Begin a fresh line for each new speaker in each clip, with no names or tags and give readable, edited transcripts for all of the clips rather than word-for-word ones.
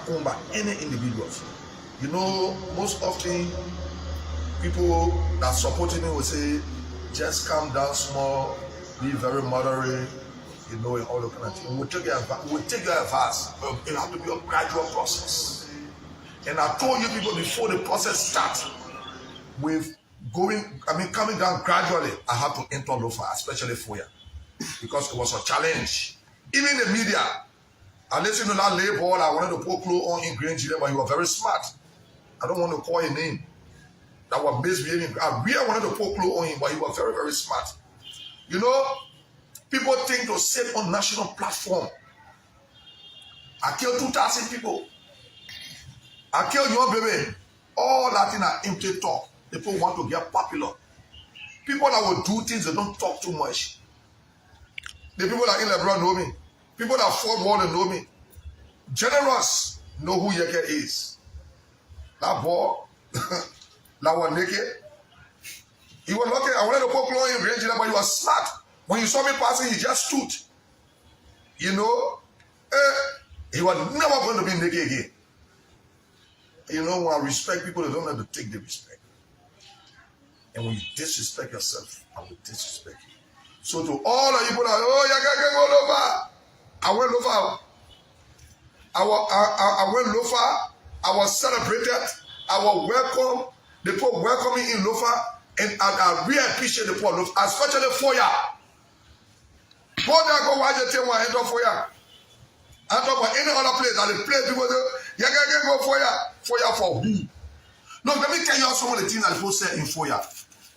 Owned by any individuals. You know, most often people that supporting me will say, just calm down small, be very moderate, you know, and all the kind of things. We'll take your advice. It has to be a gradual process. And I told you people before the process starts with coming down gradually, I had to enter Lofa, especially for you, because it was a challenge. Even the media, I listened to that label, I wanted to put Kool on in Green Chile, but he was very smart. I don't want to call his name. That was misbehaving. I really wanted to put Kool on him, but he was very, very smart. You know, people think to sit on national platform. I killed 2,000 people. I killed your baby. All that in an empty talk. People want to get popular. People that will do things, they don't talk too much. The people that in LeBron know me. People that fought more than know me. Generous know who Yeke is. That boy, that was naked. He was lucky. I wanted to put Kool in range, but he was smart. When you saw me passing, he just stood. You know, he was never going to be naked again. You know, when I respect people, they don't have to take the respect. And when you disrespect yourself, I will disrespect you. So to all the people that, oh, you can't go over. I went over. I went Lofa. I was celebrated. I was welcome. The people welcome me in Lofa. And I really appreciate the people of Lofa, especially for you. Go there, go watch the team, I enter for you. I talk about any other place that the place people say, you can go for you for who? No, let me tell you some of the things that people say in Foya.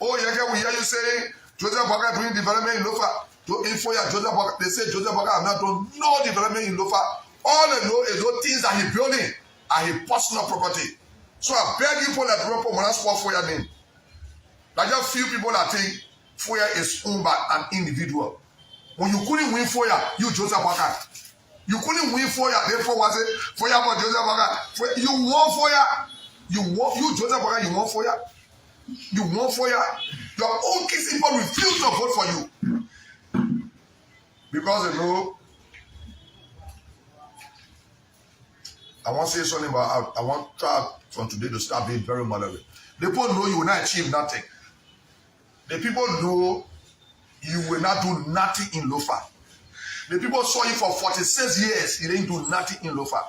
Oh, we hear you saying Joseph Boga doing development in Lofa. In Foya, Joseph Boga, they say Joseph Boga have not done no development in Lofa. All they know is those things that he's building are his personal property. So I beg you people that drop when I spell Foya name. Like just few people that think Foya is owned by an individual. When you couldn't win Foya, you Joseph Boga. You couldn't win Foya, therefore was it Foya for Joseph Boga. You won Foya. You Joseph Boga, you won Foya. You won Foya. Your own kids people refuse to vote for you. Because they know, I want to say something, but I want to try from today to start being very moderate. The people know you will not achieve nothing. The people know you will not do nothing in Lofa. The people saw you for 46 years, you didn't do nothing in Lofa.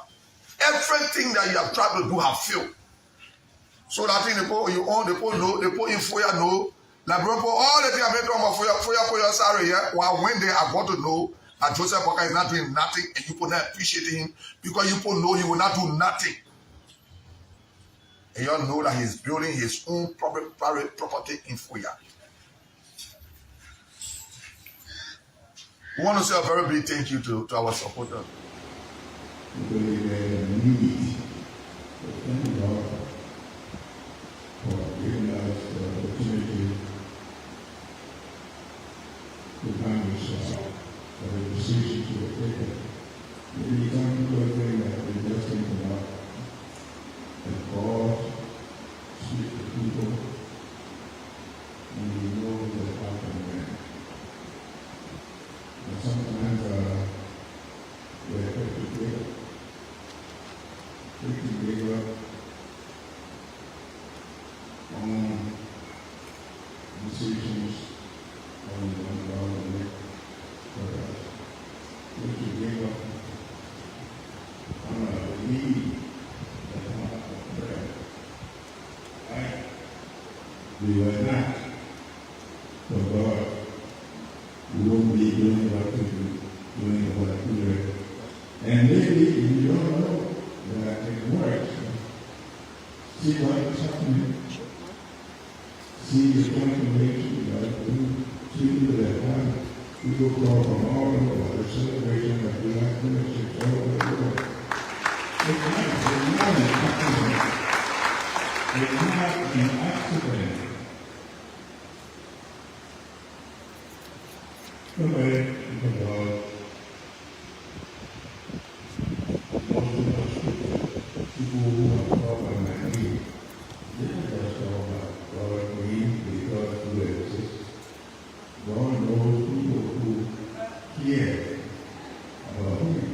Everything that you have tried to do have failed. So that thing the people you own, the people know, the people in Foya know. Like bro, all the things I made from Foya for your salary here. Well, when they are going to know that Joseph Boga is not doing nothing, and you could not appreciate him because you people know he will not do nothing. And you all know that he's building his own private property in Foya. We want to say a very big thank you to our supporters.
need. But thank God for giving us the opportunity to find this out, for the decisions we have taken. Maybe some people are saying that they just think about that God speak to people and we know that happen when. And sometimes we're quick to give up on decisions on God will make for us. Quick to give up on a need that come out of prayer. Right? We were not for God. We won't be doing what we do, doing what we do. And maybe if you don't know that it works, see what is happening. See the transformation that we see that time. People come from all over the celebration of July 26th all over the world. It's not an accident. It's not an accident. Somebody, because most of us people who are talking like me, they just talk about God me because we exist. God knows people who care about Him.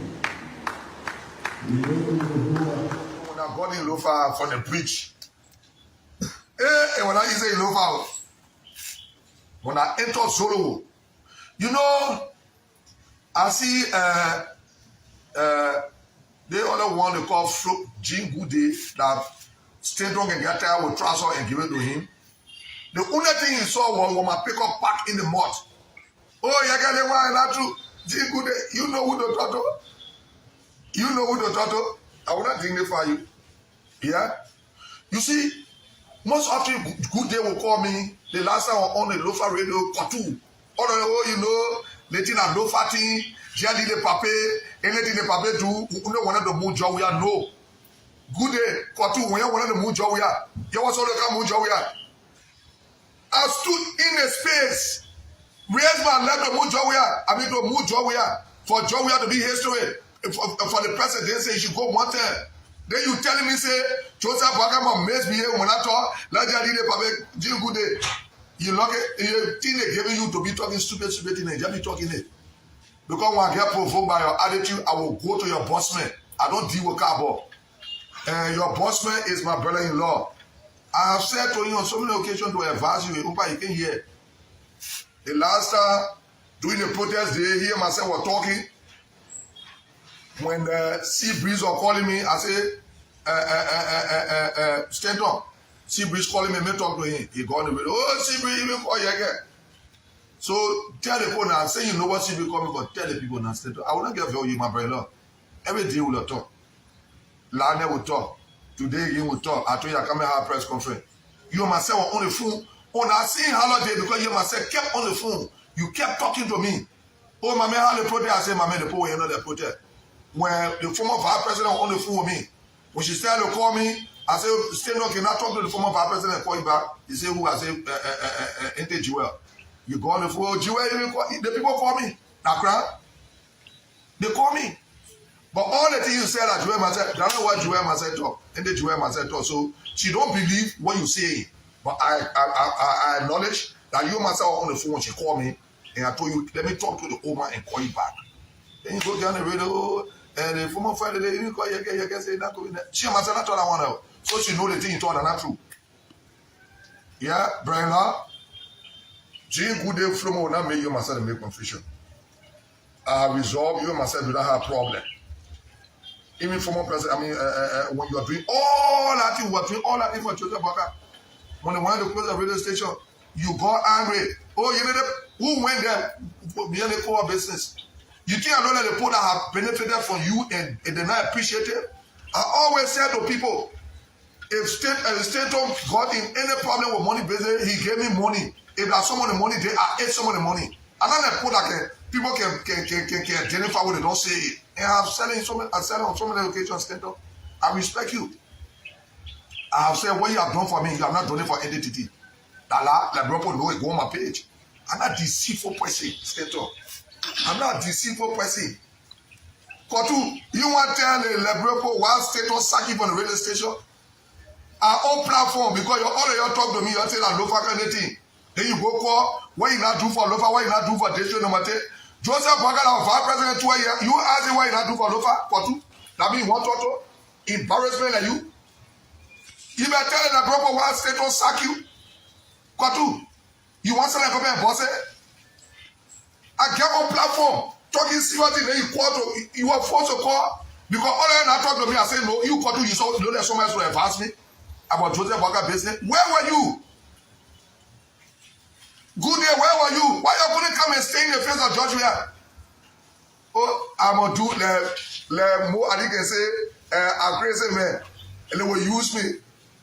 We know people who are.
When I got in Lofa for the preach, when I say Lofa, when I enter Solo, you know, I see the other one they call Jean Goody that stay drunk and get tired with trouser and give it to him. The only thing he saw was when my pickup packed in the mud. Oh, you got the one not true. Jean Goody, you know who the turtle? You know who the turtle? I will not dignify you. Yeah? You see, most often Good Day will call me the last time on the Lofa radio, Kool. Oh, you know, letting a no fatty, jelly the pape, anything the pape do, you know, one of the moon job we are no. Good Day, Kool, when you one of the moon job we are, you was all the come moon job we are. I stood in a space, raised my leg to moon job we are, I mean to moon job we are, for job we are to be history, for the president, they say you should go one time. Then you telling me, say, Joseph Bagama misbehave when I talk, like I did a pape, Jill Good Day. You look at you think they're giving you to be talking stupid things, and just be talking it. Because when I get provoked by your attitude, I will go to your boss man. I don't deal with cardboard. And your boss man is my brother-in-law. I have said to you on so many occasions to advise you, Upa, you can hear. The last time, during the protest day, he and myself were talking. When the sea breeze was calling me, I said, stand up. Sea breeze calling me, me talk to him. He gone away. Oh, sea breeze, even call you again. So tell the people now, say you know what sea breeze coming, but tell the people now, stand up. I will not get for you, my brother. Every day we will talk. Lana will talk. Today again will talk. I told you I come and have a press conference. You and myself were on the phone. On I seen holiday because you and myself kept on the phone. You kept talking to me. Oh, my man, how the protest? I said, my man, the poor, you know the protest. When the former vice president was on the phone with me, when she started to call me, I said, stay no, can I talk to the former vice president and call you back? He said, who? I said, ain't it Joel? You go on the phone, Joel, the people call me. Nakra, they call me. But all the things you said that Joel Maset, that's not what Joel Maset talk. Ain't it Joel Maset talk? So she don't believe what you say. But I acknowledge that you myself on the phone when she called me, and I told you, let me talk to the old man and call you back. Then you go down the radio, and the former Friday, they didn't call you again, say that. She myself not told I want to. So she know the thing you told her not true. Yeah, Brian, Jean Good Day Flomo will not make you myself make confusion. I resolve you myself without have problem. Even former president, I mean, when you are doing all that thing, we are doing all that thing for Joseph Baka. When they wanted to close the radio station, you got angry. Oh, you know that? Who went there behind the core business? You think I know that the people that have benefited from you and they're not appreciated? I always say to people, if state don't got in any problem with money business, he gave me money. If there's some of the money there, I ate some of the money. And then the people that people can identify when they don't say it. And I've said it on so many occasions, stand up. I respect you. I have said what you have done for me, you have not done it for entity. Dala, like people know it, go on my page. I'm not deceitful person, straight up. I'm not deceitful person. Kotu, you want to tell the Lebrepo one status sacking from the radio station? Our own platform, because all of you talk to me, you say that Lofa can anything. Then you go call, what you not do for Lofa, what you not do for Desho Nomate. Joseph Bagala, Vice President, you ask him what you not do for Lofa, Kotu. That means one total embarrassment like you. You better tell the Lebrepo one status sack you. Kotu, you want something to come and boss it? I get on platform. Talking seriously, then you call to, you are forced to call because all I not talk to me, I say no, you call to, you saw don't let someone else have asked me about Joseph Walker business. Where were you? Good day, where were you? Why you couldn't come and stay in the face of George Weah? Oh, I'm gonna do le more I can say I'm crazy man. And they will use me.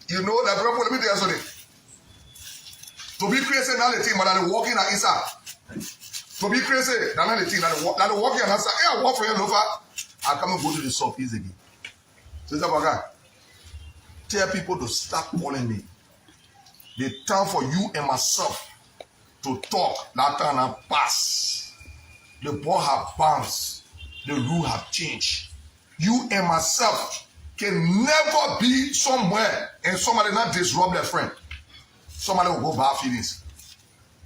You know that people let me tell you something. To be crazy now the thing, but I'm walking at inside. To be crazy, that's not the thing. That the walking and answer. Hey, I walk for you, Lofa. I come and go to the surface again. So it's about tell people to stop calling me. The time for you and myself to talk. That time I pass. The ball have bounced. The rule have changed. You and myself can never be somewhere and somebody not disrupt their friend. Somebody will go bad feelings.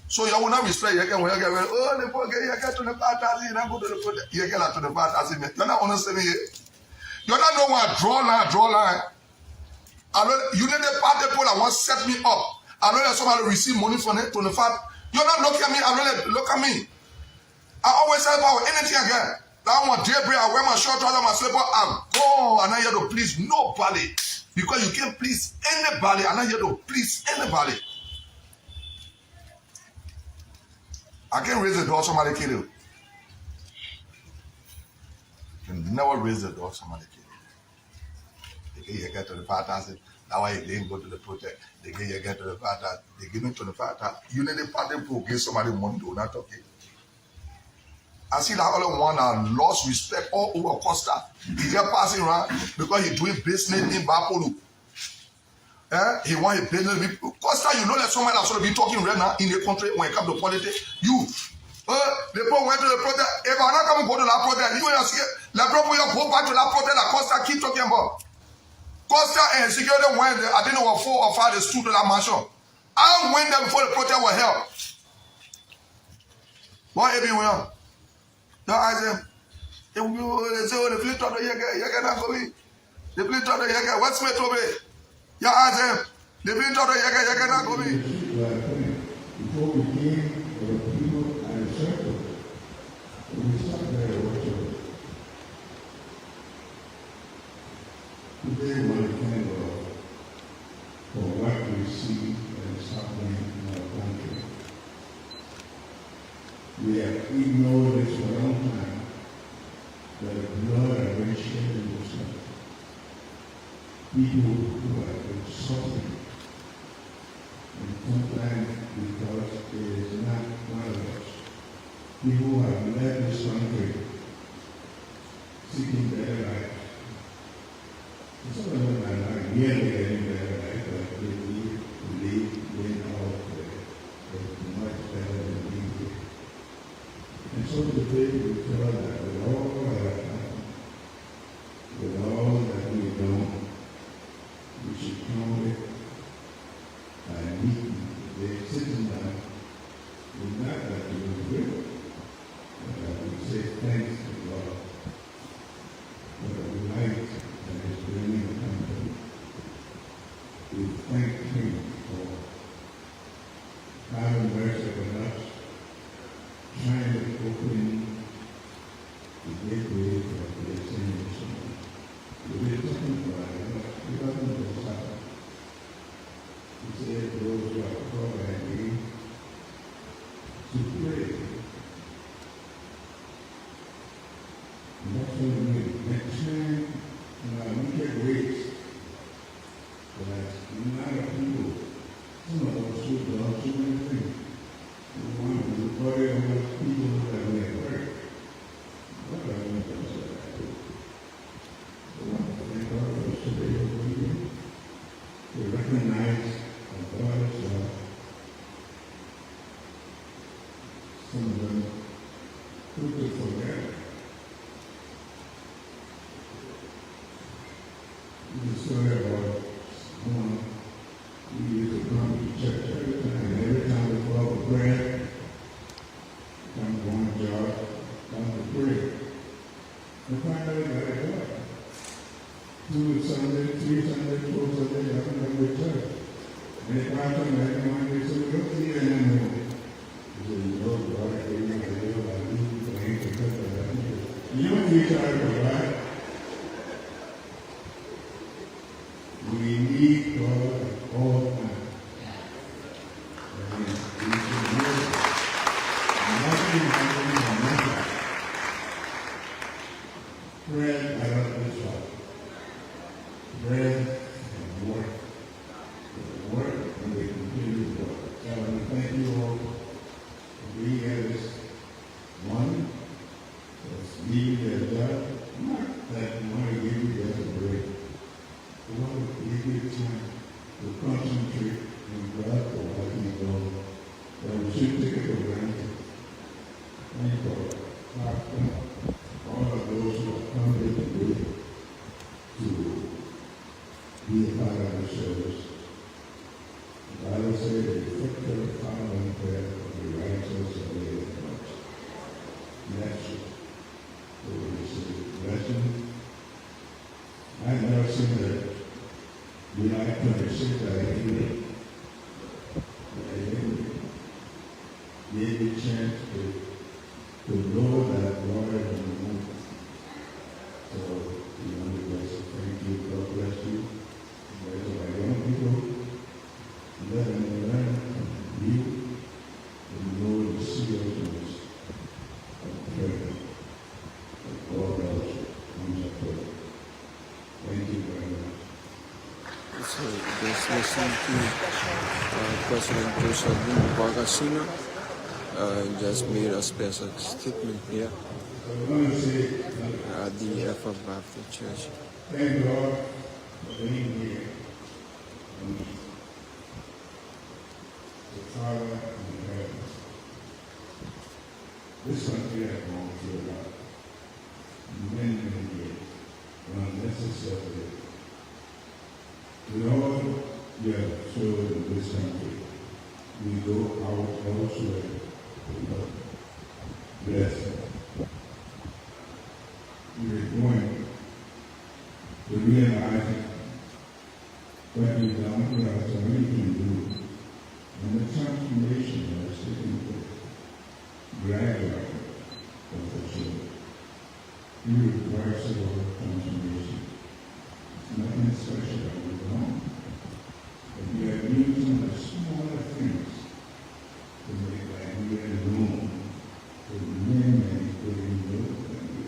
So you will not respect you get when you get oh the boy you get to the party you not go to the project you get to the party you're not understanding it. You're not know what draw line. I know you need the party people that want to set me up. I know that somebody receive money from it to the fact you're not looking at me. I know that look at me. I always say about anything again. That one daybreak I wear my short trouser my slipper I go and I'm here to please nobody because you can't please anybody. I'm not here to please anybody. I can't raise the door, somebody kill you. You can never raise the door, somebody kill you. They get you get to the party, that's why you didn't go to the protest. They get you get to the party, they give me to the party. You need the party to give somebody money to not talking. I see that other one that lost respect all over Costa. He get passing around because he doing business in Bapolu. He want a business. Costa, you know that someone that's going to be talking right now in the country when it comes to politics. You, the people went to the protest. If I'm not coming to go to that protest, you will see the people go back to that protest that Costa keep talking about. Costa and security went, I didn't know what 4 or 5 they stood to that mansion. I went there before the protest was held. What everyone? No, I said, they say, oh, the fleet of the year, not for me. The fleet of the year, what's my trouble? Yeah, I said, the fleet of the year, not for me.
Before we came, there were people at a circle. We stopped there to watch it. Today, one kind of for what we see and is happening in our country. We have ignored this for a long time, that the blood has been shed in this country. People who have been suffering, and sometimes because it is not one of us. People who have left this country seeking better life. Some of them are not really getting better life, but they need to live out there. It's much better than being here. And so today we tell that with all that happened, with all that we know, we should count it by meeting the sitting down. It's not that we will do it, but that we say thanks to God for the light that is bringing the country. We thank Him for having mercy on us, trying to open the story about someone who used to come to church every time, and every time we go out for prayer, come to one job, come to pray. And finally got a job. 2 Sundays, 3 Sundays, 4 Sundays, I don't have a church. And the pastor met me one day, so we don't see you anymore. He said, you know, God, I gave you a deal, I do, I ain't to cut that. You don't need to provide. We need God at all times. And we should know nothing happening on nothing. Prayer, I love this one. Prayer and work. Work and they continue to work. So I want to thank you all for being here this morning. Let's leave their job. Not that we want to give you just a break. We want to give you time to concentrate on God for what He knows. That we should take it for granted. Thank you for all of those who have come here today to be a part of the service. The Bible says the effective following prayer of the righteous availeth much. That's it. So it's a blessing. I've never seen that July 26th, I gave me a chance to know that God is on the move. So, you know, thank you, God bless you. Bless our young people. Let them learn from you and know the seriousness of prayer. God else comes up with. Thank you very much.
So just listen to President Joseph Vargas Sr. Just made a special statement here at the F of Baptist Church.
Thank God for being here. The Father in heaven. This country has gone through a lot. Many years. Unnecessarily. With all you have showed in this country, we go out elsewhere to bless them. We are going to realize what you've done for us and what you can do. And the transformation that is taking place gradually of the children. You require several transformation. It's nothing special that we've done. But we are using the smaller things to make that we are known to many people know than we.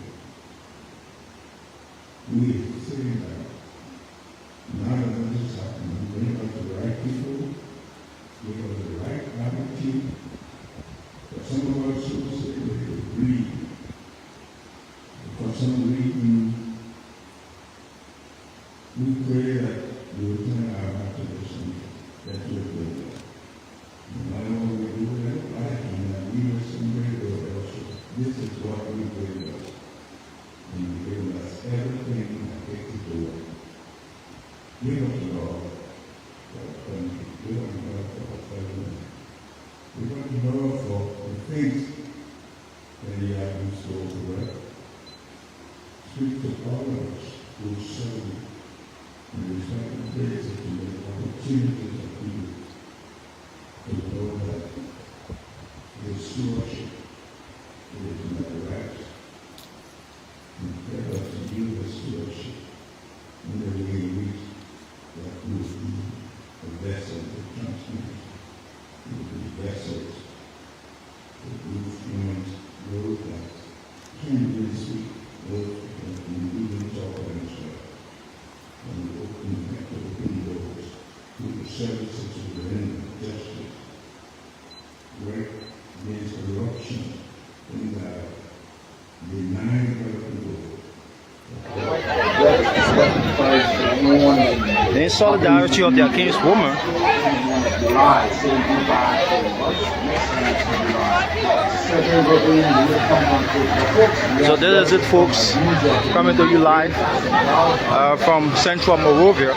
We are saying that none of this is happening. We have the right people, we have the right attitude, but some of us will say they agree. For some reason, we pray that we will turn our back to the sin that we are doing. No matter what we do, we don't like it, and we will somebody go also. This is what we pray about. And you give us everything that takes it to work. Give us Lord for our country. Give us Lord for our family. Give us Lord for the things that you have in store for us. Speak to all of us who serve you in the respective places to the opportunities of people to know that the stewardship is not right. And help us to use the stewardship in the way in which that will be a vessel to transmit, will be vessels to influence those that can really speak, those that can even talk for themselves. And we open doors to the services of the end of justice, work against corruption in the denying of the
In solidarity of their kinswoman,
July, saying goodbye to us. Next time to July.
So this is it, folks, coming to you live from Central Monrovia.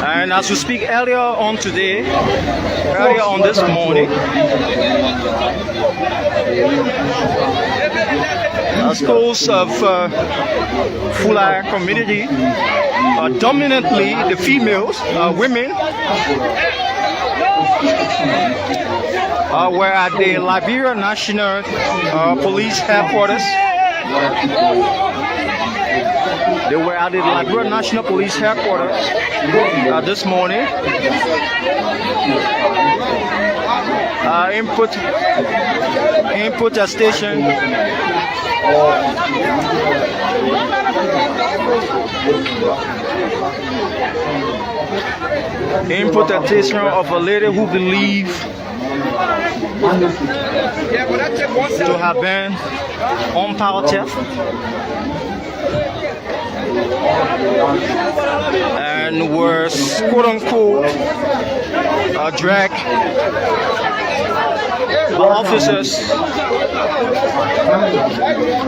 And as we speak, earlier on this morning, schools of Fula community, dominantly the females, women, were at the Liberia National Police Headquarters. They were at the Liberia National Police Headquarters this morning. In protestation of a lady who believed to have been on power theft and was quote-unquote dragged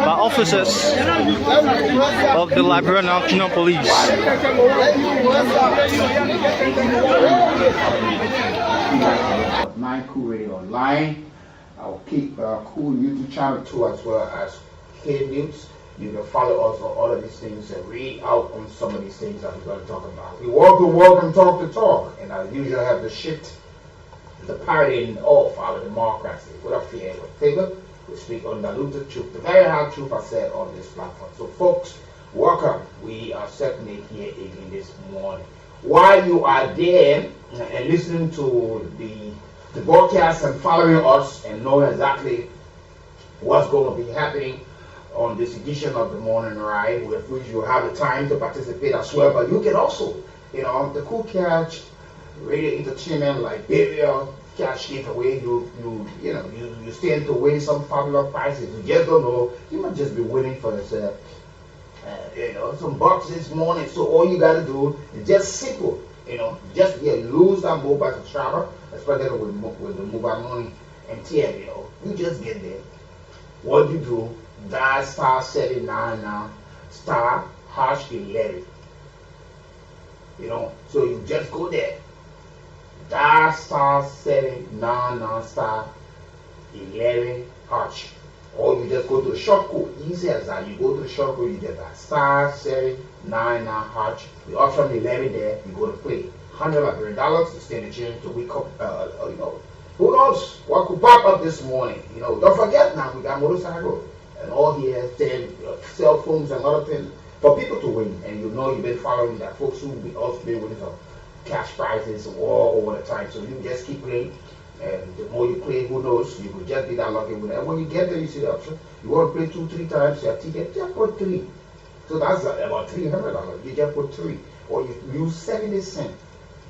by officers of the Liberia National Police.
My Kool Radio Online. I'll keep Kool YouTube channel too, as well as K News. You can follow us on all of these things and read out on some of these things that we're going to talk about. We walk the walk and talk the talk, and I usually have the shit, the partying off out of democracy without fear, with favor. We speak undiluted truth, the very hard truth I said on this platform. So, folks, welcome. We are certainly here again this morning. While you are there and listening to the broadcast and following us and know exactly what's going to be happening on this edition of the morning ride, with which you have the time to participate as well. But you can also, the Kool Catch Radio Entertainment Liberia Cash giveaway. You stand to win some fabulous prizes. You just don't know. You might just be winning for yourself. Some bucks this morning. So all you got to do is just simple. Just lose that mobile subscriber, especially with the mobile money MTN. You just get there. What you do? Dial star 799 star hash 11. So you just go there. Dial star 799 star 11 hash. Or you just go to the short code. Easy as that. You go to the short code, you get that star 799 hash. The option 11 there, you go to play. $100 to stand a chance to wake up. Who knows what could pop up this morning? Don't forget now, we got motorcycles and all here, cell phones and other things for people to win. And you've been following that folks who will also be winning some cash prizes all over the time. So you just keep playing, and the more you play, who knows, you could just be that lucky winner. And when you get there, you see the option. You want to play 2-3 times your ticket, just put 3. So that's about $300. You just put 3, or you use 70 cents.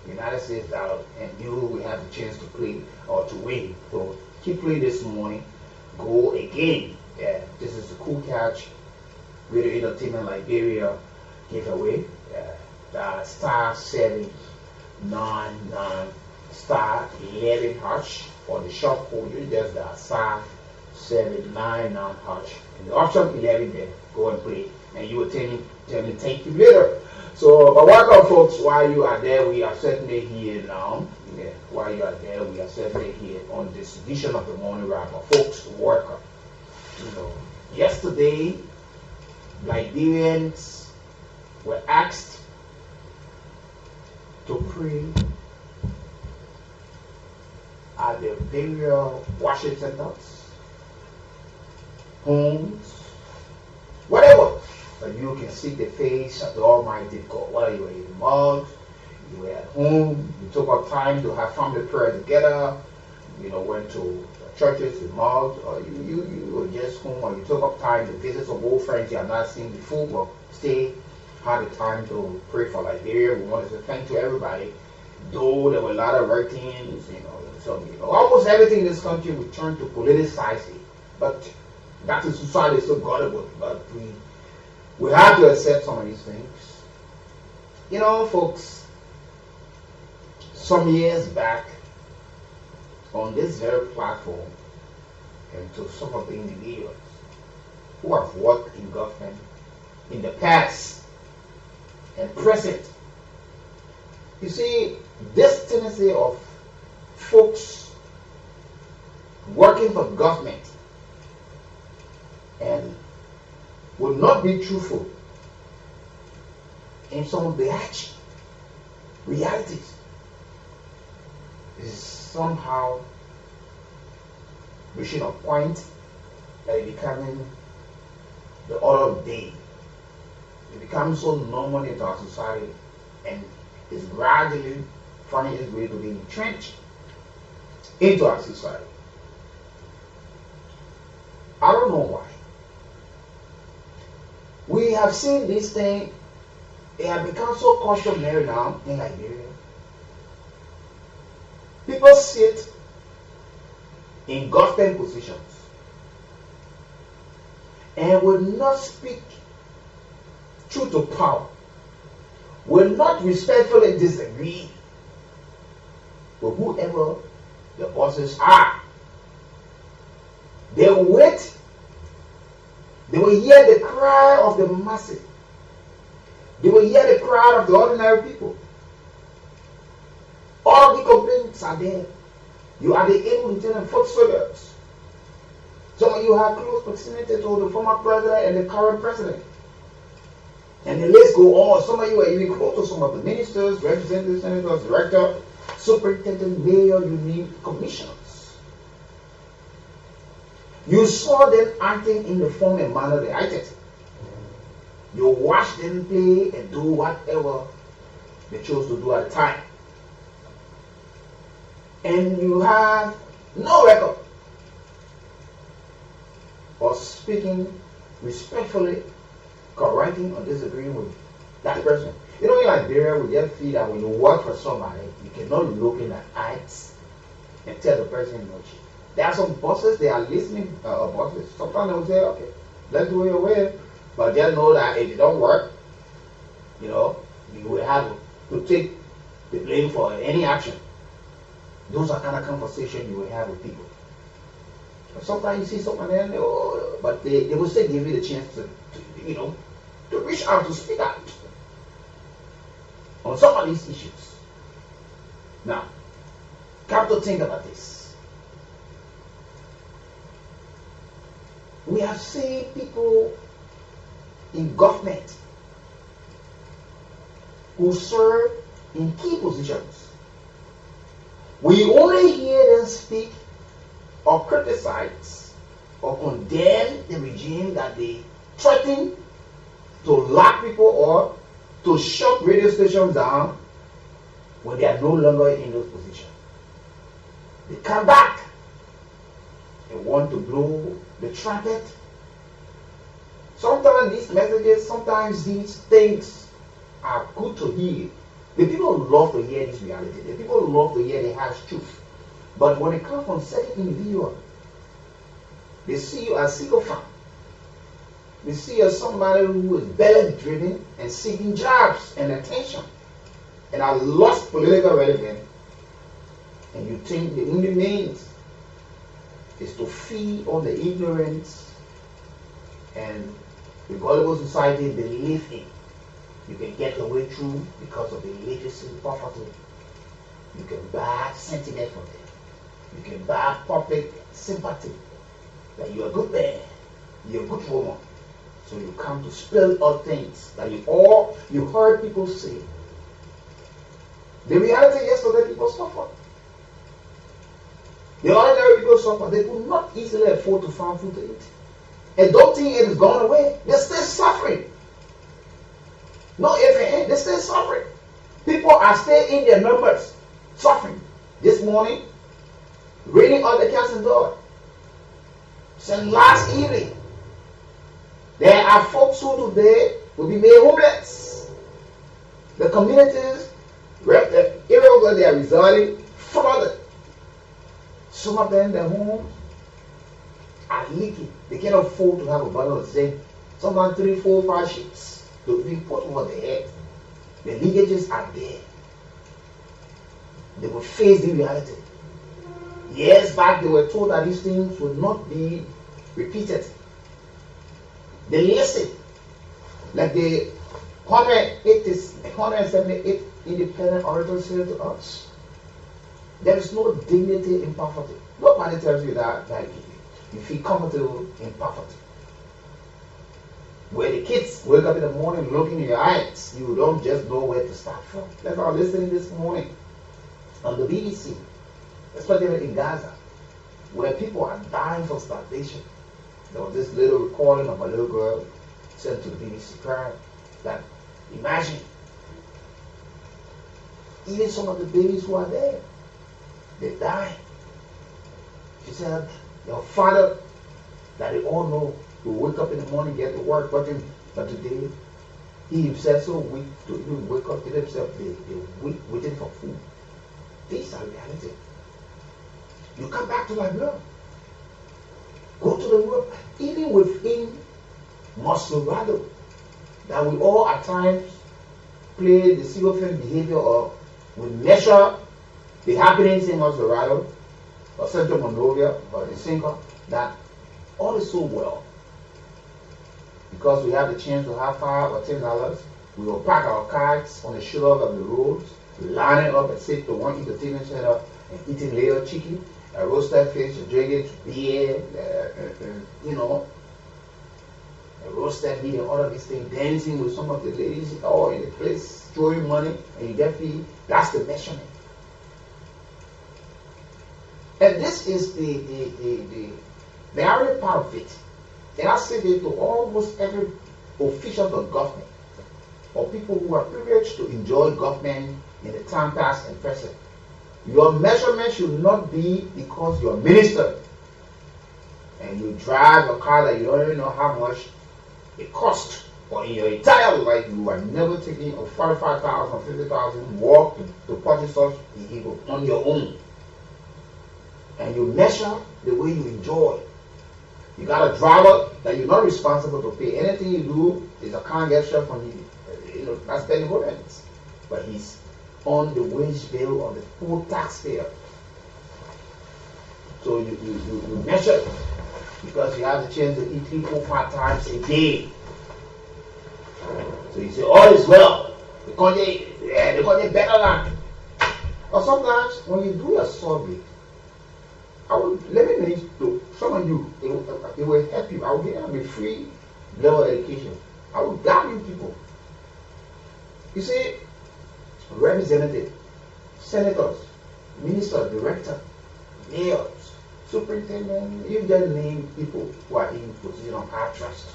United States dollar, and you will have the chance to play or to win. So keep playing this morning. Go again. Yeah, this is the Kool Catch Radio Entertainment Liberia giveaway. Star 799 star 11 hash for the shop code. You just star 799 hash and the option 11 there. Go and play, and you will tell me thank you later. So, but welcome, folks. While you are there, we are certainly here now. While you are there, we are certainly here on this edition of the morning wrap. Folks, welcome. Yesterday, Liberians were asked to pray at their burial worship centers, homes, whatever. But you can seek the face of the Almighty God. Whether you were in the mosque, you were at home, you took up time to have family prayer together, went to churches, the mosques, or you were just home, or you took up time to visit some old friends you have not seen before, but stay, had the time to pray for Liberia. We wanted to thank to everybody, though there were a lot of hurricanes, almost everything in this country we turned to politicize it. But that is society so gullible, but we have to accept some of these things. Folks, some years back on this very platform and to some of the individuals who have worked in government in the past and present. You see, this tendency of folks working for government and will not be truthful in some of the action realities is somehow reaching a point that it becoming the order of the day. It becomes so normal into our society and is gradually finding its way to be entrenched into our society. I don't know why. We have seen this thing, it has become so customary now in Liberia. People sit in government positions and will not speak truth to power, will not respectfully disagree with whoever the bosses are. They will wait. They will hear the cry of the masses. They will hear the cry of the ordinary people. All the complaints are there. You are the able lieutenant foot soldiers. Some of you have close proximity to the former president and the current president. And the list go on. Some of you are even close to some of the ministers, representatives, senators, director, superintendent, mayor, you need commissioners. You saw them acting in the form and manner they acted. You watched them play and do whatever they chose to do at the time. And you have no record of speaking respectfully, correcting or disagreeing with that person. You know, in Liberia, we just feel that when you work for somebody, you cannot look in the eyes and tell the person no. There are some bosses, they are listening bosses. Sometimes they will say, okay, let's do it your way. But just know that if it don't work, you know, you will have to take the blame for any action. Those are kind of conversations you will have with people. But sometimes you see someone there, but they will still give you the chance to reach out, to speak out on some of these issues. Now, come to think about this. We have seen people in government who serve in key positions. We only hear them speak or criticize or condemn the regime that they threaten to lock people or to shut radio stations down when they are no longer in those positions. They come back and want to blow the trumpet. Sometimes these messages, sometimes these things are good to hear. The people love to hear this reality. The people love to hear the harsh truth. But when it comes from certain individuals, they see you as sycophant. They see you as somebody who is belly driven and seeking jobs and attention and are lost political relevance. And you think the only means is to feed on the ignorance and the gullible society believe in. You can get your way through because of the literacy poverty. You can buy sentiment from them. You can buy public sympathy that you're a good man, you're a good woman. So you come to spill all things that you heard people say. The reality yesterday, people suffered. The ordinary people suffer. They could not easily afford to find food to eat. And don't think it is gone away. They're still suffering. No if and when, they're still suffering. People are still in their numbers suffering. This morning, raining on the council door. Since last evening, there are folks who today will be made homeless. The communities, the areas where they are residing, flooded. Some of them, their homes are leaking. They can't afford to have a bottle of zinc. Sometimes 3, 4, 5 sheets to be put over their head. The leakages are there.
They will face the reality. Years back, they were told that these things would not be repeated. They listen. Like the 178 independent orators said to us, there is no dignity in poverty. Nobody tells you that you feel comfortable in poverty. Where the kids wake up in the morning looking in your eyes, you don't just know where to start from. That's what I was listening this morning on the BBC, especially in Gaza, where people are dying from starvation. There was this little recording of a little girl sent to the BBC crying that, imagine, even some of the babies who are there, they die. She said, your father, that they all know, will wake up in the morning, get to work, but today, he himself so weak to even wake up to himself, they weak waiting for food. These are reality. You come back to Liberia, go to the world, even within Masquerado, that we all at times play the single film behavior, or we measure the happenings in Masquerado or Central Monrovia or the Cinco, that all is so well. Because we have the chance to have $5 or $10, we will pack our cars on the shoulder of the roads, line it up and sit to one entertainment center and eating layer chicken, a roasted fish, drinking beer, a roasted meat and all of these things, dancing with some of the ladies all in the place, throwing money, and you get paid. That's the measurement. And this is the irony part of it. And I say it to almost every official of government, or people who are privileged to enjoy government in the time past and present. Your measurement should not be because you're a minister and you drive a car that you don't even know how much it costs, or in your entire life you are never taking a 45,000 or 50,000 walk to purchase such vehicle on your own. And you measure the way you enjoy. You got a driver that you're not responsible to pay. Anything you do is a kind gesture from you. That's benevolence. But he's on the wage bill of the full taxpayer. So you measure it because you have the chance to eat 3, 4, 5 times a day. So you say, all is well. The country better than. Or sometimes when you do a survey, let me mention to some of you, it will help you. I will give them a free level education. I will guide you people. You see, representatives, senators, ministers, directors, mayors, superintendent, you just name people who are in position of high trust.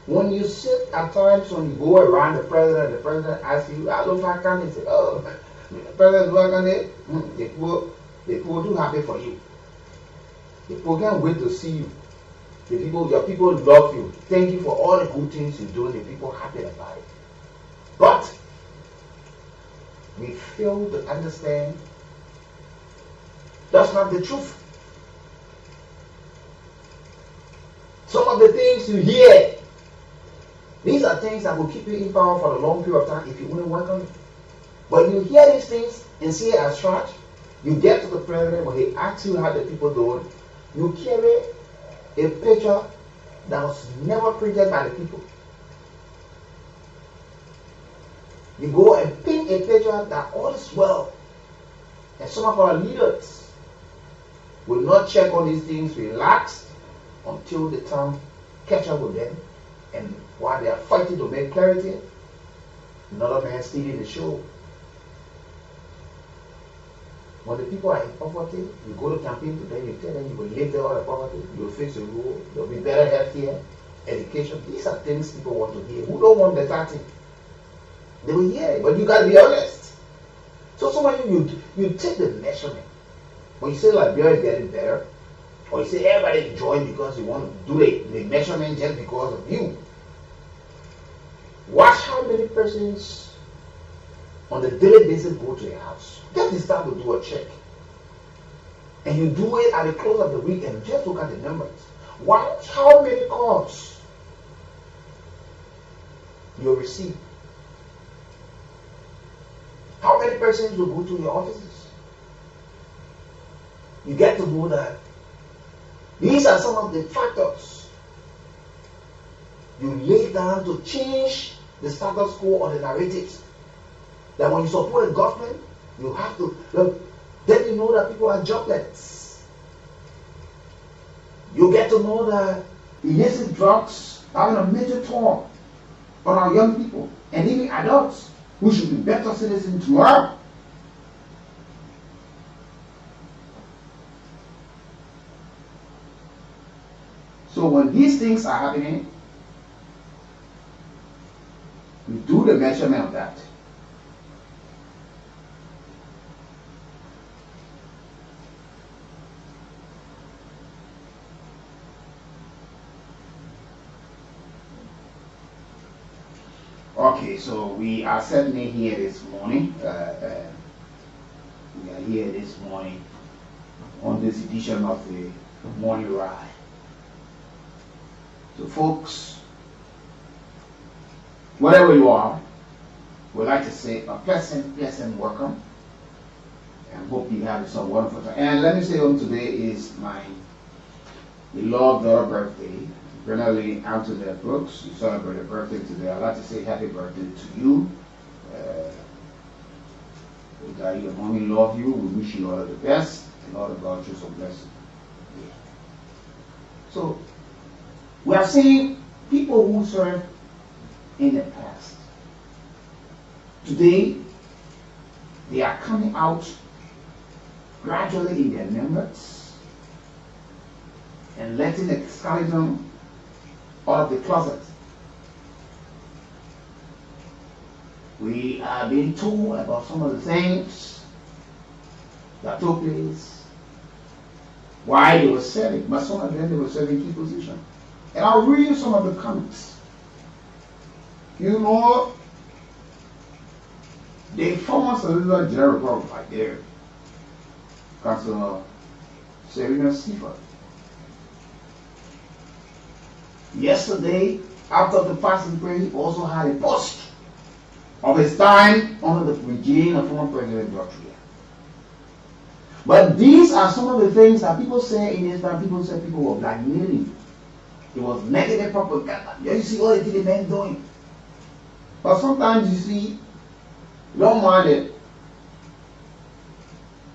When you sit at times when you go around the president asks you, I don't find candidates. Say, oh, the president is working it. The people too happy for you. The people can't wait to see you. Your people love you. Thank you for all the good things you do. The people happy about it. But we fail to understand that's not the truth. Some of the things you hear, these are things that will keep you in power for a long period of time if you only work on it. But you hear these things and see it as such. You get to the president when he asks you how the people doing, you carry a picture that was never printed by the people. You go and paint a picture that all is well. And some of our leaders will not check on these things, relax until the time catch up with them. And while they are fighting to make clarity, another man stealing the show. When the people are in poverty, you go to campaign to them, you tell them you will live there out of poverty, you will fix the road, there will be better health care, education. These are things people want to hear. Who don't want better thing? They will hear it, but you got to be honest. So some of you take the measurement. When you say Liberia is getting better, or you say everybody enjoying because you want to do the measurement just because of you. Watch how many persons on the daily basis go to your house. Just start to do a check. And you do it at the close of the week and just look at the numbers. Watch how many calls you receive. How many persons will go to your offices. You get to know that these are some of the factors you lay down to change the status quo or the narratives. That when you support a government, you have to, look, then you know that people are jobless. You get to know that illicit drugs are having a major toll on our young people and even adults who should be better citizens tomorrow. So when these things are happening, we do the measurement of that. Okay, so we are certainly here this morning. We are here this morning on this edition of the Morning Ride. So folks, wherever you are, we'd like to say a pleasant welcome and hope you have some wonderful time. And let me say today is my beloved daughter's birthday. Generally, Antoinette Brooks, you celebrate her birthday today. I'd like to say happy birthday to you. Daddy and mommy love you. We wish you all of the best and all of God choose a blessing. Yeah. So, we are seeing people who served in the past. Today, they are coming out gradually in their members and letting the skeleton out of the closet. We are being told about some of the things that took place, why they were serving, but some of them they were serving key positions. And I'll read you some of the comments. You know, the former Solicitor General of Liberia, Councillor Serena Seaford, yesterday, after the fasting prayer, he also had a post of his time under the regime of former President George. But these are some of the things that people say in this time. People say people were blackmailing. It was negative propaganda. You see all the things the men doing. But sometimes you see, don't mind it.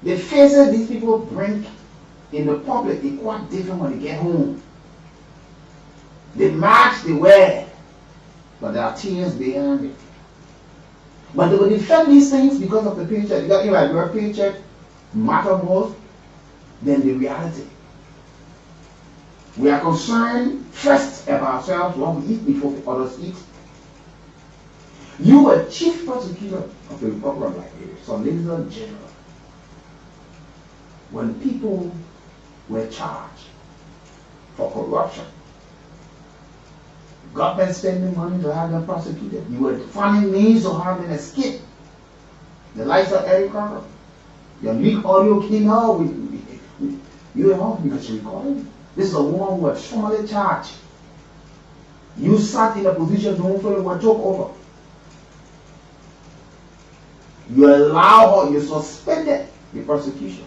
The faces these people bring in the public is quite different when they get home. They match, they wear, but there are tears behind it. But they will defend these things because of the paycheck. You got like your paycheck matter more than the reality. We are concerned first about ourselves, what we eat before others eat. You were chief prosecutor of the Republic of Liberia, Solicitor General. When people were charged for corruption, government spending money to have them prosecuted, you were finding means to have them escape. The likes of Eric Carver. Your leaked audio came out. You were home because you recorded. This is a woman who was formally charged. You sat in a position to move forward and took over. You allow her, you suspended the prosecution.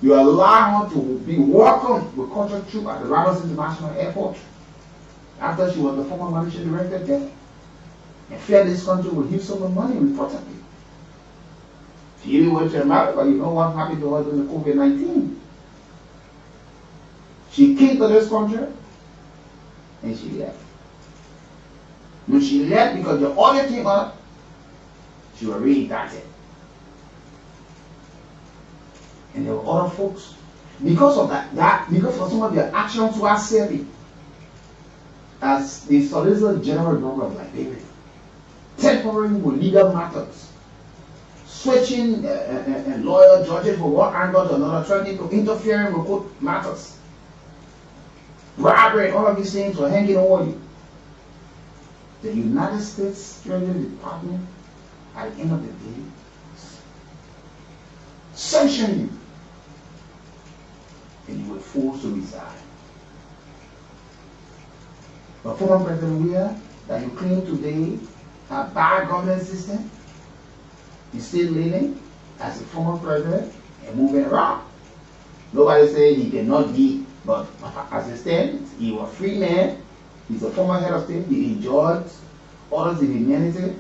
You allow her to be welcomed with culture troop at the Ramos International Airport after she was the former managing director there. And feared this country would give some money reportedly. She even went to America. You know what happened to her during the COVID-19. She came to this country and she left. When she left because the audit came up, she was really indicted. And there were other folks. Because of that because of some of their actions who are serving as the Solicitor General of Liberia, tempering with legal matters, switching lawyer judges from one angle to another, trying to interfere with court matters, bribery, all of these things were hanging over you. The United States Treasury Department, at the end of the day, sanction you, and you were forced to resign. But former President Weah, that you claim today a bad governance system, He's still living as a former president and moving around. Nobody said he cannot be, but as it stands, he was a free man. He's a former head of state. He enjoyed others' immunity.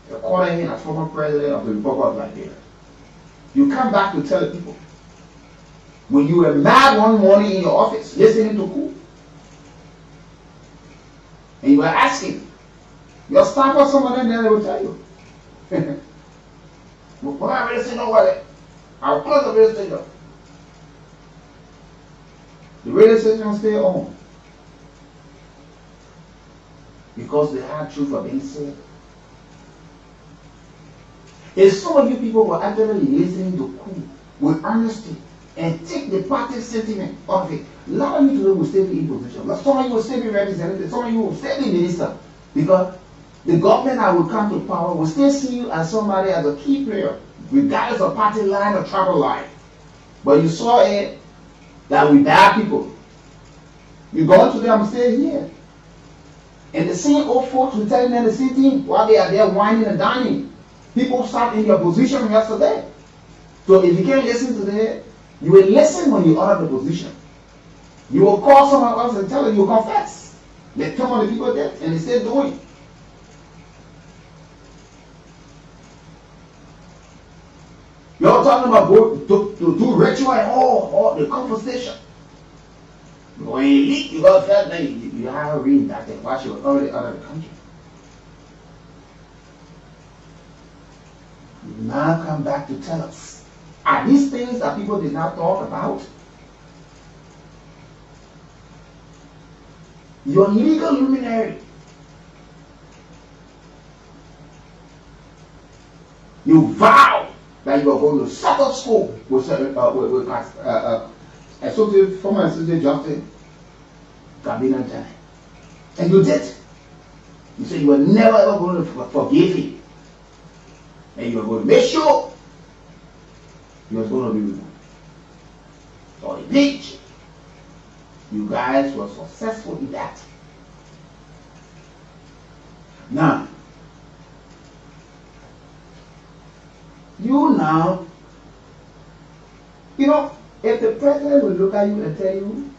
They're calling him as former president of the Republic of Liberia. You come back to tell the people, when you were mad one morning in your office, listening to Kool, and you were asking, your staff or someone in there, they will tell you. When I really say nobody, I'll close the radio station. The radio station stay on. Because the hard truth are being said. If some of you people were actually listening to Kool with honesty and take the party sentiment of it, a lot of you today will still be in position. Some of you will still be representative, some of you will still be minister. Because the government that will come to power will still see you as somebody, as a key player, regardless of party line or tribal line. But you saw it that we bad people. You go to them and stay here. And the same old folks will tell them the same thing while they are there whining and dining. People sat in your position yesterday. So if you can't listen to them, you will listen when you order the position. You will call someone else and tell them you confess. They come on the people there and they still doing it. You're talking about to do ritual and all the conversation. When you leave, you got that thing, you have to read that thing while you were already out of the country. You now come back to tell us, are these things that people did not talk about? Your legal luminary. You vow that you are going to set up school with former Associate Justice Gabina Jane. And you did. You said you were never ever going to forgive him. And you were going to make sure he was going to be removed. So indeed, you guys were successful in that. Now, if the president will look at you and tell you,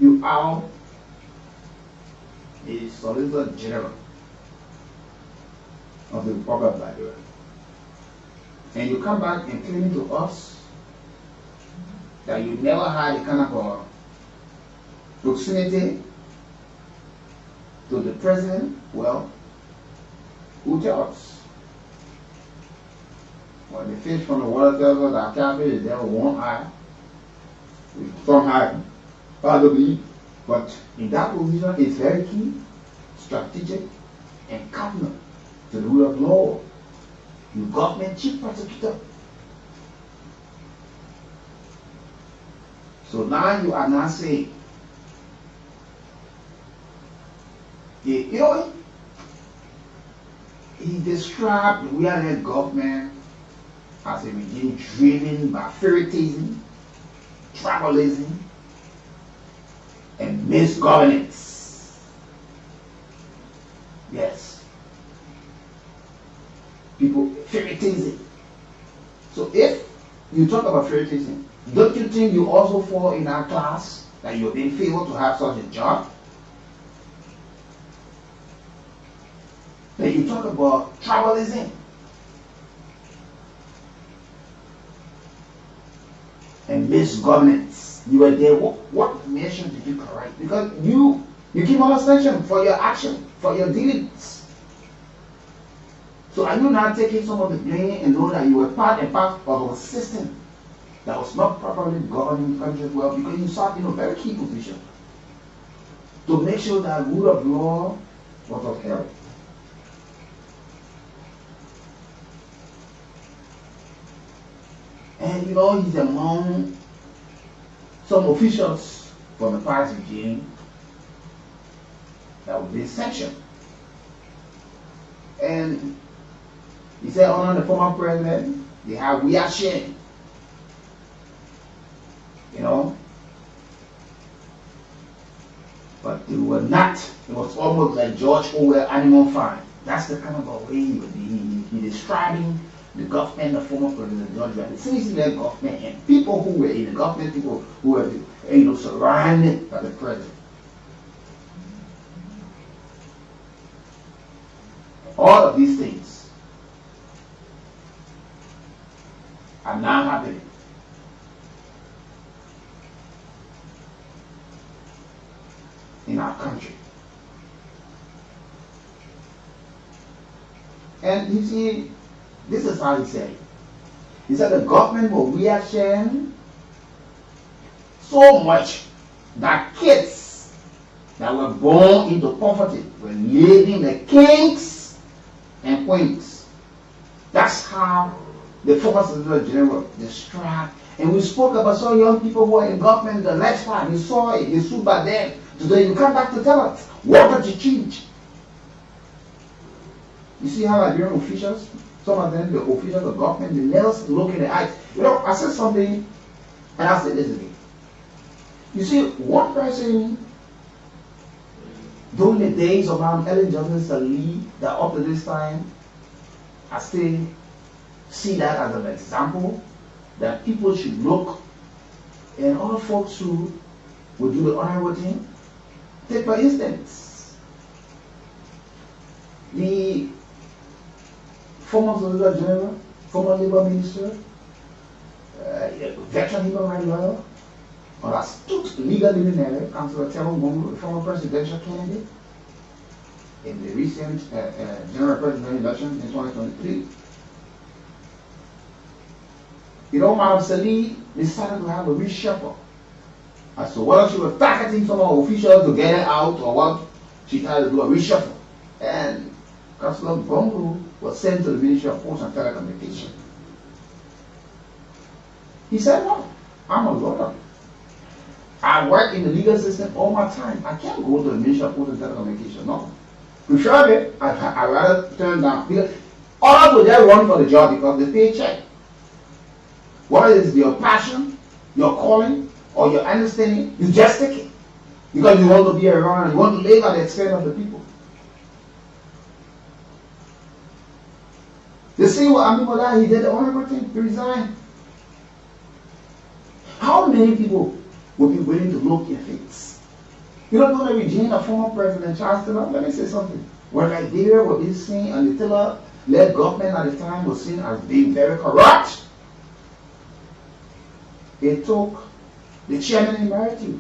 you are the Solicitor General of the Republic of Liberia, and you come back and claim to us that you never had a kind of proximity to the president, well, who tells us? When the fish from the water tells us that catfish is there with one eye, with some eye, probably, but in that position it's very key, strategic, and cardinal to the rule of law. You government chief prosecutor. So now you are now saying, he described the Weird government as a regime driven by favoritism, tribalism, and misgovernance. Yes. People, favoritism. So if you talk about favoritism, don't you think you also fall in our class that you're being favored to have such a job? Then you talk about tribalism. And misgovernance. You were there. What measure did you correct? Because you keep on sanction for your action, for your dealings. So are you not taking some of the blame and know that you were part and parcel of a system that was not properly governing the country well, because you sat in a very key position to make sure that rule of law was upheld? And he's among some officials from the past regime that would be sanctioned. And he said, under the former president, they have weird shame. But they were not. It was almost like George Orwell, Animal Farm. That's the kind of a way he would be he describing the government, the former President George Bush, the CCL government, and people who were in the government, people who were, surrounded by the president. All of these things are now happening. In our country. And you see, this is how he said it. He said the government will reaction so much that kids that were born into poverty were leaving the kings and queens. That's how the former Solicitor General described. And we spoke about some young people who were in government the last time. You saw it, you stood by them. Today you come back to tell us, what did you change? You see how Liberian officials, some of them, the officials of government, they never look in the eyes. I said something, and I said this again. You see, one person, during the days of Ellen Johnson Sirleaf, that up to this time, I still see that as an example, that people should look, and other folks who will do the honorable thing. Take for instance, the former Solicitor General, former Labour Minister, veteran human rights lawyer, or astute legal luminary, Councillor Tevin Bongo, the former presidential candidate in the recent general presidential election in 2023. Madam Sirleaf decided to have a reshuffle. As to whether she was targeting some of the officials to get her out or what, she tried to do a reshuffle. And Councillor Bongo was sent to the Ministry of Posts and Telecommunications. He said, no, I'm a lawyer. I work in the legal system all my time. I can't go to the Ministry of Posts and Telecommunications. No. Preferably, I'd rather turn down. Because others will just run for the job because they pay check. What is your passion, your calling, or your understanding? You just take it. Because you want to be around, you want to live at the expense of the people. The same with Amimola, he did the honorable thing, he resigned. How many people will be willing to look your face? You don't know that Regina, former President Charles Taylor, let me say something. When Liberia was being seen, and the Taylor-led government at the time was seen as being very corrupt, they took the chairman in Emeritus,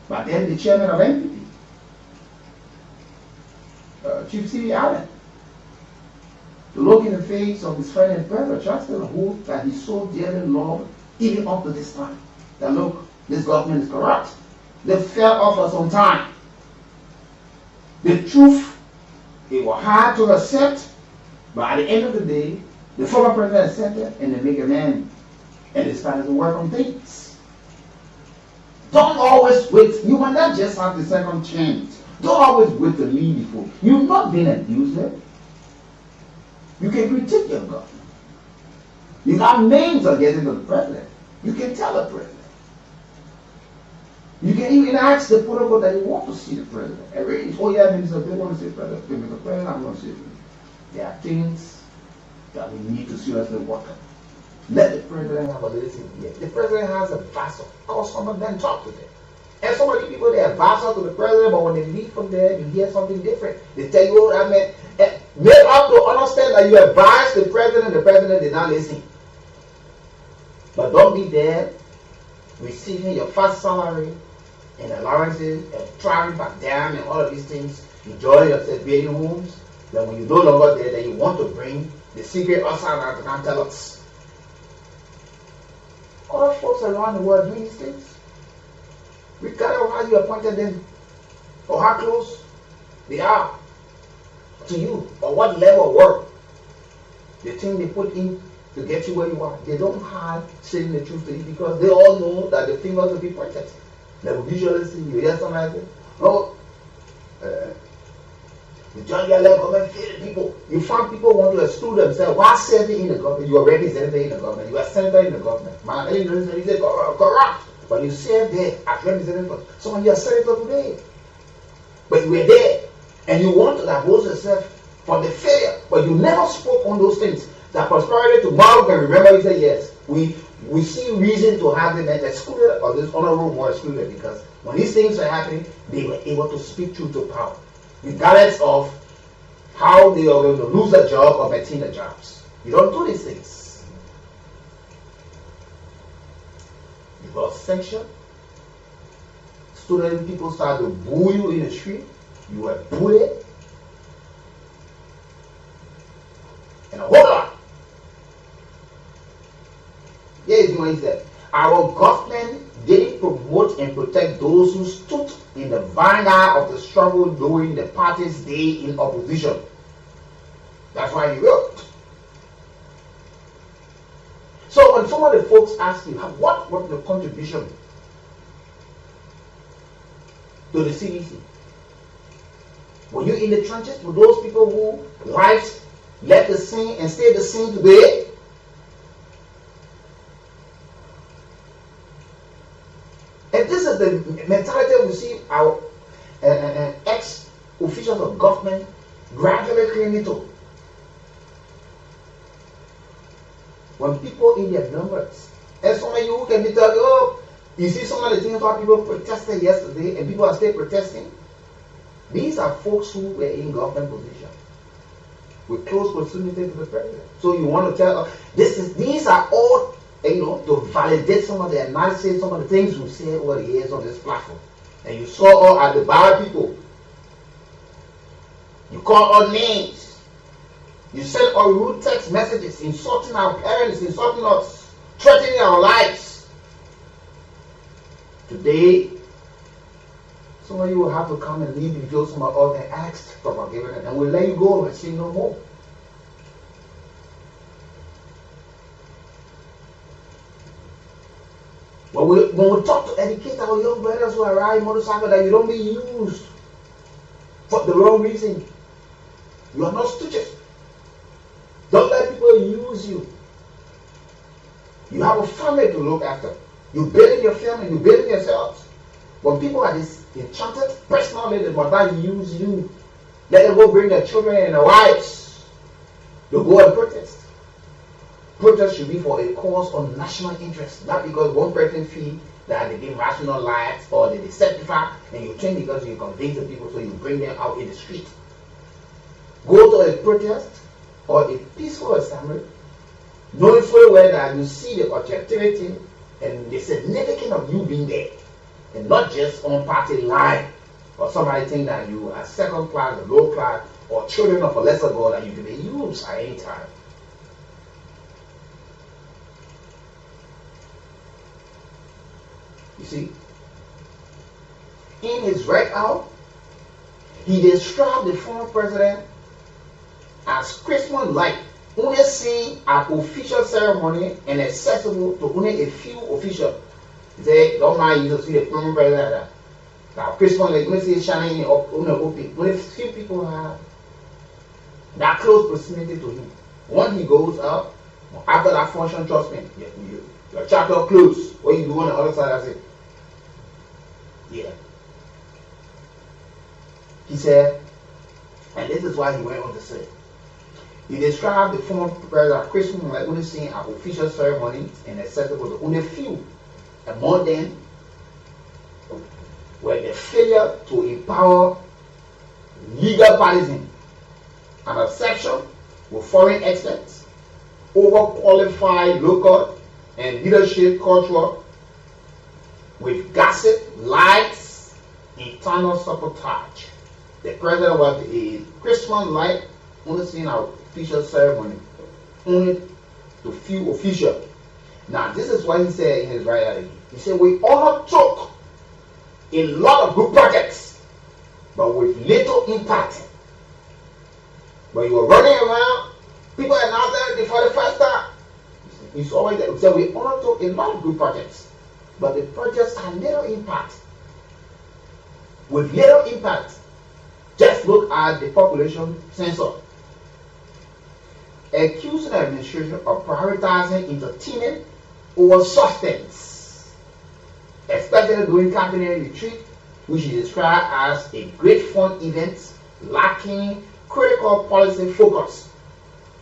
but then the chairman of NPP, Chief C.B. Allen, to look in the face of his friend and brother, Charles Taylor, who that he so dearly loved even up to this time. That look, this government is corrupt. They fell off for some time. The truth, it was hard to accept, but at the end of the day, the former president accepted and they make a man. And they started to work on things. Don't always wait. You might not just have the second chance. Don't always wait to leave before. You've not been an abuser. You can critique your government. You got names of getting to the president. You can tell the president. You can even ask the protocol that you want to see the president. Every 4-year minister, they want to see the president. Mr. President, I'm going to see the president. There are things that we need to seriously work on. Let the president have a little here. The president has a vassal. Call some of them, talk to them. And so many people, they are vassal to the president, but when they leave from there, you hear something different. They tell you, I mean, make up to understand that you advised the president did not listen. But don't be there receiving your first salary and allowances and traveling back down and all of these things, enjoying yourself, building homes. Then when you're no longer there, then you want to bring the secret outside and come tell us. Other folks around the world doing these things. Regardless of how you appointed them or how close they are to you or what level of work, the thing they put in to get you where you are, they don't hide saying the truth to you because they all know that the fingers will be pointed. They will visually see you hear something like that. Oh, the John Yale government failed people. You find people want to exclude themselves while serving in the government. You are representing in the government. You are senator in the government. Man, you say corrupt, but you serve there as representative. So when you are senator today, but you were there and you want to divorce yourself from the failure, but But you never spoke on those things. That prosperity tomorrow can remember, you say, yes, we see reason to have them excluded, or this honorable more excluded, because when these things are happening, they were able to speak truth to power, regardless of how they are going to lose their job or maintain their jobs. You don't do these things. You lost sanction. Student people start to boo you in the street. You were bullied. And a whole lot. Here is what he said. Our government didn't promote and protect those who stood in the vanguard of the struggle during the party's day in opposition. That's why he wrote. So when some of the folks ask you, what was the contribution to the CDC? Were you in the trenches with those people who lives left the scene and stayed the scene today? And this is the mentality we see our ex-officials of government gradually clinging to. When people in their numbers, and some of you who can be telling, oh, you see some of the things why people protested yesterday and people are still protesting. These are folks who were in government position with close proximity to the president. So you want to tell us these are all, to validate some of the analysis, some of the things we say over the years on this platform. And you saw all at the bar people. You call our names. You send our rude text messages, insulting our parents, insulting us, threatening our lives. Today, some of you will have to come and leave before some of us and ask for forgiveness, and we'll let you go and say no more. When we talk to educate our young brothers who are riding motorcycles, that you don't be used for the wrong reason. You are not stupid. Don't let people use you. You have a family to look after. You build your family, you build yourselves. When people are disenchanted, personally, they must not use you. Let them go bring their children and their wives to go and protest. Protest should be for a cause of national interest, not because one person feels that they give rational lives or they deceptify, and you think because you convince the people, so you bring them out in the street. Go to a protest or a peaceful assembly, knowing fully well that you see the objectivity and the significance of you being there, and not just on party line, or somebody think that you are second class or low class, or children of a lesser God that you can be used at any time. You see, in his write-out, he described the former president as Christmas-like, only seen at official ceremony and accessible to only a few officials. He said, don't mind you to see the former president. Now, Christmas-like, only see it shining up, only a few people have that close proximity to him. When he goes up, after that function, trust me, your chapter closed. What you do on the other side, I said, yeah. He said, and this is why he went on to say, he described the former president Christmas like only seen at official ceremonies and accessible to only few. Among them were the failure to empower legal partisan, an obsession with foreign experts, overqualified local and leadership culture, with gossip, lies, internal sabotage. The president was a Christmas-like, only seen at official ceremony, only to few officials. Now, this is what he said in his writing. He said, we undertook a lot of good projects, but with little impact. When you were running around, people are not there for the first time. It's always there. He said, we undertook a lot of good projects, but the projects had little impact. With little impact, just look at the population census. Accusing the administration of prioritizing entertainment over substance, especially during cabinet retreat, which he described as a great fun event lacking critical policy focus.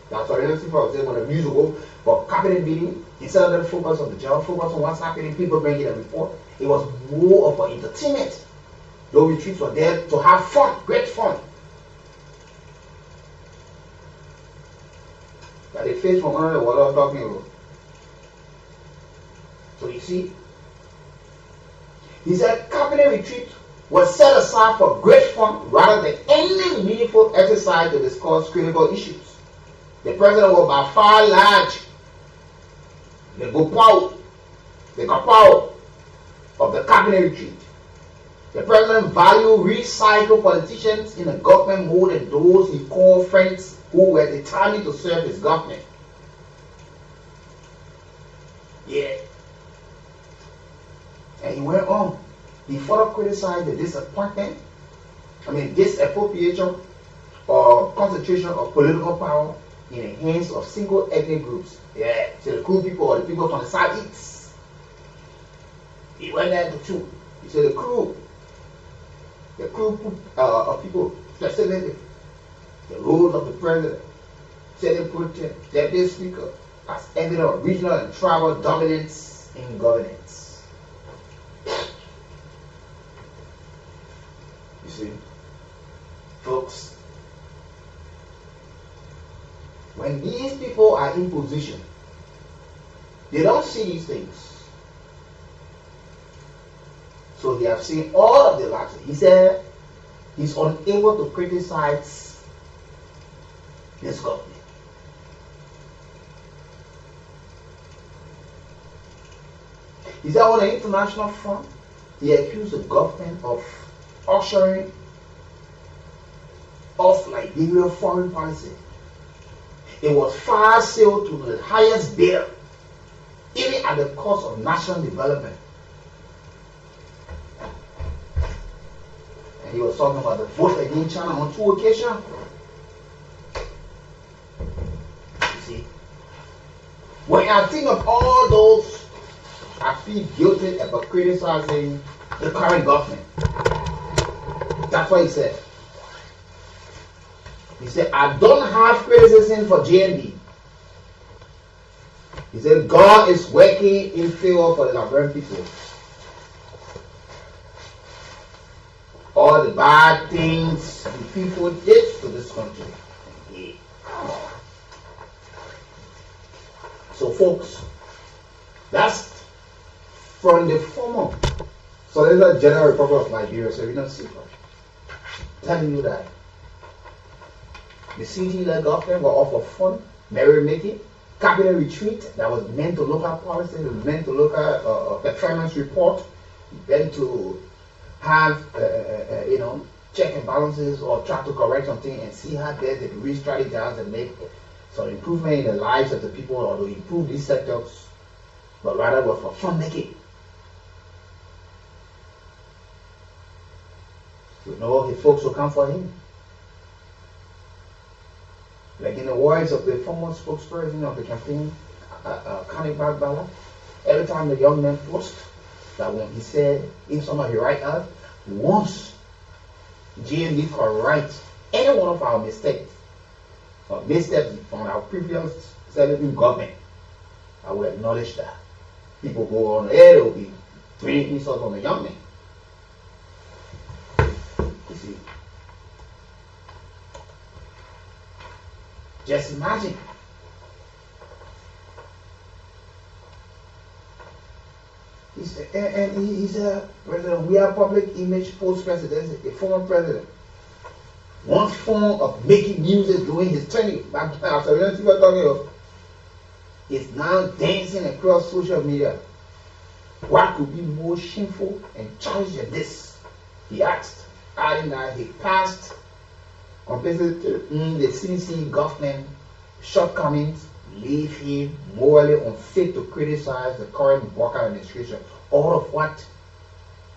That's what I saying when the news will go for cabinet meeting, instead of them focus on the job, focus on what's happening, people bringing a report. It was more of an entertainment. Those retreats were there to have fun, great fun. But they face from under what I'm talking about. So you see, he said cabinet retreat was set aside for great fun rather than any meaningful exercise to discuss critical issues. The president was by far large, the kapao of the cabinet retreat. The president valued recycled politicians in the government more than those he called friends who were determined to serve his government. Yeah. And he went on. He further criticized the disappropriation or concentration of political power in the hands of single ethnic groups. Yeah, so the Kool people or the people from the southeast. He went there to two. He said the Kool people, specifically the roles of the president, Senate Pro Tem, Deputy Speaker, as evidence of regional and tribal dominance in governance. You see, folks, when these people are in position, they don't see these things. So they have seen all of the lives. He said he's unable to criticize this government. He said on the international front, he accused the government of ushering off Liberia foreign policy. It was far sailed to the highest bidder, even at the cost of national development. And he was talking about the vote against China on 2 occasions. You see, when I think of all those, I feel guilty about criticizing the current government. That's what he said. He said, I don't have criticism for JNB. He said, God is working in favor for the Liberian people. All the bad things the people did to this country. Yeah. So folks, that's from the former Solicitor General Republic of Nigeria, Serena Silva, telling you that the CG-led government were all for fun, merrymaking, cabinet retreat that was meant to look at policy, it was meant to look at performance report, meant to have check and balances or try to correct something and see how best they can re-strategize and make some improvement in the lives of the people or to improve these sectors, but rather were for fun making. You know, his folks will come for him. Like in the words of the former spokesperson of the campaign, Kani Bagbala, every time the young man post that when he said, if somebody write out, once GMD correct any one of our mistakes or missteps from our previous serving government, I will acknowledge that. People go on air, they will be bringing insults on the young man. You see. Just imagine. He's a president. We are public image post-president, a former president. One form of making music during his tenure, after we were talking of, is now dancing across social media. What could be more shameful and childish than this? He asked, adding that he passed complicit in the CC government shortcomings leave him morally unfit to criticize the current Walker administration. All of what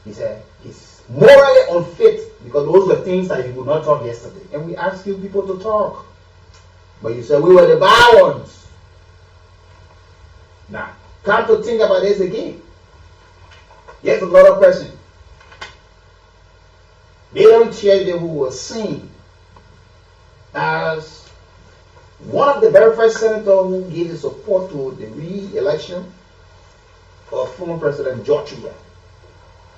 he said, he's morally unfit because those were things that he would not talk yesterday. And we asked you people to talk, but you said we were the bad ones. Now, come to think about this again. Here's another person. They don't share them who was seen as One of the very first senators who gave his support to the re-election of former President George Weah,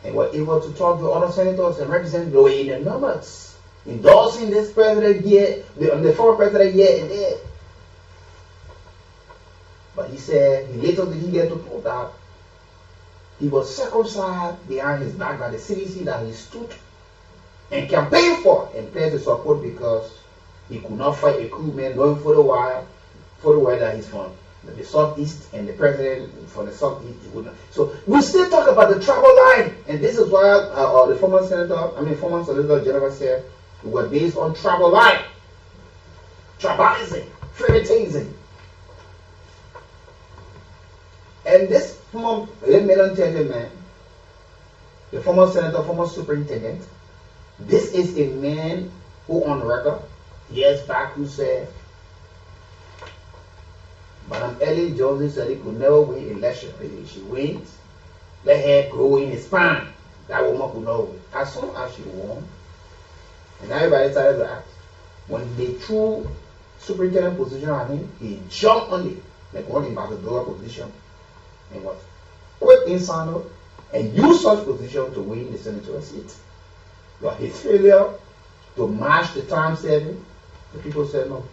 and were able to talk to other senators and representatives who were in the numbers, endorsing this president here, the former president here and there. But he said, little did he get to put out, he was circumcised behind his back by the CDC that he stood and campaigned for and pledged his support because he could not fight a Kool man knowing for the while that he's from the southeast and the president from the southeast. He would not. So we still talk about the tribal line, and this is why the former Solicitor General said it was based on tribal line, tribalism, favoritism. And this former, let me tell you, man, the former senator, former superintendent, this is a man who on record years back who said, Madam Ellie Johnson said he could never win election. If she wins, let her grow in his spine. That woman could not win. As soon as she won, and everybody started to ask, when they threw superintendent position on him, he jumped on it, like one ambassador position, and was quick inside and used such position to win the senatorial seat. But his failure to match the time saving, the people said, no,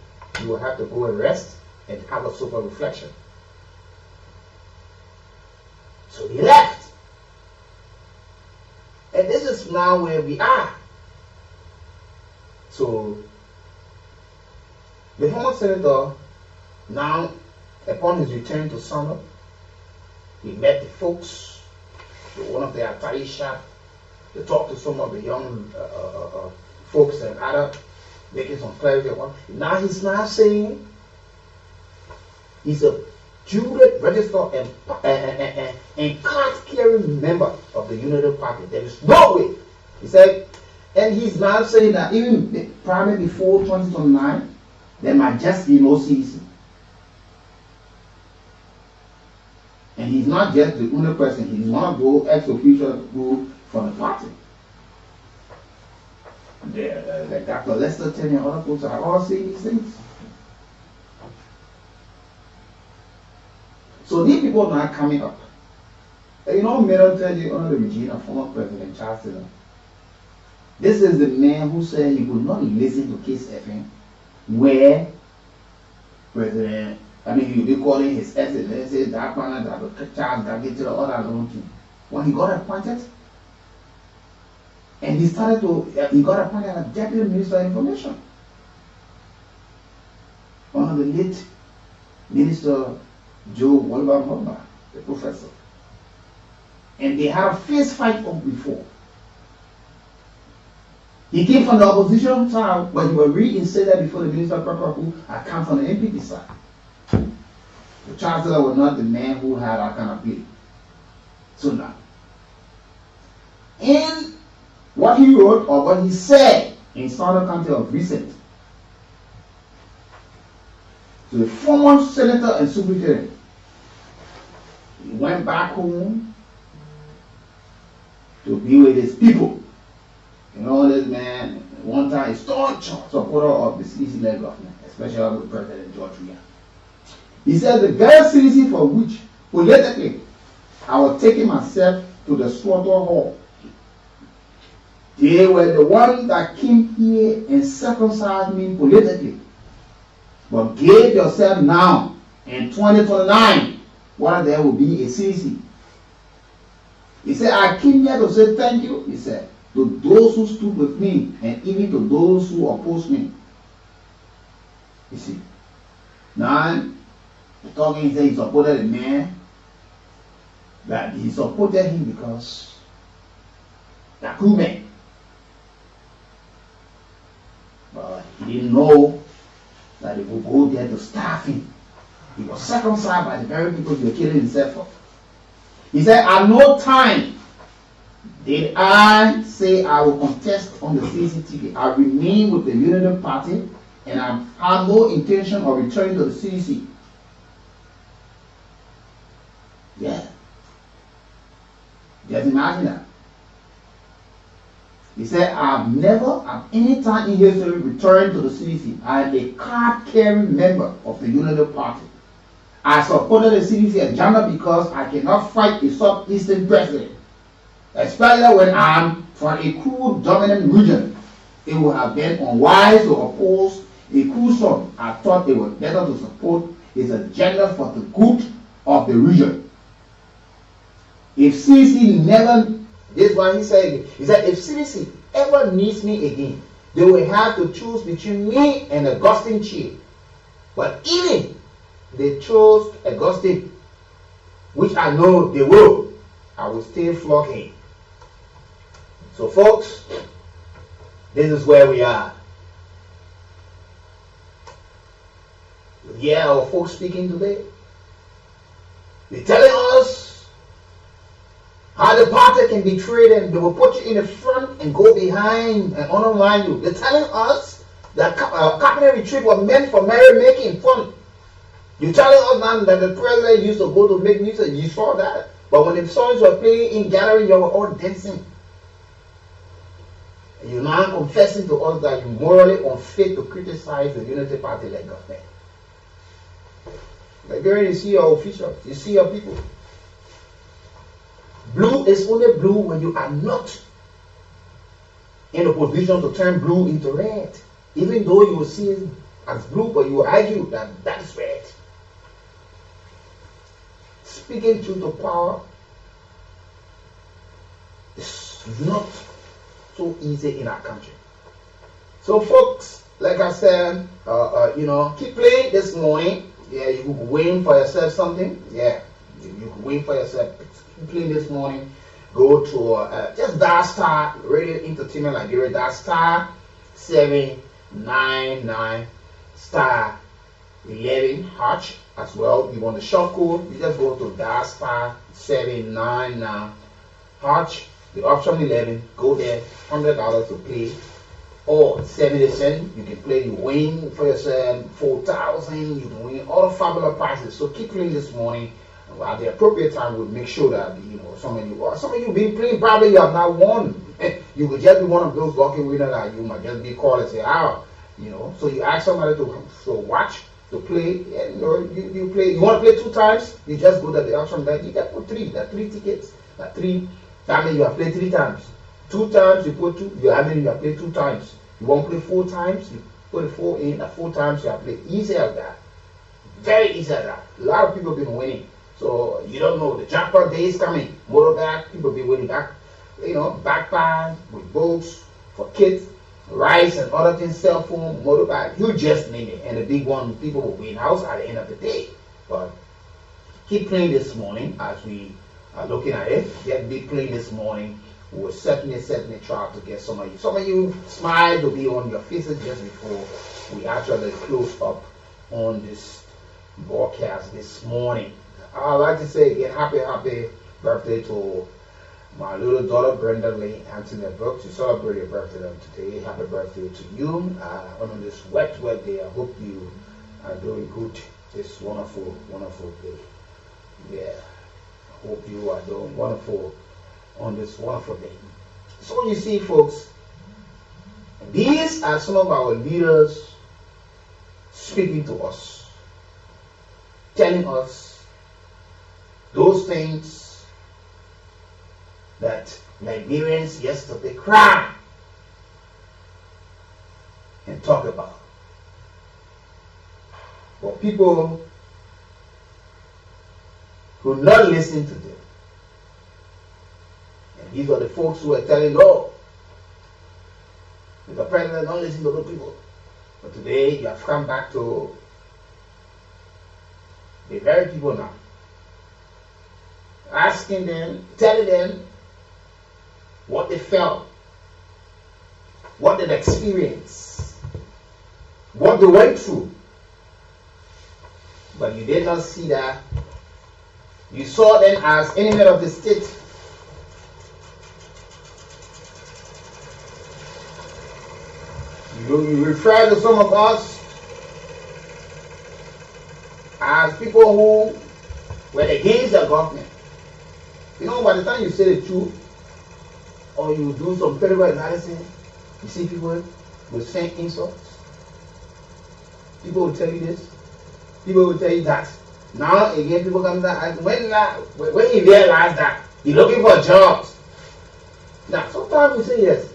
you will have to go and rest and have a sober reflection. So he left. And this is now where we are. So the former senator, now upon his return to Summer, he met the folks, one of the Atari shop, to talk to some of the young folks and other, making some clarity. Now he's now saying he's a duly registered and card-carrying member of the Unity Party. There is no way. He said, and he's now saying that even probably before 2029, there might just be no CDC. And he's not just the only person, he's one of those ex-official group from the party. Like Dr. Lester telling other folks are all saying these things. So these people are not coming up. And you know, Middle tell you under the regime of former President Charles Taylor. This is the man who said he could not listen to Kiss FM, where President, you be calling his excellency, that man, that Charles, that get to the other long thing. When he got appointed, and he got appointed as Deputy Minister of Information. One of the late Minister Joe Walba, the professor. And they had a fierce fight up before. He came from the opposition side, but he was reinstated before the Minister of Purple, who had come from the NPP side. The Chancellor was not the man who had that kind of play. So now, in what he wrote or what he said in Southern County of recent, to the former senator and superintendent, he went back home to be with his people. You know, this man, one time, a staunch supporter of the CDC-led government, especially with President George Weah. He said the very CDC for which, politically, I was taking myself to the slaughter hall. They were the ones that came here and circumcised me politically. But give yourself now, in 2029, what there will be a CDC. He said, I came here to say thank you, he said, to those who stood with me and even to those who opposed me. You see. Now, talking, he said he supported a man, that he supported him because the Kool man. But he didn't know that he would go there to starve him. He was circumcised by the very people he was killing himself for. He said, at no time did I say I will contest on the CCTV. I remain with the Unity Party and I have no intention of returning to the CDC. Yeah. Just imagine that. He said, I've never at any time in history returned to the CDC. I am a card-carrying member of the Unity Party. I supported the CDC agenda because I cannot fight a Southeastern president, especially when I'm from a Kool dominant region. It would have been unwise to oppose a Kool son. I thought it was better to support his agenda for the good of the region. If CDC never, this is what he said. He said, if CDC ever needs me again, they will have to choose between me and Augustine Chi. But even they chose Augustine, which I know they will, I will still flock him. So folks, this is where we are. Yeah, our folks speaking today. They're telling us how the party can be treated. They will put you in the front and go behind and underline you. They're telling us that cabinet retreat was meant for merry-making, fun. You're telling us now that the president used to go to make music. You saw that. But when the songs were playing in gathering, you were all dancing. And you're now confessing to us that you're morally unfit to criticize the Unity Party like government. Liberian, you see your officials, you see your people. Blue is only blue when you are not in a position to turn blue into red. Even though you will see it as blue, but you will argue that that is red. Speaking truth to power is not so easy in our country. So folks, like I said, keep playing this morning. Yeah, you could win for yourself something. Yeah, you could win for yourself. Keep playing this morning. Go to just dial star Radio Entertainment Liberia. Dial star 799 star 11 hatch as well. You want the short code? You just go to dial star 799 hatch. The option 11. Go there. $100 to play. Or 70 cents, you can play, you win for yourself 4,000, you can win all the fabulous prizes. So keep playing this morning. At the appropriate time, we'll make sure that some of you been playing, probably you have not won. You could just be one of those lucky winners that you might just be called and say, so you ask somebody to watch, to play, and you play. You want to play 2 times, you just go to the option that you get put 3, that 3 tickets, that means you have played 3 times. 2 times you put 2, you have played 2 times. You want to play 4 times, you put the 4 in, at 4 times you have played. Easy as that. Very easy as that. A lot of people have been winning. So you don't know, the jackpot day is coming. Motorbike, people be winning back, backpack with boats for kids, rice and other things, cell phone, motorbike, you just name it. And the big one, people will win house at the end of the day. But keep playing this morning as we are looking at it. Be playing this morning. We will certainly try to get some of you. Some of you smiles will be on your faces just before we actually close up on this broadcast this morning. I'd like to say again, happy birthday to my little daughter Brenda Lee Anthony Brooks. You celebrate your birthday today. Happy birthday to you on this wet day. I hope you are doing good this wonderful day. Yeah, I hope you are doing wonderful on this wonderful day. So you see, folks, these are some of our leaders speaking to us, telling us those things that Liberians yesterday cried and talk about. But people who not listen to them. These are the folks who are telling, no, the president don't listen to the people. But today you have come back to the very people now, asking them, telling them what they felt, what they experienced, what they went through. But you did not see that. You saw them as enemy of the state. You refer to some of us as people who were against the government. By the time you say the truth, or you do some political analysis, you see people will send insults. People will tell you this. People will tell you that. Now again, people come back and when he realized that he's looking for jobs. Now sometimes we say yes,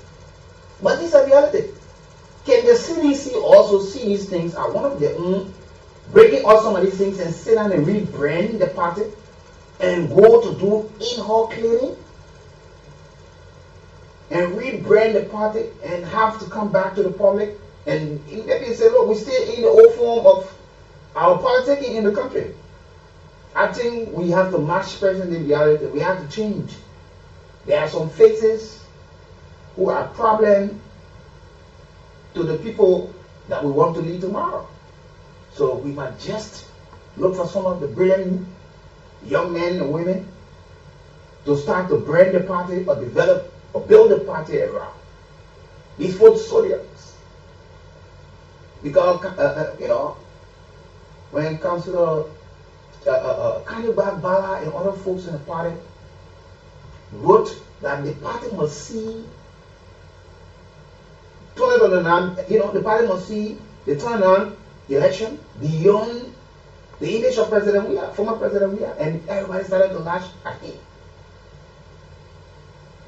but this is a reality. Can the CDC also see these things as one of their own, breaking out some of these things and sit down and rebrand the party and go to do in-house cleaning and rebrand the party and have to come back to the public and maybe say, look, we're still in the old form of our politicking in the country. I think we have to match present reality. We have to change. There are some faces who are a problem to the people that we want to lead tomorrow. So we must just look for some of the brilliant young men and women to start to brand the party or develop or build a party around these foot soldiers. Because, when it comes to Kanibag Bala and other folks in the party wrote that the party must see the party must see the turn on the election beyond the image of President Weah, former President Weah, and everybody started to lash at him.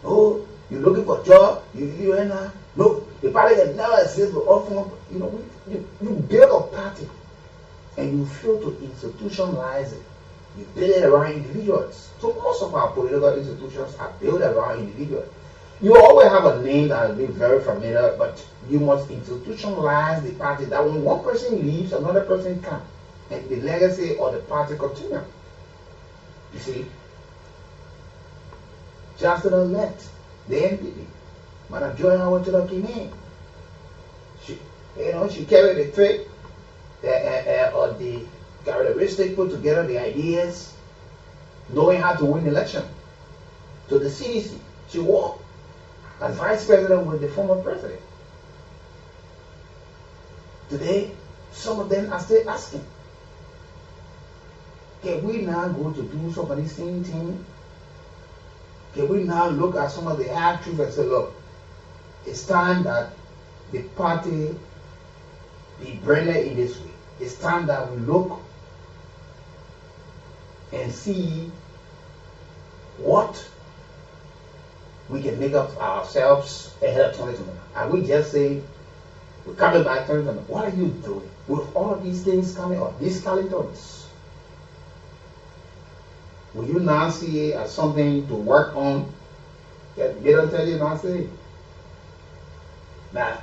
Oh, you're looking for a job, you and no, the party that never exists with all form, you build a party and you fail to institutionalize it. You build it around individuals. So most of our political institutions are built around individuals. You always have a name that will be very familiar, but you must institutionalize the party that when one person leaves, another person comes, and the legacy of the party continues. You see, just to the left, the NPP, Madam Joanna went to the Kine. She carried the trait or the characteristic, put together the ideas, knowing how to win election. To the CDC, she walked as vice president with the former president. Today, some of them are still asking, can we now go to do some of these same things? Can we now look at some of the hard truth and say, look, it's time that the party be branded in this way. It's time that we look and see what we can make up ourselves ahead of 2020. And we just say, we're coming back 2020. What are you doing with all of these things coming up, these skeletons? Will you now see it as something to work on? They don't tell you not to. Now,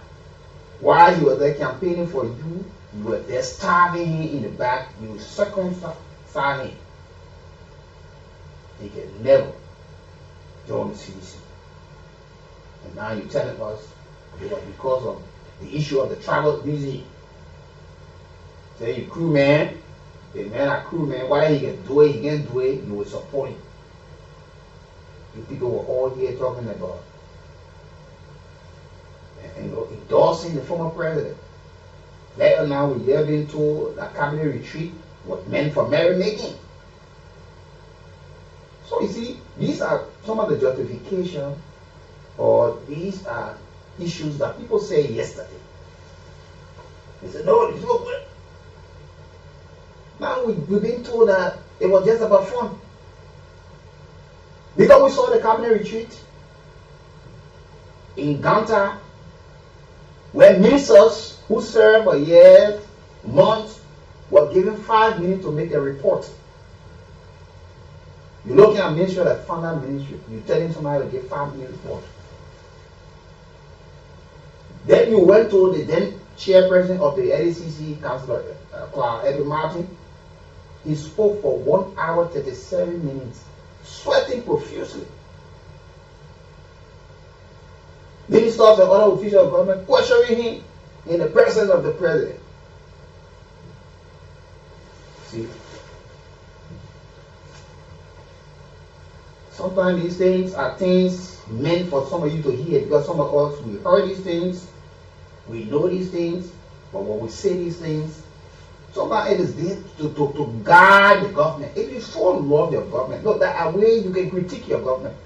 while you were there campaigning for you were there starving him in the back, you circumcise him. He can never join the CDC. And now you're telling us it was because of the issue of the travel museum. Say you crewman, the man are crewman, whether he can do it, he can't do it, you will support him. You people were all here talking about endorsing the former president. Later now we have been told that cabinet retreat was meant for merrymaking. So you see, these are some of the justification, or these are issues that people say yesterday. They said, no, it's not good. Now we've been told that it was just about fun. Because we saw the cabinet retreat in Ganta, where ministers who served for years, months, were given 5 minutes to make a report. You're looking at ministry that found that ministry, you're telling somebody to give 5 minutes report. Then you went to the then chairperson of the LACC, Councillor Eddie Martin. He spoke for 1 hour 37 minutes, sweating profusely. Ministers and other officials of government questioning him in the presence of the president. See? Sometimes these things are things meant for some of you to hear, because some of us, we heard these things, we know these things, but when we say these things, sometimes it is there to guide the government. If you so love your government, look, there are ways you can critique your government.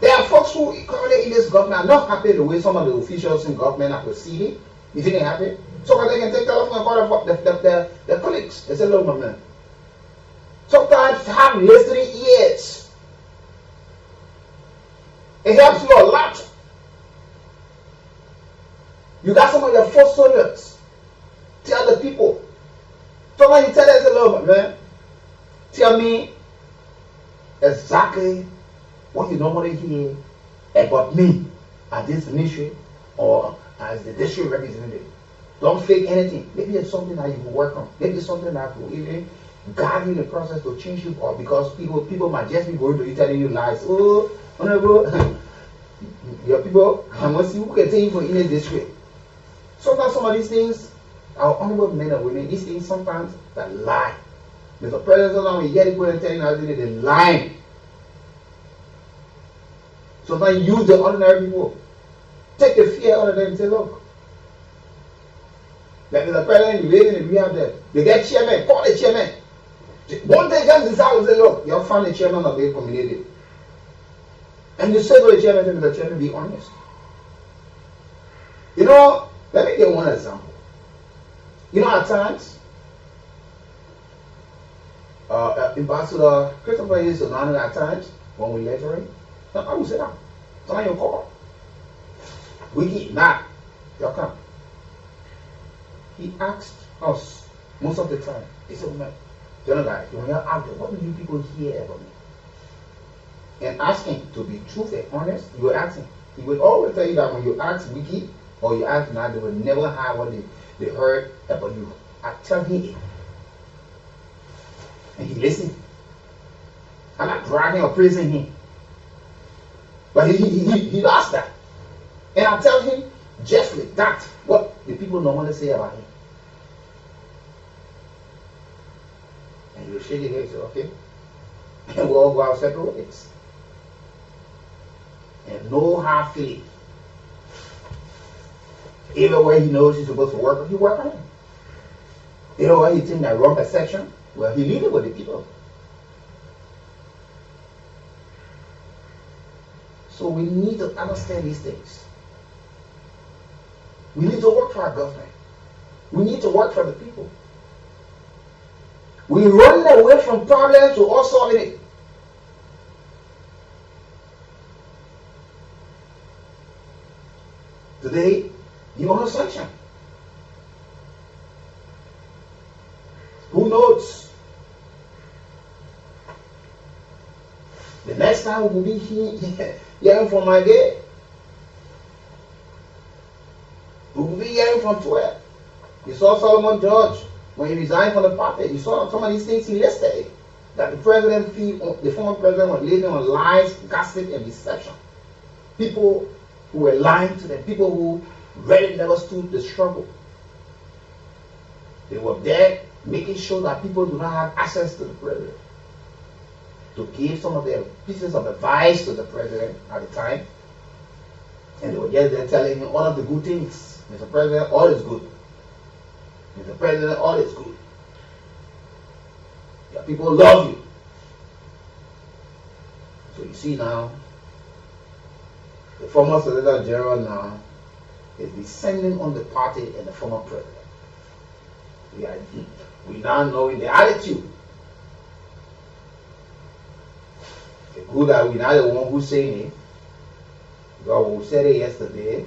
There are are folks who currently in this government are not happy the way some of the officials in government are proceeding. You think they're happy? So they can take telephone and call their colleagues. They say, look, my man. Sometimes have listening ears. It helps you a lot. You got some of your first soldiers. Tell the people. Sometimes you tell them, say, look, my man. Tell me exactly what you normally hear about me at this ministry or as the district representative. Don't fake anything. Maybe it's something that you will work on. Maybe it's something that will even guide you in the process to change you, or because people might just be going to you telling you lies. Oh, honorable, your people, I must see who can take you for in this district. Sometimes some of these things, our honorable men and women, these things sometimes that lie. Mr. President, sometimes when you get people and telling you they're lying. Sometimes use the ordinary people. Take the fear out of them and say, look, like Mr. President, you live in the rehab there. They get chairman, call the chairman. One day comes inside and say, look, your family chairman of the community. And you say to the chairman, Mr. Chairman, be honest. You know, let me give one example. You know, at times, Ambassador Christopher used to know at times when we lecturing. I will sit down. Somebody will call. Wiki, nah, you'll come. He asked us most of the time. He said, man, General guy, when you're out there, what do you people hear about me? And asking to be truthful and honest, you will ask him. He will always tell you that when you ask Wiki or you ask now, they will never have what they heard about you. I tell him it. And he listened. I'm not dragging or praising him. But he lost that. And I tell him just like that what the people normally say about him. And he'll shake his head and say, okay. And we'll all go our separate ways. And no hard feeling. Even where he knows he's supposed to work, he work on it. You know where he thinks that wrong perception? Well, he leave it with the people. So we need to understand these things. We need to work for our government. We need to work for the people. We run away from problems to us solving it. Today, you want a sanction. Who knows? The next time we will be hearing from my day. We will be hearing from 12. You saw Solomon George when he resigned from the party. You saw some of these things he listed. That the former president was living on lies, gossip, and deception. People who were lying to them. People who really never stood the struggle. They were there making sure that people do not have access to the president. To give some of their pieces of advice to the president at the time. And they were just there telling him all of the good things. Mr. President, all is good. Mr. President, all is good. Your people love you. So you see now, the former Solicitor General now is descending on the party and the former president. We now know in the attitude. The good that we now the one who's saying it. God who said it yesterday.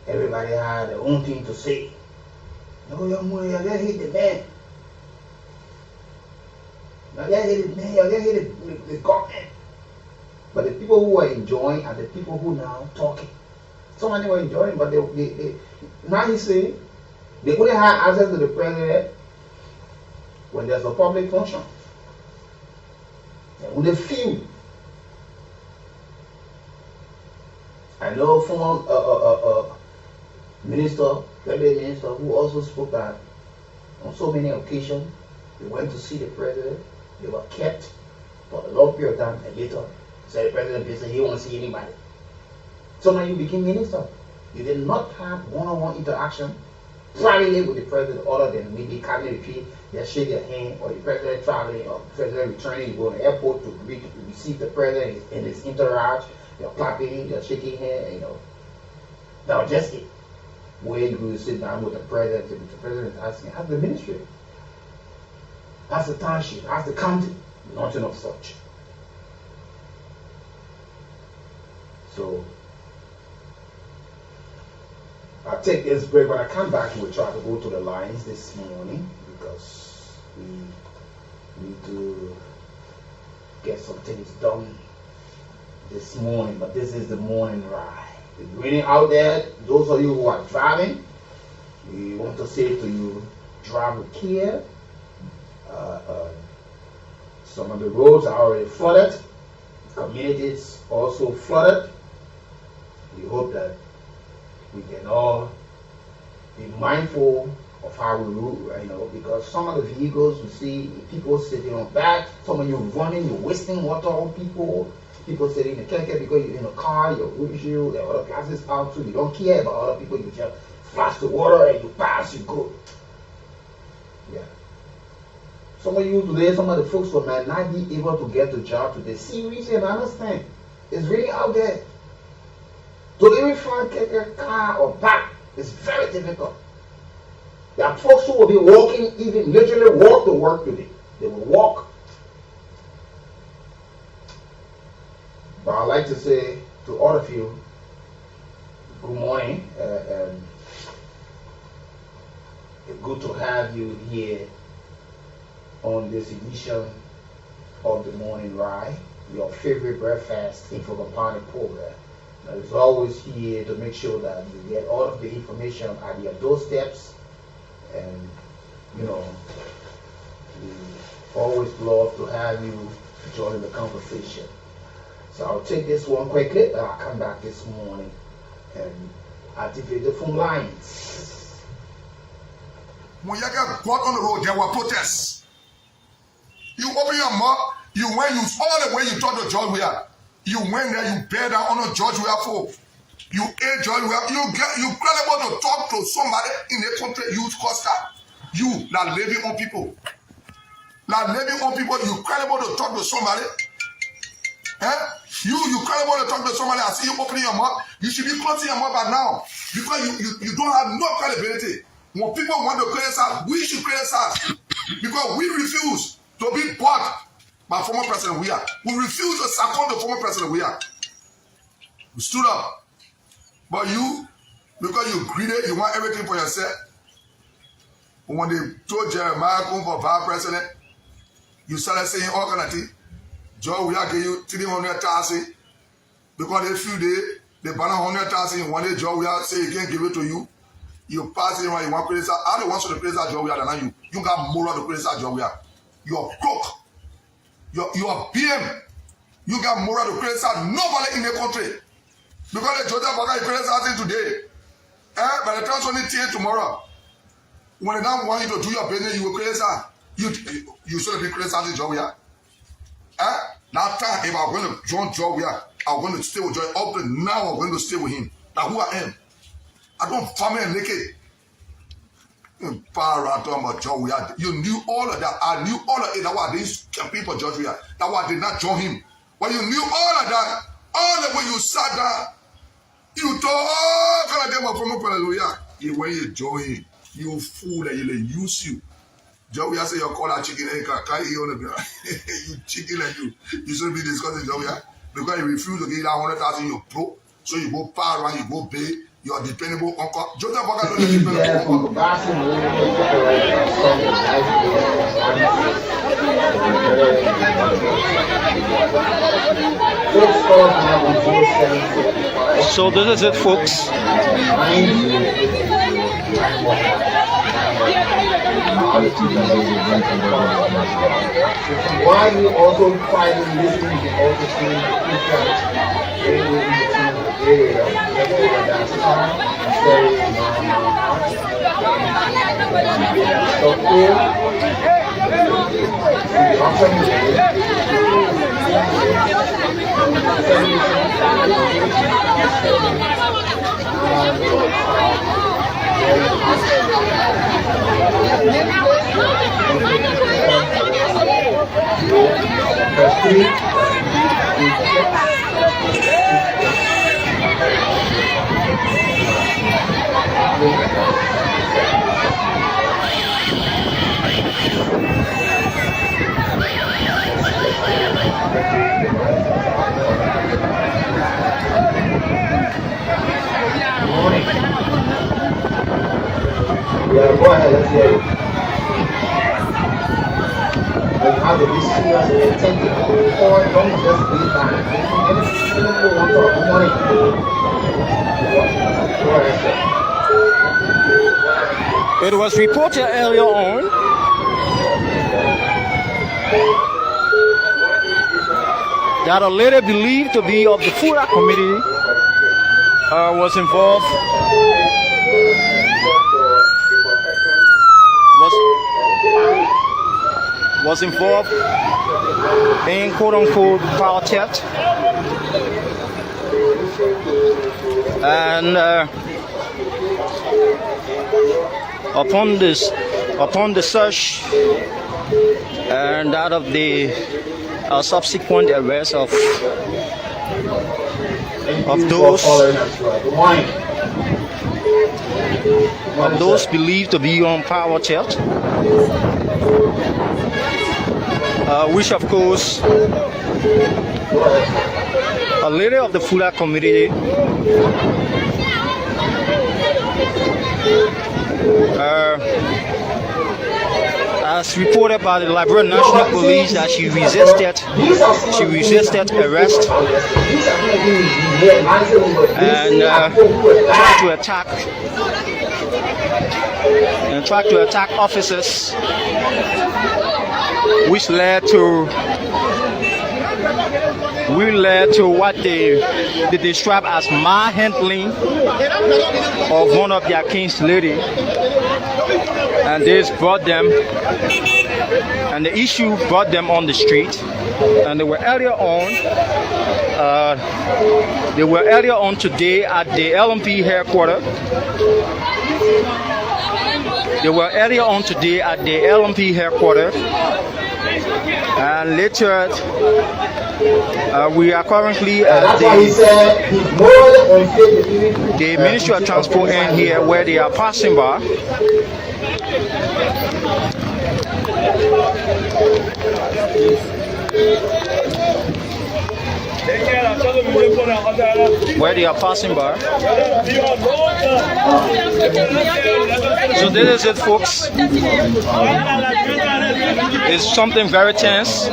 Everybody had their own thing to say. No, young boy, you just hit the man. You just hit the man, you just hit the government. But the people who are enjoying are the people who now talking. Some of them were enjoying, but they now he's saying they only have access to the president when there's a public function. And when they feel. I know former minister, cabinet minister, who also spoke that on so many occasions they went to see the president, they were kept for a long period of time, and later said the president basically he won't see anybody. So now you became minister. You did not have one-on-one interaction privately with the president other than maybe cabinet retreat. They shake their hand, or the president traveling, or the president returning, you go to the airport to receive the president in his entourage. They're clapping, they're shaking hands, that was just it. Where you go to sit down with the president, the president is asking, how's the ministry? How's the township? How's the county? Nothing of such. So, I'll take this break. When I come back, we'll try to go to the lines this morning because we need to get some things done this morning. But this is the morning ride. It's raining out there. Those of you who are driving, we want to say to you, drive with care. Some of the roads are already flooded. Communities also flooded. We hope that we can all be mindful of how we move, because some of the vehicles you see people sitting on back, some of you running, you're wasting water on people sitting in the keke because you're in a car, you're windshield, there are other classes out too, you don't care about other people, you just flash the water and you pass, you go. Yeah. Some of you today, some of the folks who might not be able to get the job today, seriously, and understand, it's really out there. To even find a car or back is very difficult. There are folks who will be walking, even literally walk to work today. They will walk. But I'd like to say to all of you, good morning. Good to have you here on this edition of the Morning Ride, your favorite breakfast info compounding program. Now, it's always here to make sure that you get all of the information at your doorsteps, and we always love to have you join the conversation. So I'll take this one quickly, and I'll come back this morning and activate the phone lines.
When you get got on the road, there were protests. You open your mouth, you went, all the way you thought the judge were. You went there, you bear down on a George Weah folk. You ate George Weah. You credible to talk to somebody in the country, youth Costa. You that living on people. You credible to talk to somebody. You credible to talk to somebody. I see you opening your mouth. You should be closing your mouth by now. Because you don't have no credibility. When people want to criticize, we should criticize. Because we refuse to be bought by former President Weah. We refuse to support the former President Weah. We stood up. But you, because you greedy, you want everything for yourself. But when they told Jeremiah come for vice president, you started saying all kind of things. Joe Weah gave you 300,000 because they feel they ban 100,000. One day Joe Weah say he can't give it to you. You pass it around, you want to criticize. I don't want you to criticize Joe Weah than you. You got moral to criticize Joe Weah. You're crook. You're BM. You got moral to criticize nobody in the country. Because the Joseph Baga is criticizing today. By the time something change tomorrow, when they don't want you to do your business, you will criticize. You should be criticizing Joe Weah. That time, if I'm going to join Joe Weah, I'm going to stay with Joe. Up to now, I'm going to stay with him. Now, who I am. I don't farm and naked. Joe Weah. You knew all of that. I knew all of it. That's why I didn't campaign for George Weah. That's why I did not join him. But you knew all of that. All the way you sat down, you told all kind of them from Hallelujah. When you join him, you fool that he'll use you. Joe Weah say you call that chicken and can't eat on the ground. You chicken like you should be discussing Joe Weah because you refuse to give you that 100,000 you pro. So you go power around, you go pay. You are dependable uncle. Joseph Baga don't dependable uncle.
So this is it, folks.
Why you also fighting listening to all the things Yeah, go ahead, let's hear it. You have to be serious and attentive. Or don't just be fine. Anything you want to talk, good morning. Go ahead, sir.
It was reported earlier on that a lady believed to be of the Fura committee was involved. Was involved in quote-unquote power theft, and upon the search and out of the subsequent arrest of those believed to be on power theft, which of course a leader of the Fula community as reported by the Liberia National Police that she resisted arrest and tried to attack officers, which led to what they describe as manhandling of one of their king's lady, and this brought them, and the issue brought them on the street, and they were earlier on today at the LMP headquarters. And later, we are currently at the Ministry of Transport end here, where they are passing by. So this is it, folks. It's something very tense,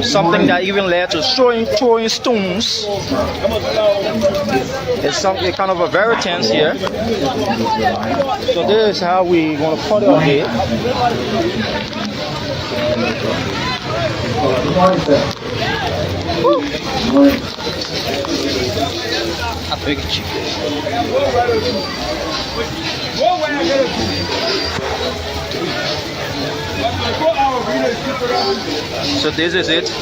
something that even led to throwing stones. It's something kind of a very tense here. So this is how we want to put it on here.
Good morning, sir. Good morning.
A big chicken. So this is it.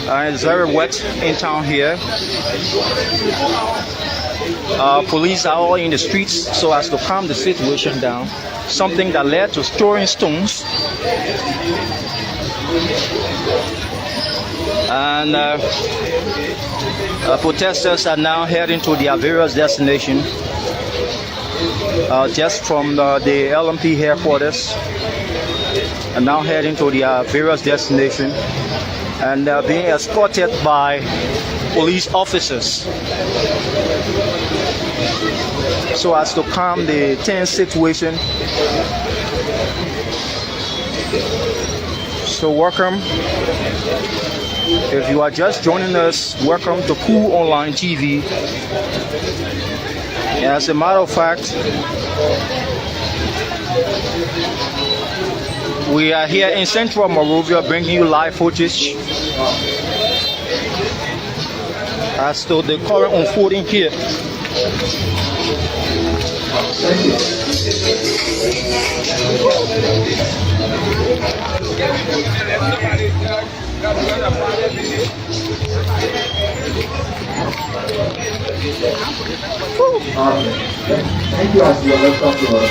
It's very wet in town here. Police are all in the streets so as to calm the situation down. Something that led to throwing stones. And protesters are now heading to their various destinations. Just from the LMP headquarters, and now heading to their various destinations, and they're being escorted by police officers so as to calm the tense situation. So welcome. If you are just joining us, welcome to Kool Online TV. As a matter of fact, we are here in Central Monrovia bringing you live footage as to the current unfolding here.
Thank you. Thank you, as you welcome to our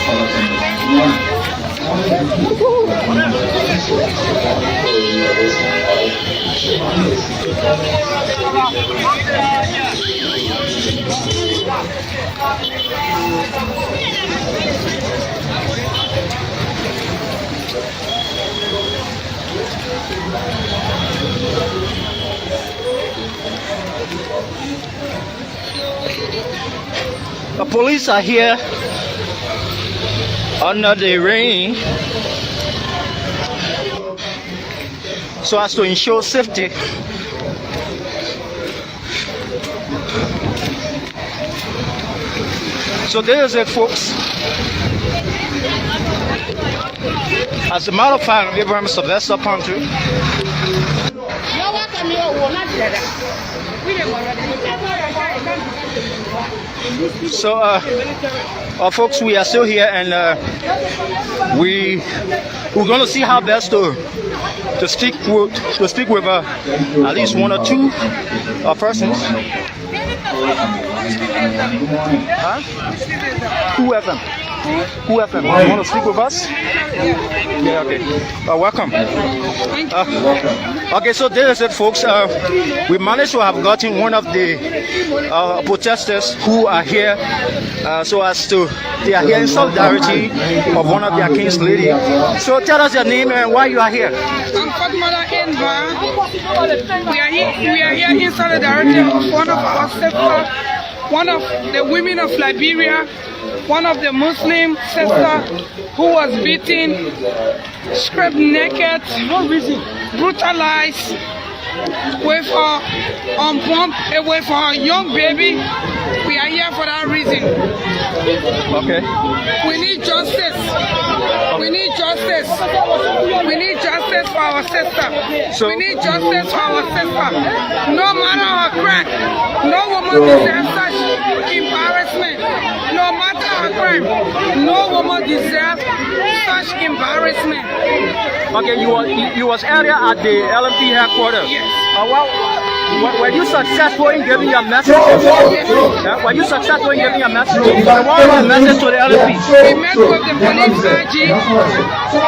The police are here under the rain so as to ensure safety. So there is it, folks. As a matter of fact, Abraham Sylvester Country. So, folks, we are still here, and we're going to see how best to speak with at least one or two persons. Huh? Who FM? Who FM? You want to speak with us? Yeah, okay. Welcome. Okay, so there is it, folks. We managed to have gotten one of the protesters who are here, so as to they are here in solidarity of one of their king's lady. So tell us your name and why you are here.
I'm Fatmala Enva. We are here in solidarity of one of our sisters, one of the women of Liberia, one of the Muslim sisters who was beaten, stripped naked, brutalized with her unborn, with her young baby. We are here for that reason.
Okay.
We need justice. We need justice. We need justice for our sister. We need justice for our sister. No matter her crime, no woman deserves such embarrassment. No matter her crime, no woman deserves such embarrassment.
Okay, you was earlier at the LMP headquarters.
Yes.
Were you successful in giving your message? Yeah, were you successful in giving your message? What was the message to the LMP?
We met with the police RG.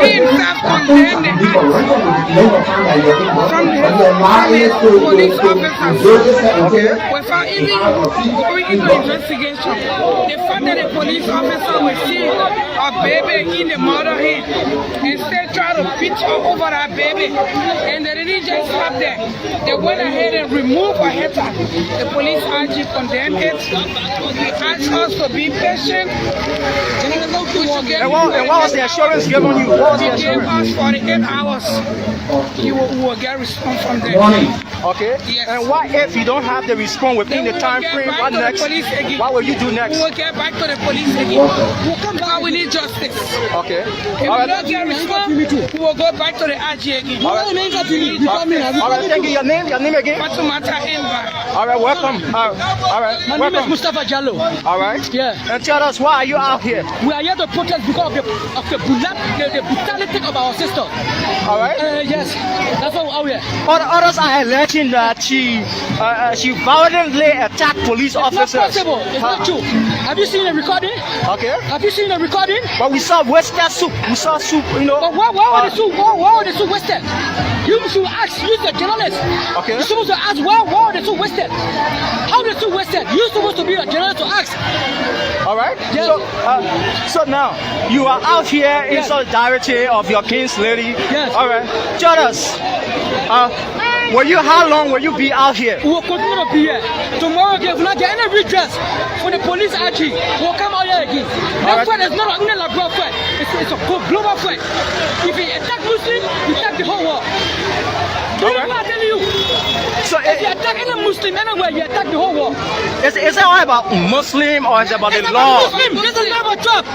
He himself condemned the act from his police officers without even going into investigation. The fact that the police officer will see a baby in the mother hand and still try to beat her over that baby, and they didn't just stop there. They went ahead and removed her head. The police RG condemned it. He asked us to be patient.
And what was the assurance given you? What was the
He gave
assurance?
us 48 hours. We will get response from them.
Okay.
Yes.
And what if you don't have the response within the time frame? What next? What will you do next?
We will get back to the police again. Because we need justice.
Okay.
If
All
we
right.
don't get response, we will go back to the RG again.
All right. Thank you. Your name again?
Fatumata Enva.
All right. Welcome. All right.
My name is
Welcome.
Mustafa Jallo.
All right.
Yeah.
And tell us, why are you out here?
We are here to protest because of the brutality of our sister.
All right.
Yes, that's why we're out here.
Others are alleging that she violently attacked police
It's not
officers.
possible. It's not true. Have you seen the recording?
Okay.
Have you seen the recording?
But we saw wasted soup. We saw soup, you know.
But why were the two? Why were the two wasted? You should ask. Use the journalist.
Okay.
You're supposed to ask why were the two wasted? How the two wasted? You're supposed to be a journalist to ask.
All right.
Yes.
So now you are out here in
Yes.
solidarity of your king's lady.
Yes.
All right. Tell us, how long will you be out here?
We will continue to be here. Tomorrow, if we not get any redress for the police RG, we'll come out here again. That fight is not only a Liberia fight, it's a global fight. If he attack Muslim, he attack the whole world. Do you know what I'm telling you?
So
If you attack any Muslim anywhere, you attack the whole world.
is it all about Muslim or is it about the
It's
law?
about Muslim. This is not a job.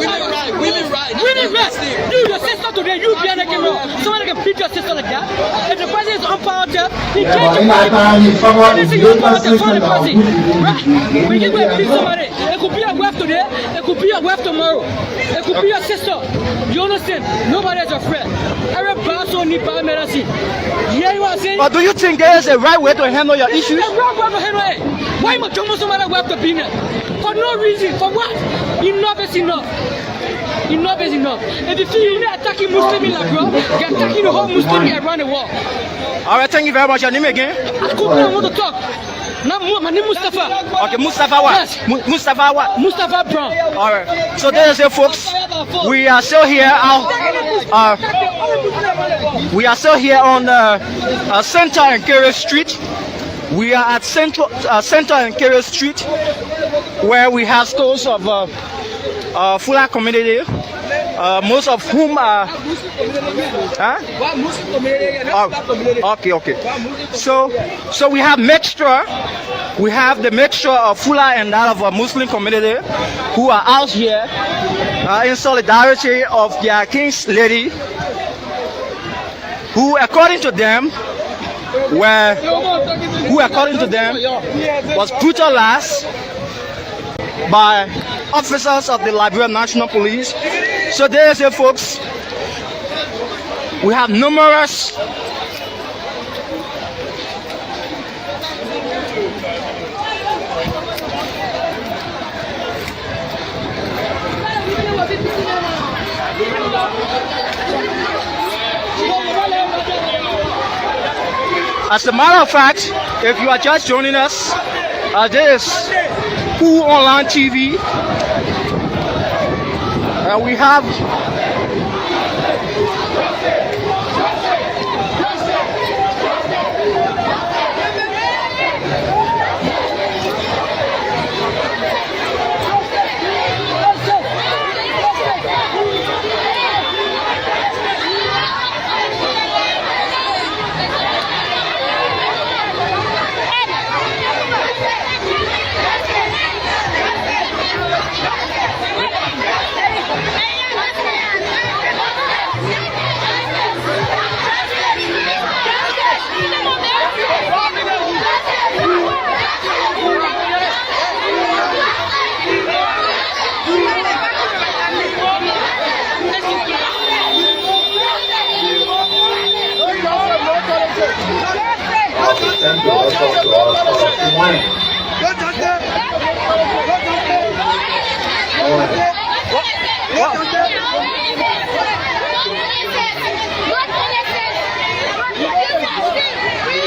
Women right. You, your sister today, you be an girl. Somebody can beat your sister like that. If the president is on power, he can't do anything. On power, the person. Right? When you go and beat somebody, it could be a wife today, it could be a wife tomorrow, it could be your sister. You understand? Nobody is afraid. Every boss only buy medicine. Yeah, you are saying?
But do you think there is a right way to handle your issues?
The wrong way to handle it. Why am I talking somebody wife to be there? For no reason. For what? Enough is enough. enough is enough. If you feel you're attacking Muslim in Liberia, you're attacking the whole Muslim around the world.
All right, thank you very much. Your name again?
I couldn't want to talk. Now, my name is Mustafa.
Okay, Mustafa what?
Yes.
Mustafa what?
Mustafa Brown.
All right. So there is it, folks. We are still here. We are still here on Center and Carey Street. We are at Center and Carey Street, where we have stores of Fula community, most of whom are. Okay. So we have mixture. We have the mixture of Fula and that of a Muslim community who are out here in solidarity of their King's Lady, who according to them was brutalized by officers of the Liberian National Police. So there is it, folks. We have numerous As a matter of fact, if you are just joining us, this is Kool Online TV. We have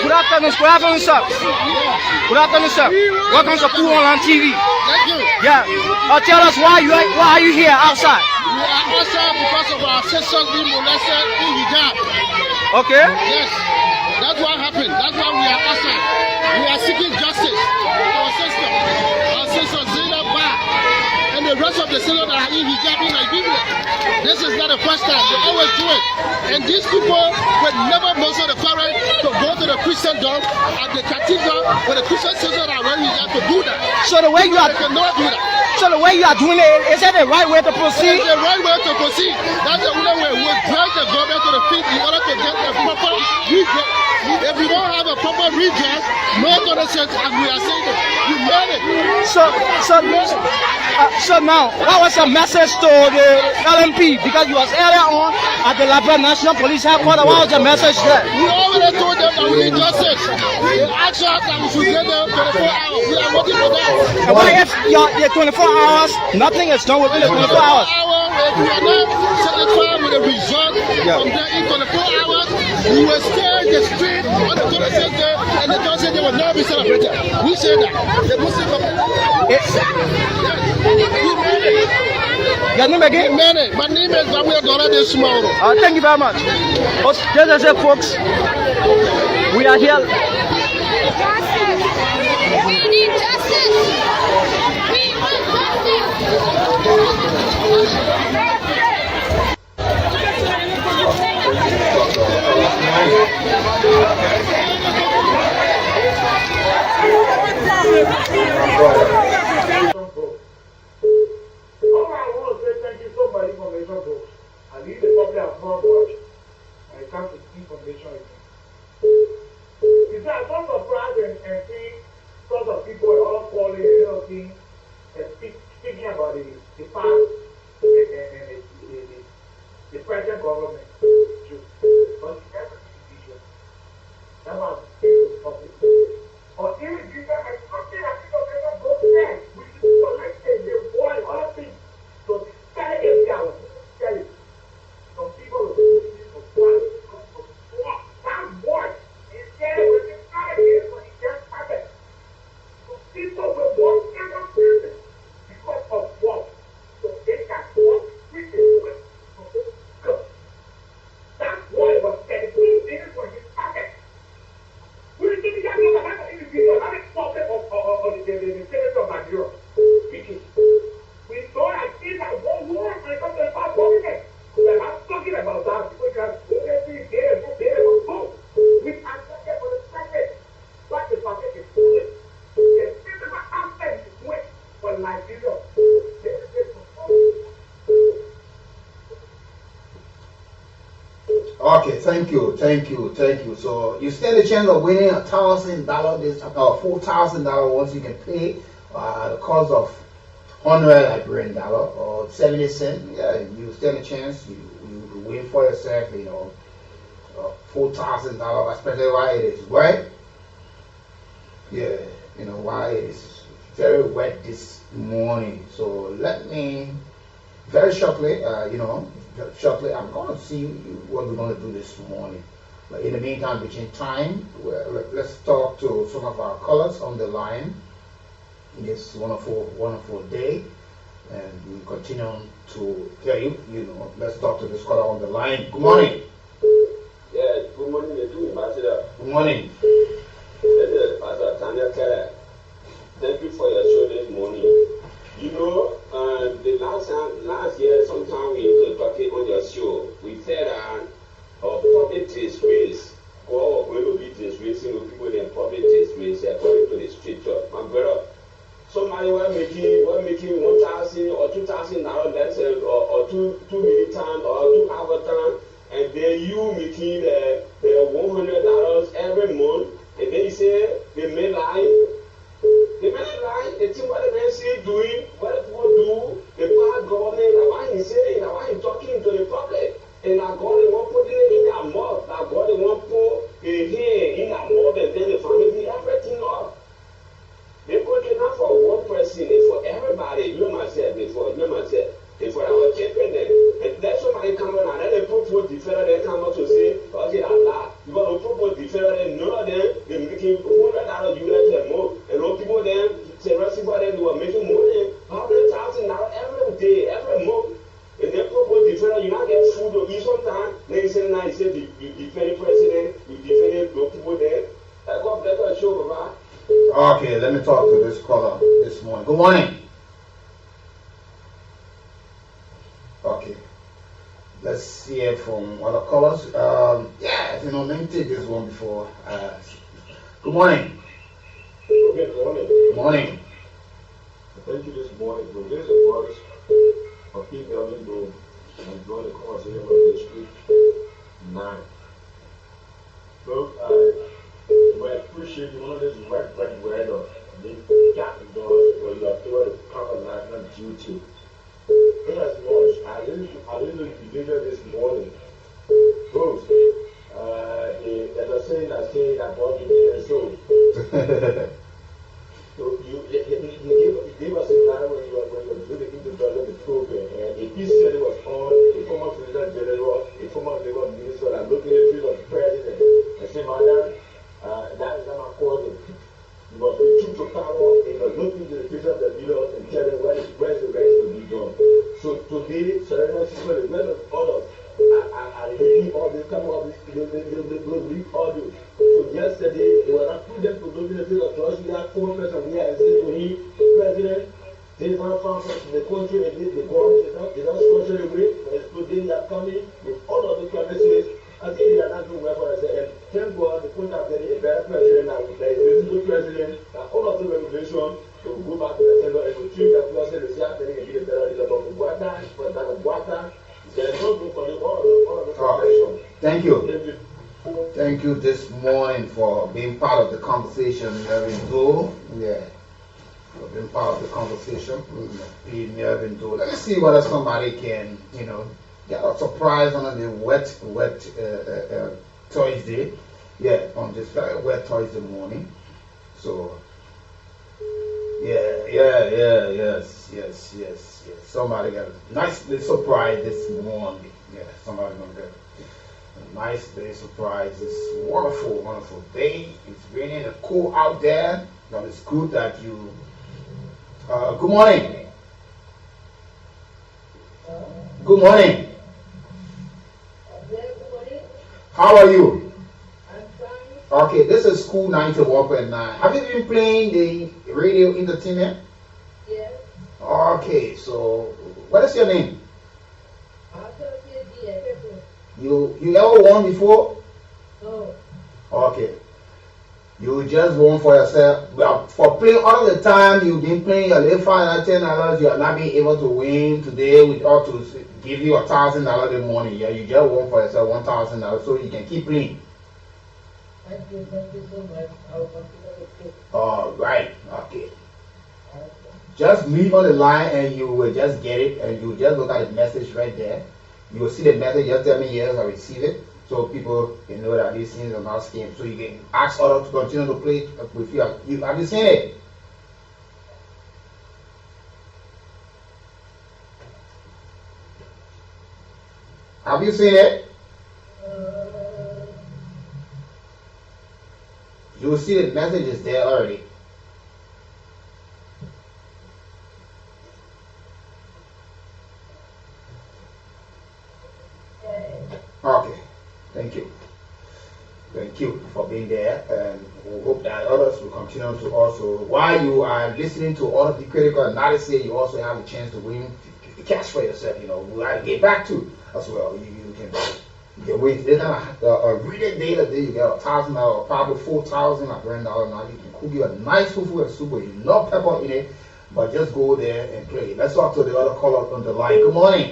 Good afternoon, sir. Good afternoon, sir. Welcome to Kool Online TV.
Thank you.
Yeah. Tell us why are you here outside?
We are outside because of our sisters being molested in hijab.
Okay.
Yes. That's what happened. That's why we are outside. We are seeking justice for our sister. Our sister Zainab Ba and the rest of the sisters that are in hijab in Nigeria. This is not the first time. They always do it. And these people would never muster the courage to go to the Christian dome at the cathedral where the Christian sisters are wearing hijab to do that.
So the way you are
They cannot do that.
So the way you are doing it, is that the right way to proceed?
It's the right way to proceed. That's the only way. We'll drag the government to the feet in order to get a proper redress. If we don't have a proper redress, no other sense, as we are saying it. You made it.
So now, what was your message to the LMP? Because you was earlier on at the Liberian National Police headquarters. What was your message there?
We already told them that we need justice. They asked us that we should get them 24 hours. We are waiting for that.
And what if the 24 hours, nothing is done within the 24 hours?
If we are not satisfied with the result from there in 24 hours, we will stay in the street on the 26th day and the Thursday they will not be celebrated. We say that. The Muslim
Your name again?
My name is Gabriel Dora de Sumaro.
Thank you very much. Just as folks, we are here.
We need justice. We want
Thank you so much, information books. I need the public have not watched when it comes to information. You see, I come surprised and see sort of people all calling and speaking about the past and the present government. But it's never division. That's why I'm saying to the public. Or even give them something that information books say, which is like the boy, all things. So tell every hour. Okay, thank you. So you stand a chance of winning $1,000, this $4,000 once you can pay the cost of 100 Liberian dollar or 70 cents. Yeah, you stand a chance. You win for yourself. $4,000, especially why it is wet. Yeah, why it is very wet this morning. So let me very shortly, shortly, I'm going to see what we're going to do this morning. But in the meantime, between time, let's talk to some of our callers on the line. It's wonderful day, and we continue to hear you. Let's talk to this caller on the line. Good morning.
Yeah, good morning, Ambassador.
Good morning.
This is Pastor Tanya Keller. Thank you for your show this morning. The last year, sometime we were talking on your show, we said public disgrace. God was going to be disgracing the people in public disgrace according to the scripture. My brother, somebody was making 1,000 or 2,000 dollars, that's or 2 minute time or 2 hour time, and then you making $100 every month, and then you say they may lie. The man lie, they think what the man say doing, what the people do, the bad government, and why he saying, and why he talking to the public. And now God they want put it in their mouth. Now God they want put a hand in their mouth, and then the family everything up. They put it not for one person, it's for everybody. You myself, it's for our children. And that's somebody come on and then they propose different, they come out to say, okay, Allah. You got to propose different, and none of them, they're making $100 US and more. And those people then, the rest of them, they were making money, $100,000 every day, every month. And they propose different, you not get food to eat sometimes. Then you say, now you say, you defend the president, you defend those people there. God bless our show, Baba.
Okay, let me talk to this caller this morning. Good morning. Okay. Let's hear from other callers. Let me take this one before. Good morning.
Okay, good morning.
Good morning.
Thank you this morning for this advice of people in the and join the conversation of District 9. Look, I appreciate you. One of this wet weather. They got the doors where you are toward the proper national duty. As much, I didn't know the video this morning. Folks, there's a saying about the soul. So you gave us a time when you were doing the introduction of the program, and a piece said it was on a former President General, a former Labour Minister, and looking at the of President. I said, Madam, that is not according. You must be true to power, and you must look into the future of the leaders and tell them where the rest will be done. So today, Serena System, the men of others are reading all this, come up with they read all this. So yesterday, they were not prudent to look in the field of trust. We had 4 persons here and said to him, President, they is not found from the country and they don't sponsor the way, but today they are coming with all of the promises. I think they are not doing well for us. And thank God, the point of getting a better president now, there is a good president, that all of the regulation will go back to the center and will treat that person as if they can be a better leader. But the water, there is no good for the all of the protection.
Thank you. Thank you this morning for being part of the conversation, Mervyn Doe. Yeah. For being part of the conversation. Mervyn Doe. Let me see whether somebody can, get a surprise on the wet Thursday. Yeah, on this very wet Thursday morning. So yes. Somebody got a nice little surprise this morning. Yeah, somebody gonna get a nice little surprise. This wonderful day. It's raining and cool out there. But it's good that you good morning. Good morning. How are you?
I'm fine.
Okay, this is Kool 91.9. Have you been playing the radio entertainment?
Yes.
Okay, so what is your name? You ever won before?
No.
Okay. You just won for yourself. But for playing all the time, you've been playing your little $5 and $10, you are not being able to win today with all to give you $1,000 the money. Yeah, you just want for yourself $1,000 so you can keep playing.
Thank you so much. I will consider it.
All right, okay. Just leave on the line and you will just get it, and you will just look at the message right there. You will see the message, just tell me yes, I receive it, so people can know that these things are not scams. So you can ask others to continue to play with you. Have you seen it? Have you seen it? You will see the messages there already. Okay, thank you. Thank you for being there, and we hope that others will continue to also, while you are listening to all of the critical analysis, you also have a chance to win cash for yourself. You know, we got to get back to as well. You can win. They're gonna a reading day that day you get $1,000 or probably $4,000 or $1,000 now. You can cook you a nice fufu and soup with no pepper in it, but just go there and play. Let's talk to the other caller on the line. Good morning.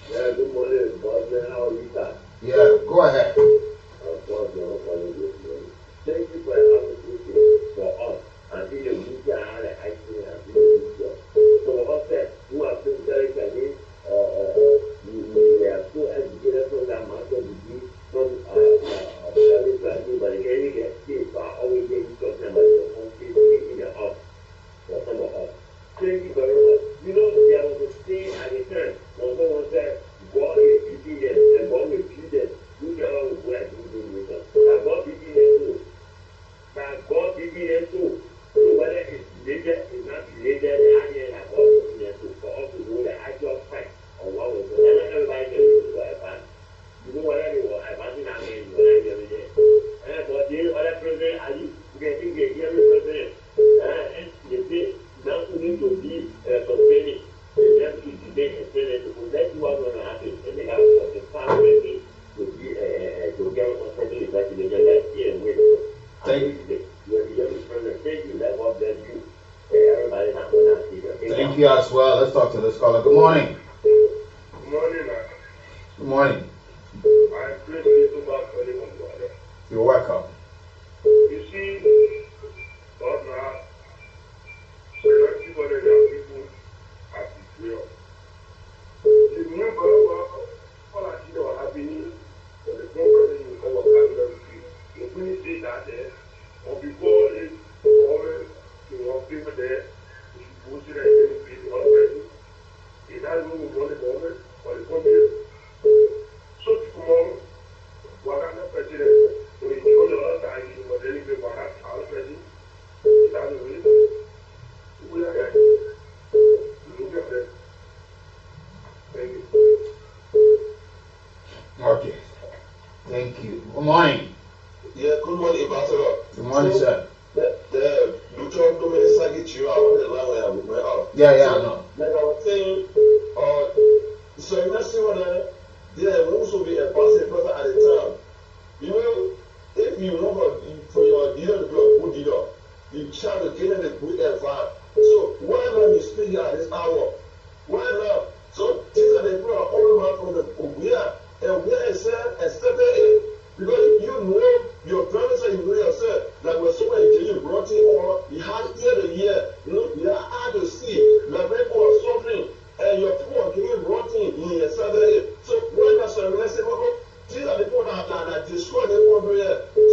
Yeah, good morning, boss. How are you, sir?
Yeah, go ahead.
Thank you for advocating for us and in the media and the acting and the media. So us who are physically coming, we are so educated from that master degree from family planning, but again we get kids are always getting talking about the home kids in the house for some of us. Thank you very much. You know, there was a saying at the time when someone said, God is beating them and God will beat them. Whichever will go and do with them. That God beating them too. That God beating them too. So whether it's related, it's not related, the idea that God beating them too. For us to know the actual fact of what was going on. Not everybody can listen to advance. You know whether they were advancing again, you were not every day. But the other president, Ali, you can think they hear me president. And they say, now we need to be sustaining. They have to debate and say that let's see what's going to happen. And they have the family to be to get something investigated like here and wait. Thank you. Thank you. Let God bless you. Everybody not going to see you.
Thank you as well. Let's talk to this caller. Good morning.
Good morning, man.
Good morning.
I'm Chris back for the one.
You're welcome.
You see, God now, everybody that people have to drill. You remember all I see was happening for the program in our country. You couldn't see that there, or before it always to walk people there, you should go to the NLP already. It has no one the government or the country. So tomorrow, what I'm the president, when you go to the other side, you will deliver what I'm president. It has no way. We are there. Look at that. Thank you.
Okay. Thank you. Good morning.
Yeah, good morning, Ambassador.
Good morning, sir.
The Dr. Dominic Sagi, you are on the line where I went off.
Yeah, I know.
Like I was saying, so you know, see what there will also be a passing person at the time. You know, if you know for your leader to be a good leader, you try to get in a good vibe. So why not you speak here at this hour? Why not? So these are the people that are all around from the Korea, and we are accepted it. Because you know your parents and you know yourself, like when someone is you brought it or you had year to year, you know, you are hard to see, like when people are suffering, and your people are getting brought in yourself. So why not surrender? Say, well, these are the people that destroy the country.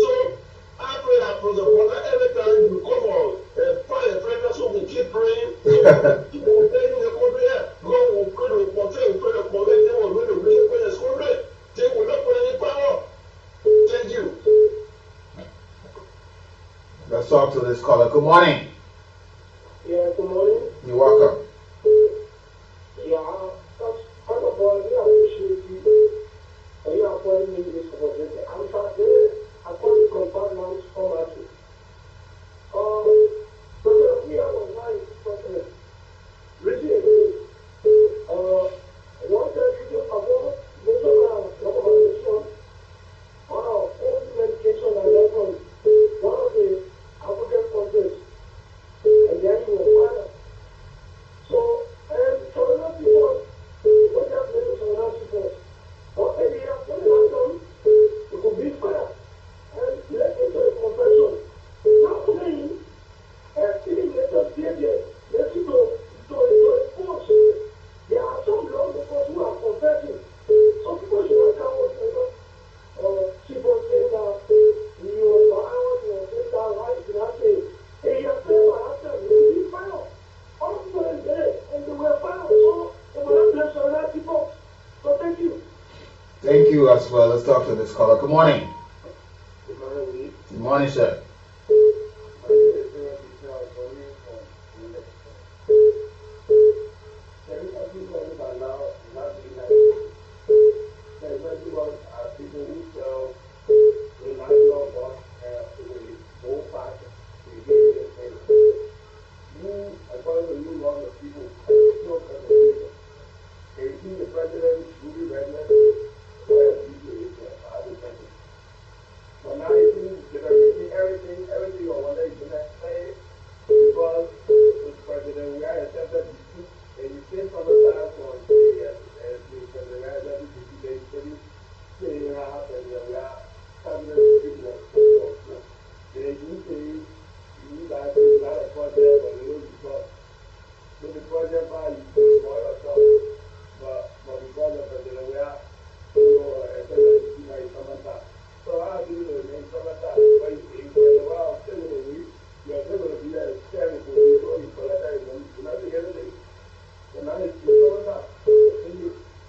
So I pray that from the water every time you come on fire prayer, so we keep praying. So people will pray in the country. God will pray to control, will pray to correct them, will pray to wicked players country. They will not put any power. Thank you.
Let's talk to this caller. Good morning.
Yeah, good morning.
You're welcome.
Yeah, first of all, we appreciate you. You are calling me this opportunity. I'm sorry, I call you compound lunch format. So we are on line for really, one time you about recommendation all medication and weapons. One of the African countries
as well. Let's talk to this caller. Good morning. Good morning, sir.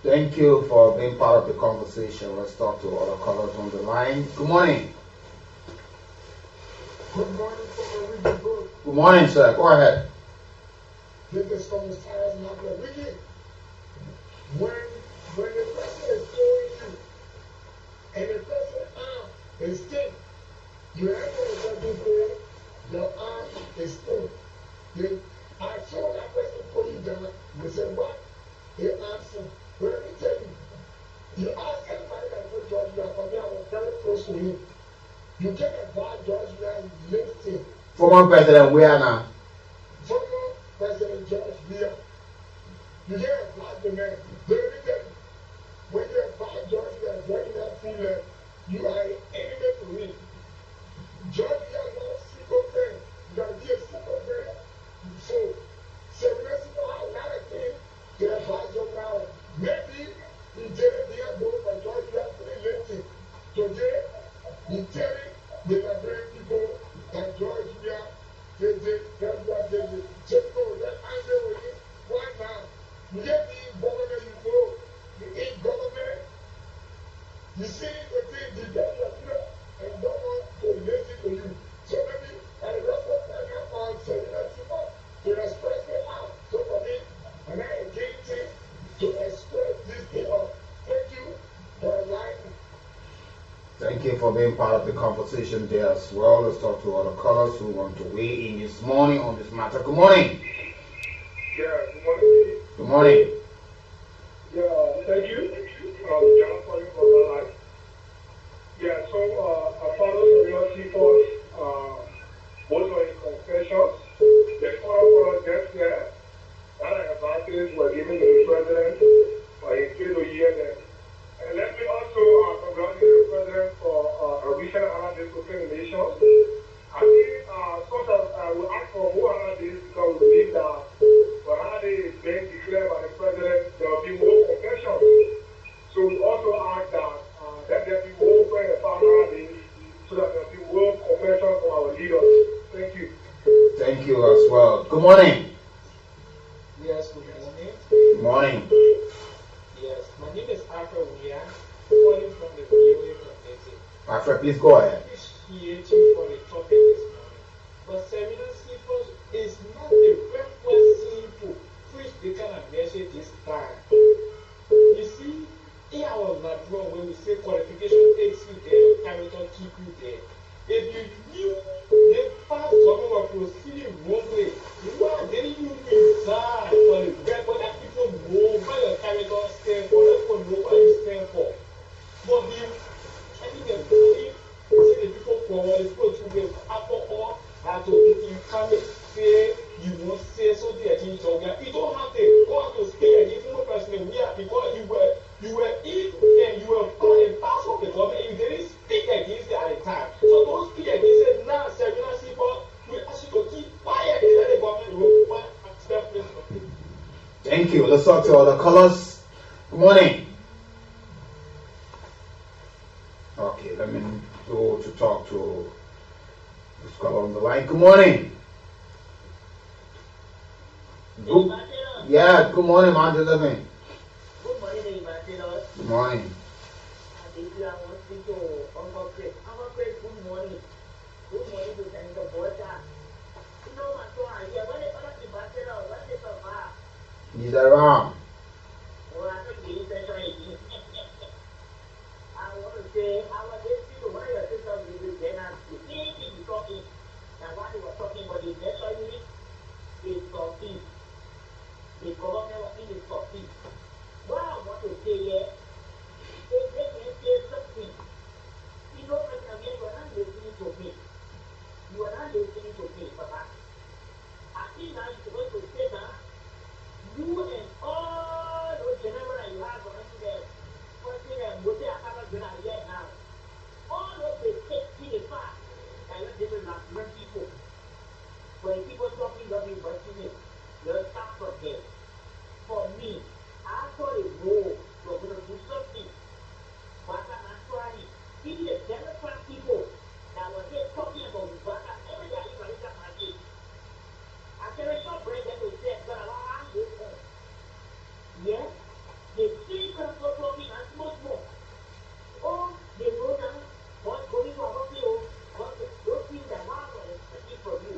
Thank you for being part of the conversation. Let's talk to other callers on the line. Good morning.
Good morning from the Wicked Book.
Good morning, sir. Go ahead.
This is from the Stars and Apple Wicked. When the person is throwing you and the person arm is stiff, you have to something for your arm is stiff. Then I saw that person put you down. You said, what? Your arm stiff. But let me tell you, you ask anybody that put George Weah for me, I was very close to him. You get a bad George Weah lifting.
Former President Weah now.
Former President George Weah. You get a black man. But let me tell you, when you're a bad George Weah joining that full left, you are an enemy to me. George Weah loves single friend. You gotta be a single friend. So, Serena Sito has a lot of things to advise you now. Maybe he did it the other for George Weah pretty lifting. Today, he telling the Liberian people that George Weah did it, George Weah did it. Just know that anger with you. Why now? You get the government, you know, you eat government. You see the thing, the George Weah, and don't want to listen to you. So maybe, and the rest of the time, on Serena Sito to express it out. So for me, and I engage it to express this thing out. Thank you for enlightening.
Thank you for being part of the conversation there as well. Let's talk to other callers who want to weigh in this morning on this matter. Good morning.
Yeah, good morning.
Good morning.
Yeah, thank you. John calling from the line. Yeah, so I follow Serena Sito's both on his confessions. The follow gets there. That advantage were given to the president for his failure to hear them. And let me also congratulate the president for a recent analysis of nations. I think sort of we ask for more analysis because we believe that when analysis is being declared by the president, there will be more confessions. So we also ask that let there be more prayer about analysis so that there will be more confessions from our leaders. Thank you.
Thank you as well. Good morning.
Yes, good morning.
Good morning.
Yes, my name is Arthur Weah, calling from the VOA community.
Arthur, please go ahead.
Appreciate you for the topic this morning. But Serena Sito is not the first person to preach the kind of message this time. You see, in our Labrador, when we say qualification takes you there, your character keep you there. If you knew the past government were proceeding wrongly, why didn't you resign for the bread? But let people know what your character stands for, let people know what you stand for. But the I think the see the people forward, the people to the after all that you can't say you won't say so they think you don't have to go out to stay and even more personally we are because you were in and you were in part of the government and you didn't speak against it at the time. So don't speak against it now, Serena Sito, we ask you to keep quiet and let the government will step this.
Thank you. Let's talk to other callers. Good morning. Okay, let me go to talk to this caller on the line. Good morning. Good. Yeah, good morning, man.
Good morning,
Good morning.
if you want to speak to Uncle Chris, good morning. Good morning to Senator Bocha. You know, my son, yeah, when they other people say, when they survive.
He's around.
Oh, I think the impression is I want to say, I was listening to one of your sisters with this Jenna, the same thing you talking. And while they were talking about the naturally, is confused. The government was in is confused. What I want to say here, is let me say something. You know, President, you are not listening to me. You are not listening to me, Papa. I think now you're supposed to sit down. You and all those generals that you have running there, firstly, what they are covered with here now. All those they take in the past that you're dealing with young people. When people talking, you're being questioning. You'll start from there. For me, I thought it role you're going to do something. But I'm not trying. Even the Democrat people that were here talking about Uganda, every day I eat my kids. I can short break them to say, but I go home. Yes, the same kind of talking and much more. Oh, they go down, but going to our field, but those things that one was expecting from you.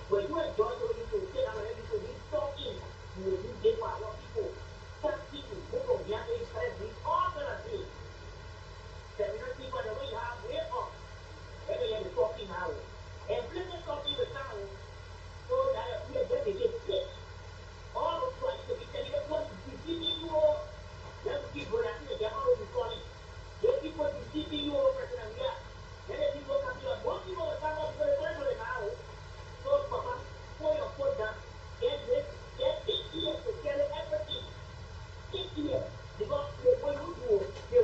When you enjoy those you to sit down and to be talking, you will do this for our people. Something to go from the other side, all kind of things. Seminary people, the way you have way up. Whether you're talking now. And plenty talking with now. So that you are going to get sick. All of you are to be telling them what is deceiving you. Let me keep going. I think the German will be calling. Let people deceiving you, President. Yeah. Let the people coming up. Most people will come up because they're trying to now. So, Papa, pull your foot down. Get this. Get 6 years to carry everything. 6 years. Because the way you do, the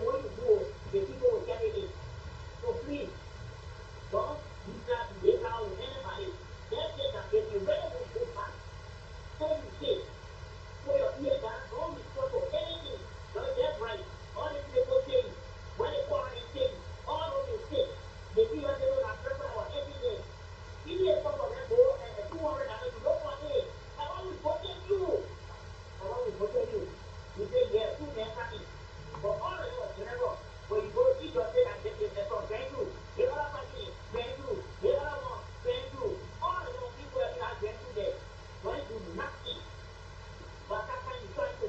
people will carry it. So please, don't be trying to make out with anybody. Just say that if you really will go back, so you say, put your ear down, don't respond to anything. Don't get right. All the people saying, when they call and saying, all those mistakes, they see what they don't have preference or everything. Give me a couple of them go and 200 and you don't want it. I want to vote you. You say, yeah, 2 men happy. But all of them was general. When you go see your state and get this from going through, the other party going through, the other one going through. All of those people that are going through there, don't do nothing. But that time you try to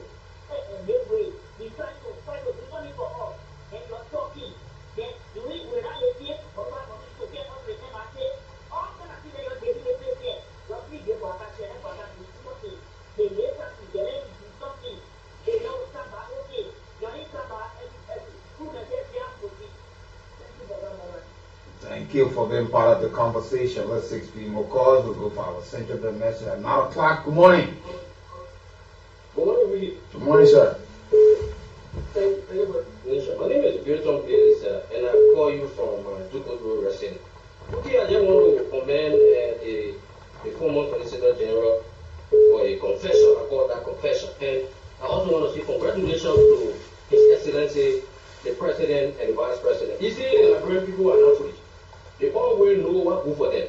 make way, you try to fight to do something for us, and you're talking. Then you read without a tear, or what money to get us with MRT. All kind of things that you're getting the place here. You're free to go back and go back to something. They get something, they let you do something. They know come back, okay. You're in come back, and soon as they have to see. Thank you for that moment.
Thank you for being part of the conversation. Let's 6 more calls. We'll go for our central message at 9 o'clock. Good morning.
Good morning, Willie.
Good morning, sir.
Thank you. My name is Bilton Bailey, sir, and I call you from Duke Road Racing. Okay, I just want to commend the former Solicitor General for a confession. I call that confession. And I also want to say congratulations to His Excellency, the President and the Vice President. You see, the Liberian people are not foolish. They always know what good for them.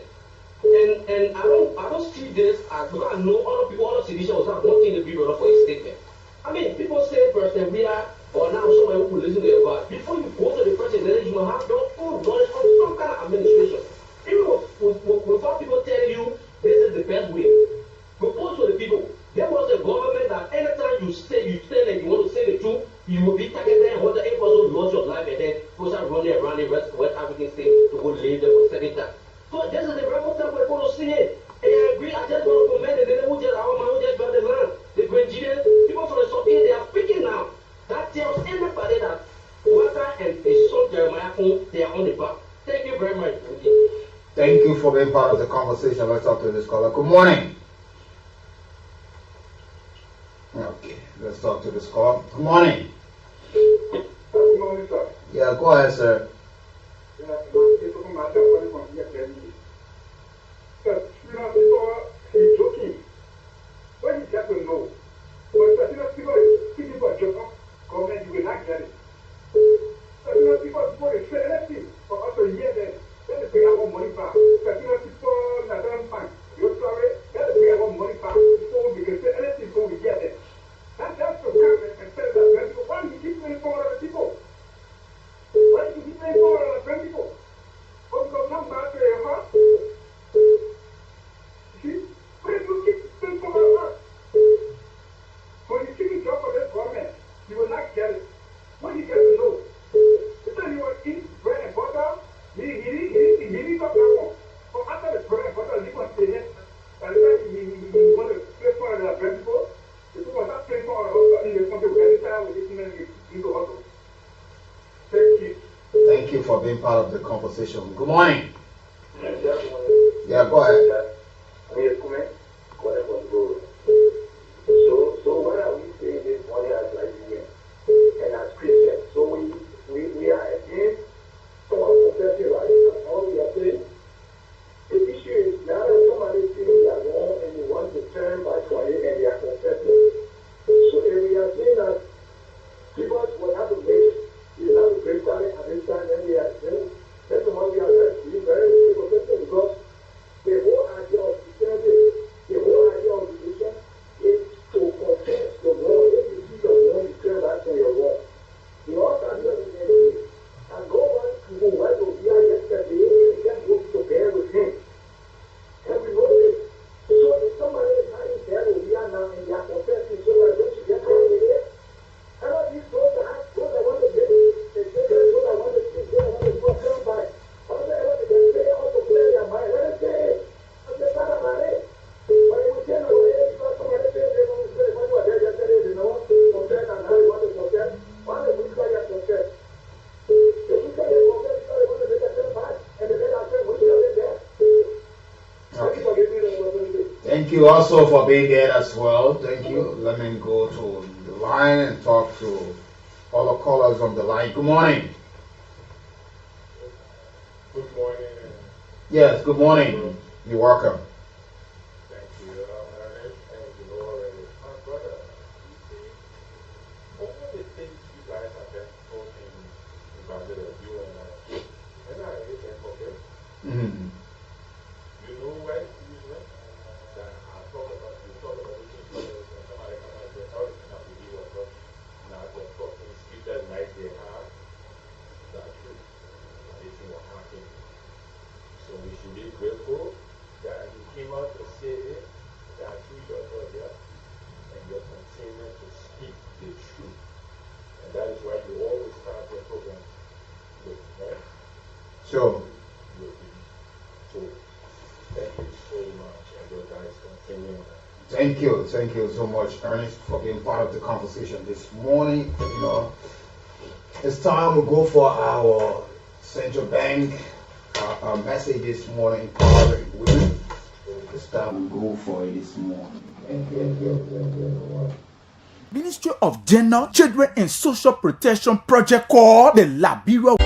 And I don't see this as because I know other people, other citizens have nothing to be brought for a statement. I mean, people say President we are or now someone who will listen to your God. Before you go to the president, you must have your full knowledge of some kind of administration. Even without people telling you this is the best way. Propose to the people. There was a government that anytime you stand and you want to say the truth, you will be targeted and whether it also lost your life and then goes out running around the West African state to go live there for 7 times. So this is the very first time we're going to see it. And I agree, I just want to commend the who just our man who just got the land. The Grenadiers, people from the Soviet, they are speaking now. That tells anybody that Walter and his son Jeremiah, they are on the back. Thank you very much.
Thank you for being part of the conversation. Let's talk to this caller. Good morning. Okay, let's talk to this caller. Good morning.
Good morning, sir.
Yeah, go ahead, sir.
Yeah, people from my family from here tell me. Sir, people, he's joking. When he gets to know, but people are joking, government, you will not get it. So, people, before they say anything, for us to hear them, let us bring our money back. So, people, not fine. You're sorry, let us bring our money back before we can say anything before we get it. That's the government and say that. Why do you keep doing for other people?
for being part of the conversation. Good morning. Yeah, go ahead.
So what are we saying this morning as Nigerians and as Christians? So we are against someone confessing right, and all we are saying. The issue is now that somebody thinks they are wrong and they want to turn back for it and they are confessing. So if we are saying that people will have to break down and understand, then we are saying that's the one we are being very confessing, because the whole idea of Christianity, the whole idea of religion is to confess the wrong. If you see the wrong, you turn back from your wrong. You all start doing it and go back to where we are yesterday, and then go to bear with him. And we know this. So if somebody is hiding there where we are now and they are confessing, so we're going to get out of it. And all these those that want to get those that want to speak, those that want to go turn back. Whatever they can say, also clear their mind. Let us say it. Let's start about it. But if we say no, because somebody says they want to say, when you were there yesterday, they don't want to confess and now they want to confess. Why don't we try to confess? If we try to confess because they want to make a turn back, and they let us say, we should have been there.
Thank you also for being there as well. Thank you. Let me go to the line and talk to all the callers on the line. Good morning.
Good morning.
Yes, good morning. You're welcome.
Thank you. Ernest, and you know already. My brother, you see, all the things you guys have been talking about, you and I can forget.
Mm-hmm.
You know where usually that I talk about, you talk about this and somebody come out and say, oh, it's not really what talking. Now they're talking scriptures like they have. That's true. But this thing will happen. So we should be grateful that you came out to say that through your brother and you're continuing to speak the truth. And that is why you always start your program with, right?
Sure.
So thank you so much, and you guys continue.
Thank you so much, Ernest, for being part of the conversation this morning. You know, it's time we go for our central bank message this morning, empowering women. It's time we go for it this morning. Thank you.
Ministry of Gender, Children and Social Protection project called the Liberia.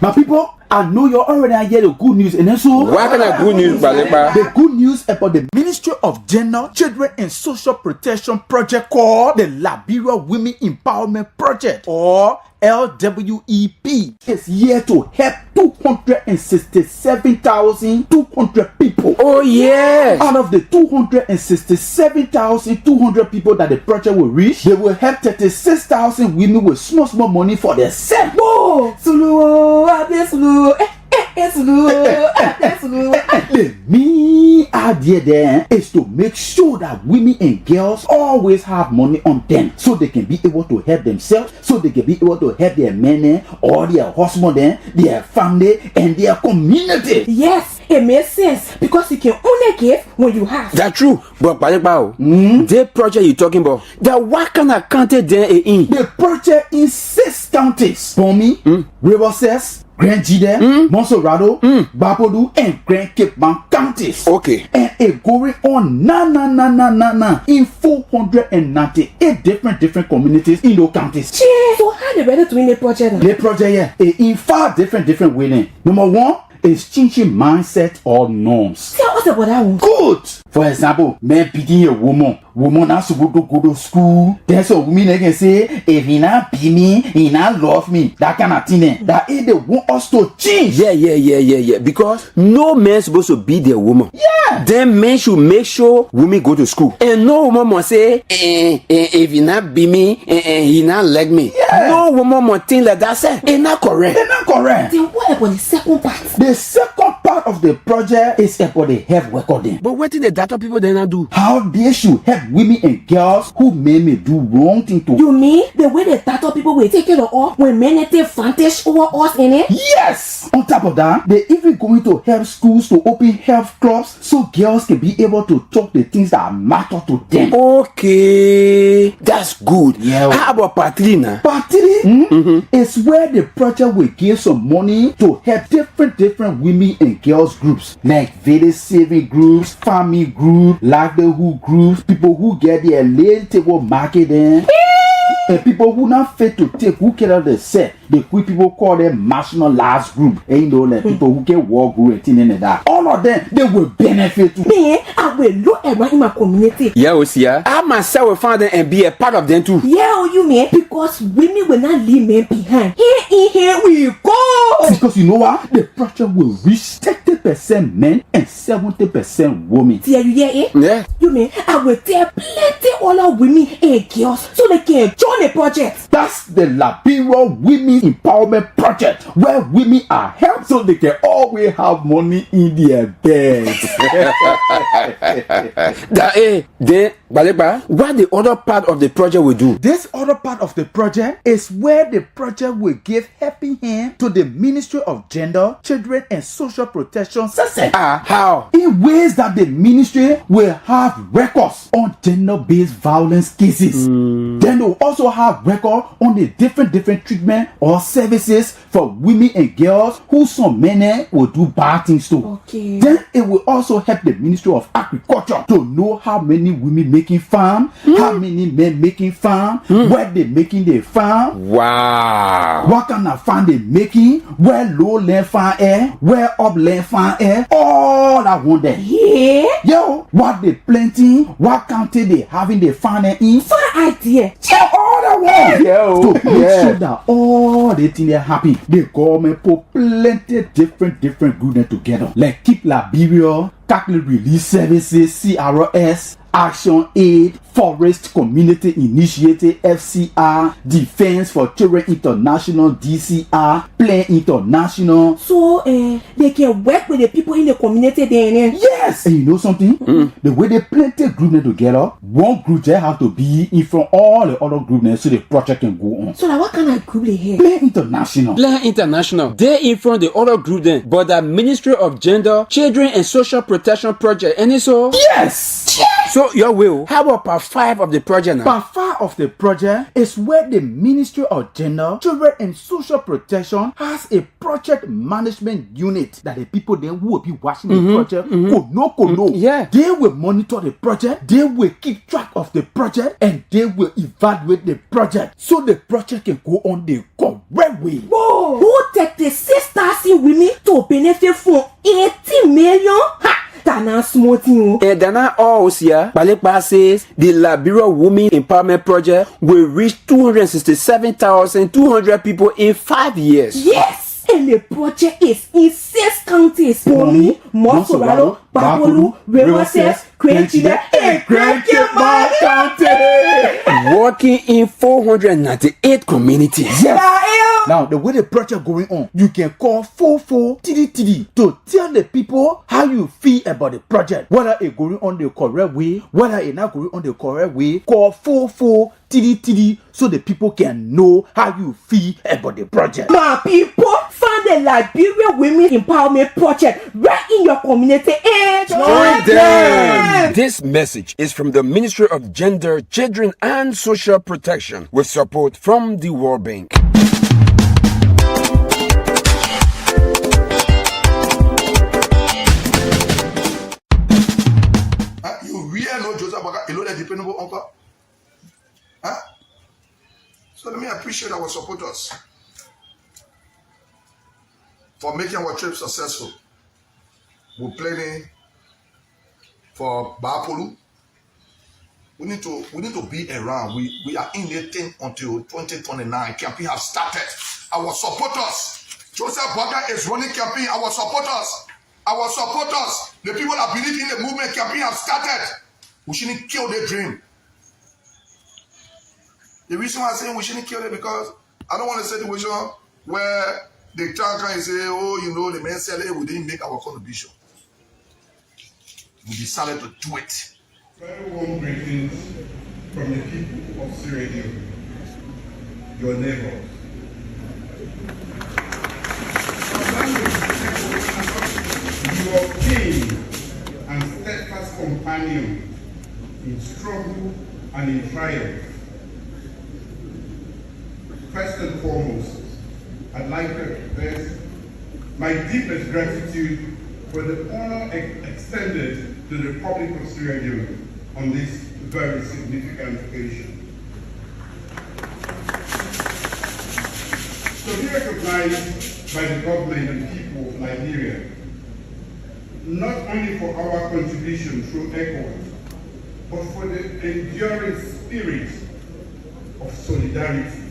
My people, I know you already hear the good news, and then so
what kind of good news, Baliba?
The good news about the Ministry of Gender, Children and Social Protection project called the Liberia Women Empowerment Project, or LWEP, is here to help 267,200 people.
Oh yes!
Out of the 267,200 people that the project will reach, they will help 36,000 women with small money for themselves. Whoa! The main idea there is to make sure that women and girls always have money on them, so they can be able to help themselves, so they can be able to help their men or their husband, their family, and their community.
Yes, it makes sense, because you can only give when you have.
That's true, but the project you're talking about, that what kind of county there in?
The project in 6 counties: Bomi, Riverside, Grand Jide, Monserrado, Bapodu, and Grand Cape Mount counties.
Okay.
And it going on in 498 different communities in those counties.
Yeah. So how they better doing the project?
The project, yeah, in 5 different ways. Number 1 is changing mindset or norms.
Tell us about that one.
Good. For example, man beating a woman not supposed to go to school. There's a woman that can say, if he not be me, he not love me. That kind of thing. That is they want us to change.
Yeah. Because no man supposed to beat their woman.
Yeah.
Then men should make sure women go to school. And no woman must say, if he not be me, he not like me.
Yeah.
No woman must think like that. Say, it's not correct.
It's not correct.
Then what about the second part?
The second part part of the project is about the health worker then.
But what did the data people then do?
How they should help women and girls who may do wrong thing to.
You mean the way the tattoo people will take care of us when men take advantage over us in it?
Yes! On top of that, they even going to help schools to open health clubs so girls can be able to talk the things that matter to them.
Okay, that's good.
Yeah.
How about part 3 now?
Part 3 is where the project will give some money to help different women and girls groups like village saving groups, family groups, livelihood groups, people who get their late table marketing. And people who not fit to take, who cannot accept, the quick people call them marginalized group. And you know, like people who can walk group and things like that. All of them, they will benefit too.
Me, I will look around in my community.
Yeah, Osia. I myself will find them and be a part of them too.
Yeah, you mean? Because women will not leave men behind. Here we go.
Because you know what? The project will reach 30% men and 70% women.
Yeah, you hear it?
Yeah.
You mean I will tell plenty other women and girls so they can join the project.
That's the Liberia Women Empowerment Project, where women are helped so they can always have money in their beds.
Then, Baleba, what the other part of the project will do?
This other part of the project is where the project will give helping hand to the Ministry of Gender, Children and Social Protection System.
How?
In ways that the ministry will have records on gender-based violence cases. Then they will also have record on the different treatment or services for women and girls who some men will do bad things to.
Okay.
Then it will also help the Ministry of Agriculture to know how many women making farm, how many men making farm, where they making their farm.
Wow.
What kind of farm they making, where low land farm air, where up land farm air, all that one there.
Yeah.
Yo, what they planting, what county they having the farm in.
Fine idea.
Check all that one. Yo, to make sure that all the things are happy. The government put plenty different groups together. Like Keep Liberia, Cattle Release Services, CRS, Action Aid, Forest Community Initiative, FCR, Defense for Children International, DCR, Plan International.
So they can work with the people in the community then.
Yes! And you know something? The way they plenty groups together, one group they have to be in from all the other groups so the project can go on.
So like what kind of group they have?
Plan International.
Plan International. They in front the other group then, but the Ministry of Gender, Children and Social Protection Project. And so?
Yes!
So your will, how about part 5 of the project now?
Part 5 of the project is where the Ministry of Gender, Children and Social Protection has a project management unit that the people then who will be watching the project could know.
Yeah.
They will monitor the project, they will keep track of the project, and they will evaluate the project so the project can go on the correct way.
Whoa! Who take the 6,000 women to benefit from 80 million? Ha! That's not small thing.
And then all here, Balekba says the Liberia Women Empowerment Project will reach 267,200 people in 5 years.
Yes! And the project is in 6 counties. Pony, Mosorado, Bapolu, Riverside, Quenchida, and Grandma County.
Working in 498 communities.
Yes. Now, the way the project going on, you can call 44TDTD to tell the people how you feel about the project. Whether it's going on the correct way, whether it's not going on the correct way, call 44TDTD so the people can know how you feel about the project.
My people, find the Liberia Women Empowerment Project right in your community and join them.
This message is from the Ministry of Gender, Children and Social Protection with support from the World Bank.
You really know Joseph Baka alone a dependable uncle? Huh? So let me appreciate our supporters for making our trip successful. We're planning for Bapolu. We need to be around. We are in the thing until 2029. Campaign have started. Our supporters. Joseph Baka is running campaign. Our supporters, the people that believe in the movement campaign have started. We shouldn't kill their dream. The reason why I'm saying we shouldn't kill it because I don't want a situation where the child can say, oh, you know, the men said we didn't make our contribution. We decided to do it.
Very warm greetings from the people of Sierra Leone, your neighbors. Your king and steadfast companion in struggle and in triumph. First and foremost, I'd like to express my deepest gratitude for the honor extended to the Republic of Sierra Leone on this very significant occasion. To be recognized by the government and people of Nigeria, not only for our contribution through ECOWAS, but for the enduring spirit of solidarity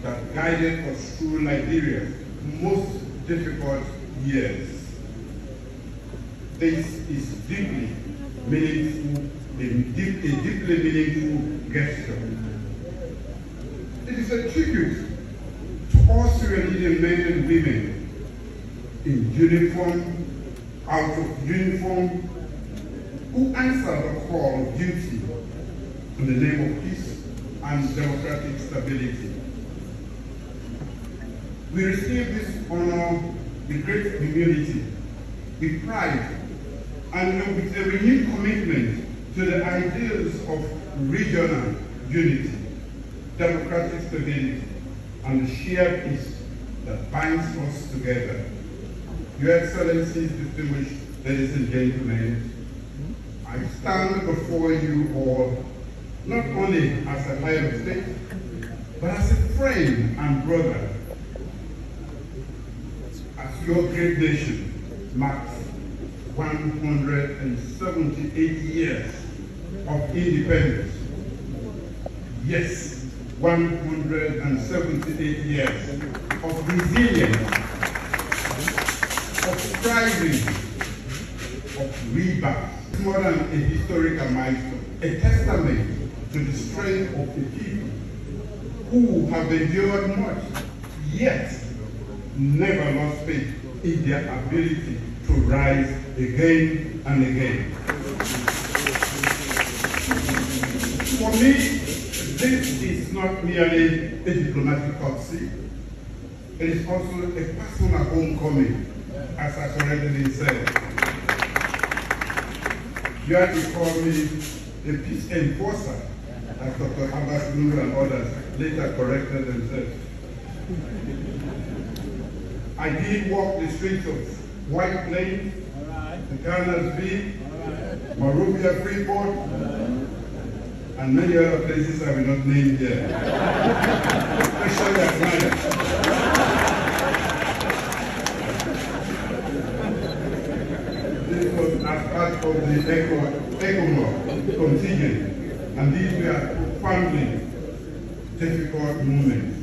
that guided us through Nigeria's most difficult years. This is deeply meaningful, a deeply meaningful gesture. It is a tribute to all Sierra Leonean men and women in uniform, out of uniform, who answer the call of duty in the name of peace and democratic stability. We receive this honor with great humility, with pride, and with a renewed commitment to the ideals of regional unity, democratic stability, and the shared peace that binds us together. Your Excellencies, distinguished ladies and gentlemen, I stand before you all not only as a head of state, but as a friend and brother, as your great nation marks 178 years of independence. Yes, 178 years of resilience, of striving, of rebirth. More than a historical milestone, a testament to the strength of the people who have endured much, yet never lost faith in their ability to rise again and again. For me, this is not merely a diplomatic courtesy, it is also a personal homecoming, as has already been said. You have to call me a peace enforcer, as Dr. Abbas Nur and others later corrected themselves. I did walk the streets of White Plains, the Ghana's V, Monrovia, Freeport, and many other places I will not name here. Especially at night. This was as part of the ECOWAS contingent, and these were profoundly difficult moments.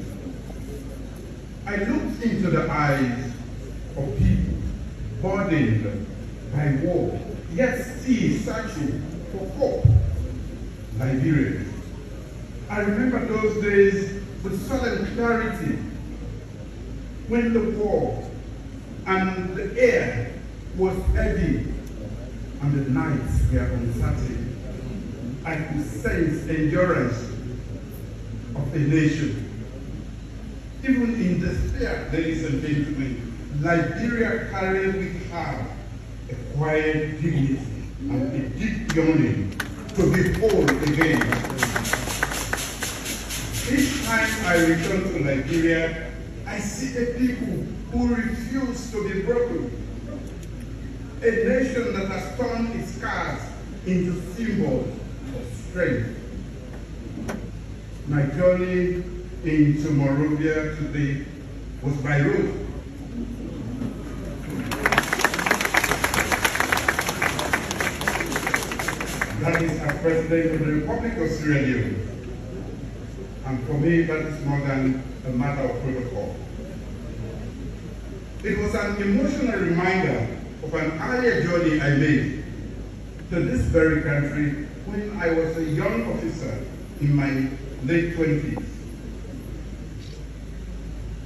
I looked into the eyes of people burdened by war, yet still searching for hope. Nigerians. I remember those days with solemn clarity, when the war and the air was heavy and the nights were uncertain. I could sense endurance of a nation. Even in despair, ladies and gentlemen, Nigeria carried with her a quiet dignity and a deep yearning to be whole again. Each time I return to Nigeria, I see a people who refuse to be broken. A nation that has turned its scars into symbols of strength. My journey into Monrovia today was by road. That is as President of the Republic of Sierra Leone. And for me, that is more than a matter of protocol. It was an emotional reminder of an earlier journey I made to this very country when I was a young officer in my late 20s.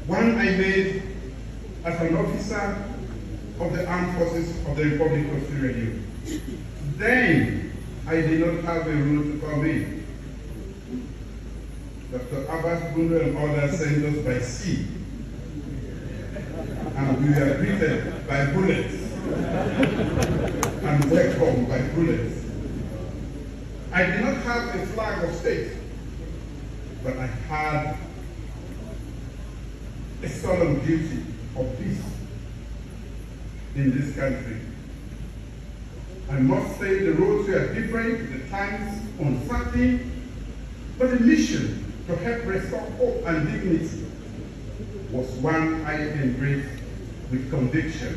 One I made
as an officer of the Armed Forces of the Republic of Sierra Leone. Then, I did not have a role to come in. Dr. Abbas Bundu and others sent us by sea, and we were greeted by bullets and welcomed by bullets. I did not have a flag of state, but I had a solemn duty of peace in this country. I must say the roads were different, the times uncertain, but the mission to help restore hope and dignity was one I embraced with conviction.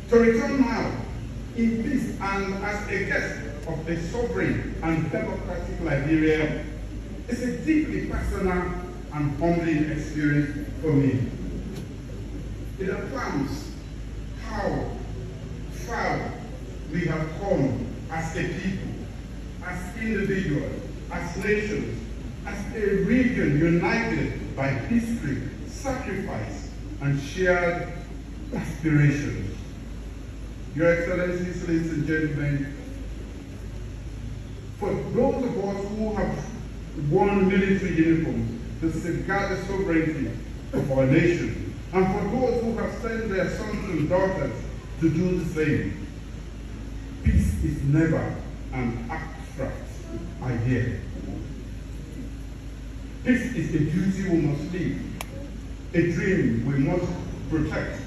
To return now in peace and as a guest of a sovereign and democratic Liberia is a deeply personal and humbling experience for me. It affirms how far we have come as a people, as individuals, as nations, as a region united by history, sacrifice, and shared aspirations. Your Excellencies, ladies and gentlemen, for those of us who have worn military uniforms to safeguard the sovereignty of our nation, and for those who have sent their sons and daughters to do the same, peace is never an abstract idea. Peace is a duty we must live, a dream we must protect,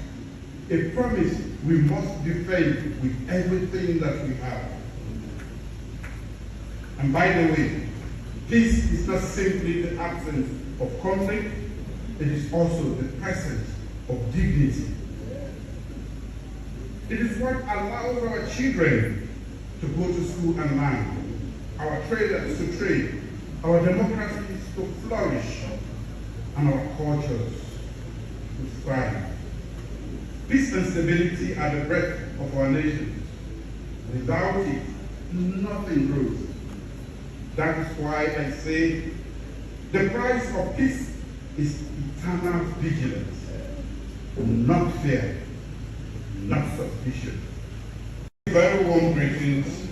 a promise we must defend with everything that we have. And by the way, peace is not simply the absence of conflict, it is also the presence of dignity. It is what allows our children to go to school and learn, our traders to trade, our democracies to flourish, and our cultures to thrive. Peace and stability are the breath of our nation. Without it, nothing grows. That is why I say the price of peace is eternal vigilance, not fear, not suspicion. Very warm greetings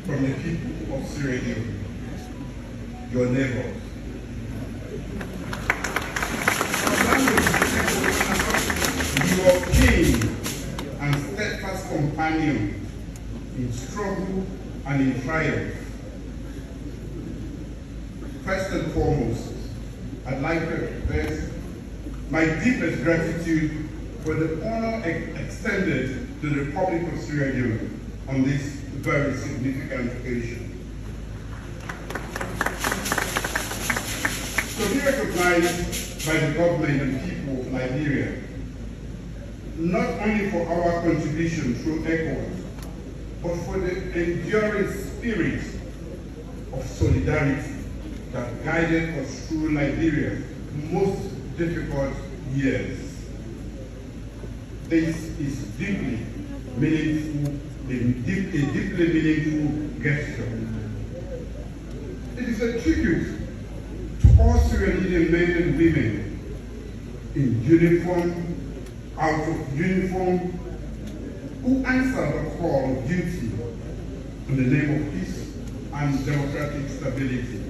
from the people of Sierra Leone, your neighbors. Your king and steadfast companion in struggle and in triumph. First and foremost, I'd like to express my deepest gratitude for the honor extended to the Republic of Sierra Leone on this very significant occasion. To be recognized by the government and people of Liberia, not only for our contribution through ECOWAS, but for the enduring spirit of solidarity that guided us through Liberia's most difficult years. This is deeply meaningful, a deeply meaningful gesture. It is a tribute to all Sierra Leonean men and women in uniform, out of uniform, who answer the call of duty in the name of peace and democratic stability.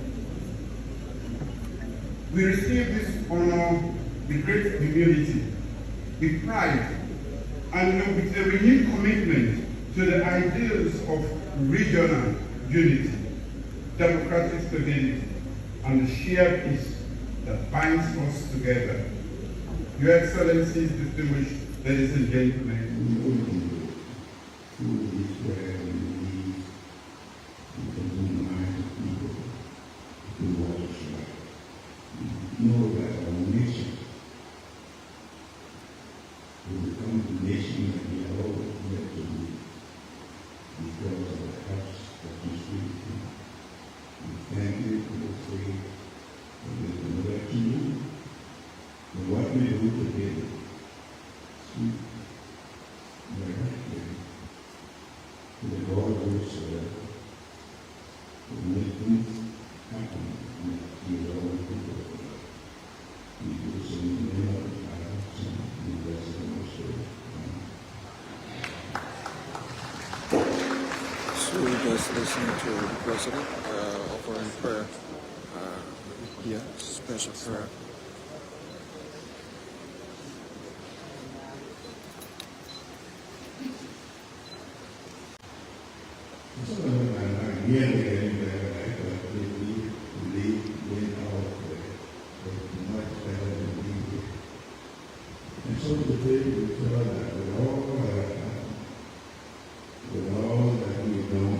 We receive this honor with great humility, with pride, and with a renewed commitment to the ideals of regional unity, democratic stability, and the shared peace that binds us together. Your Excellencies, distinguished ladies and gentlemen,
know that our nation will become the nation that we are all meant to be because of the hearts that you speak to. We thank you for the faith that we can let to you and what we do together. Speak directly to the Lord whosoever will make things happen and that you are all people. We do so in the name of the Father,
Let's listen to the president offering prayer here, special prayer.
And so today we tell that with all that we know,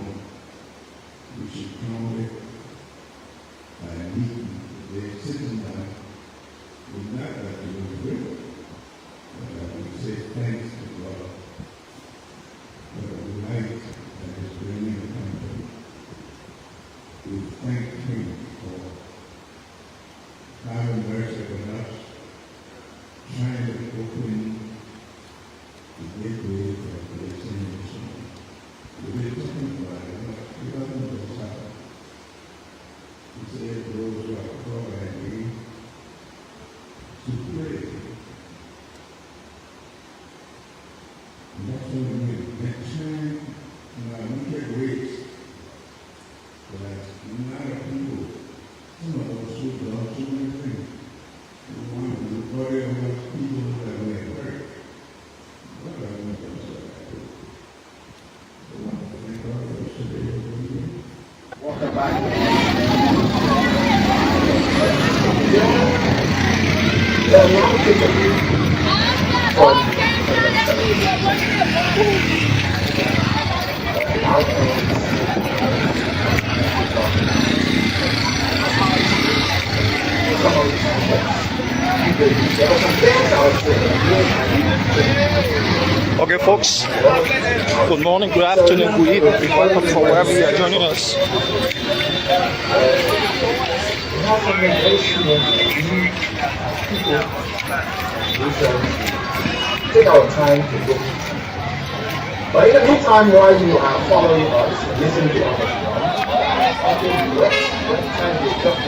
we should come with and meet the citizen life. We not that we will do it, but that we say thanks to God for the light that is bringing the country. We thank Him for having mercy on us, trying to open the gateway for the destination. We did something about it, but it doesn't just happen. He said those who are called by me to pray. And that's what we need. Next time, we get grace. But a lot of people, some of us who love so many things, we want to worry about people that we have hurt. What I want to say, I want to thank God for today.
Walking back.
Okay, folks, good morning, good afternoon, good evening. Welcome from wherever you are joining us.
Take our time to look. But in the meantime, while you are following us, listening to us, let's try to talk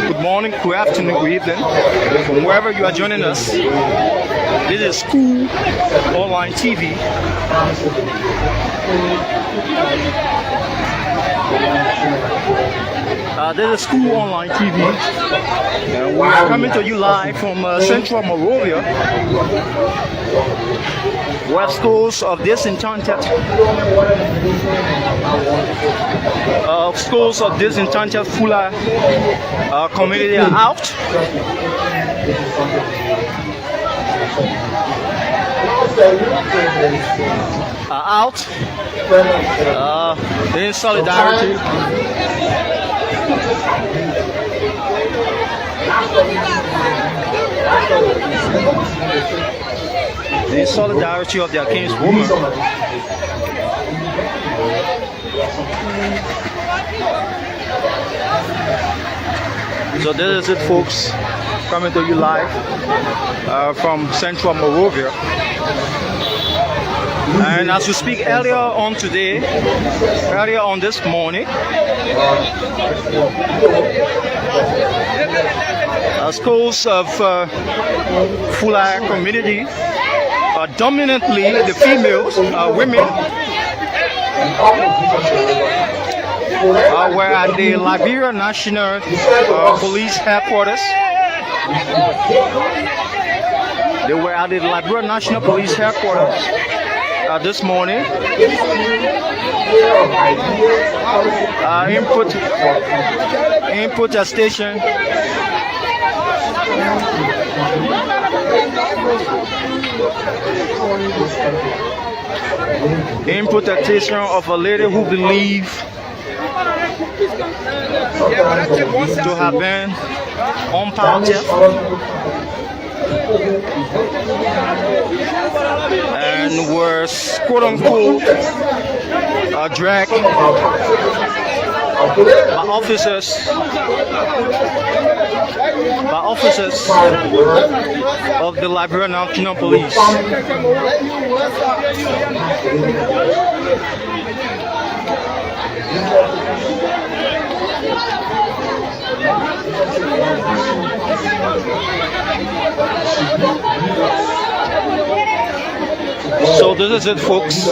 Good morning, good afternoon, good evening. From wherever you are joining us, this is Kool Online TV. This is Kool Online TV. We are coming to you live from Central Monrovia, west coast of disenchanted Fula community are out. In solidarity of their kinswoman. So this is it, folks, coming to you live from Central Monrovia. And as we speak, earlier on this morning, schools of Fula community, dominantly the females, women, were at the Liberia National Police Headquarters. They were at the Liberia National Police Headquarters this morning. Input station. Input station of a lady who believes to have been on power theft and was quote unquote dragged by officers of the Liberian National Police. So this is it, folks.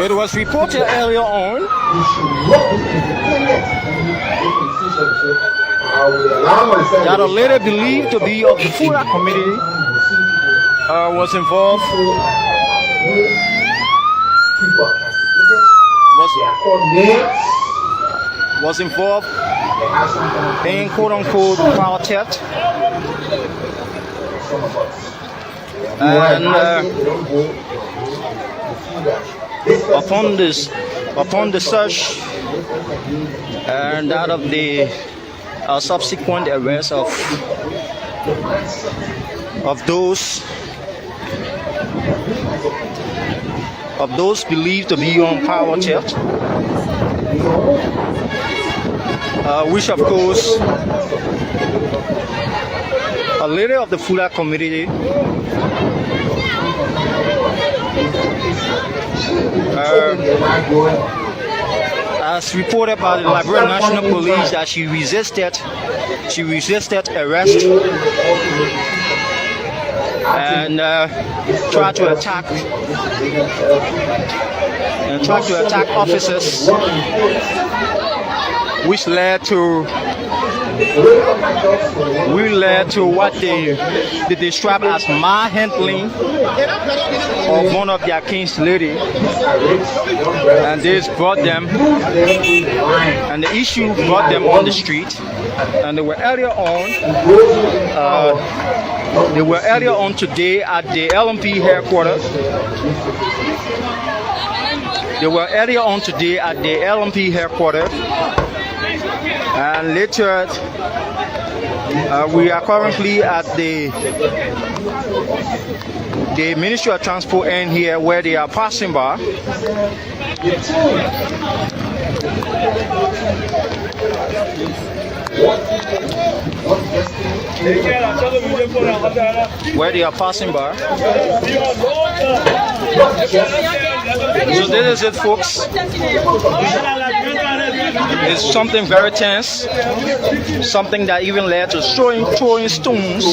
It was reported earlier on that a lady believed to be of the Fula community was involved in quote unquote power theft. And upon the search and out of the subsequent arrest of those believed to be on power theft, which of course a leader of the Fula community as reported by the Liberian National Police that she resisted arrest and tried to attack officers, which led to what they describe as manhandling of one of their king's lady, and this brought them, and the issue brought them on the street, and they were earlier on today at the LMP headquarters. And later, we are currently at the Ministry of Transport end here, where they are passing by. So this is it, folks. It's something very tense, something that even led to throwing stones.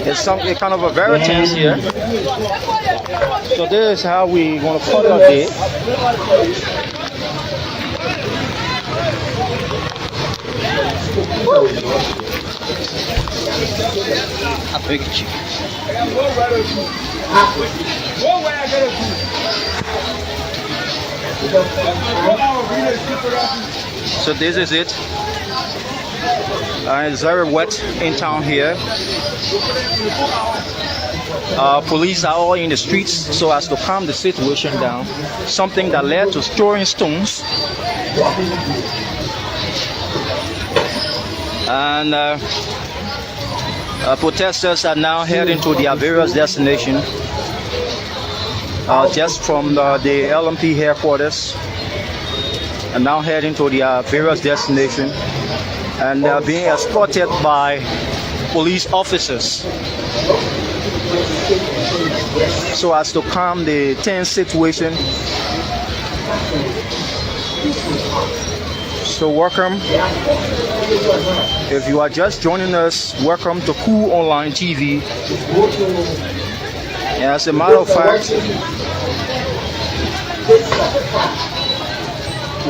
It's something kind of a very tense here. So this is how we're going to cut our day. I beg you. So this is it. It's very wet in town here. Police are all in the streets so as to calm the situation down. Something that led to throwing stones. And protesters are now heading to their various destinations. Just from the LMP headquarters, and now heading to their various destinations, and they are being escorted by police officers so as to calm the tense situation. So welcome. If you are just joining us, welcome to Kool Online TV. As a matter of fact,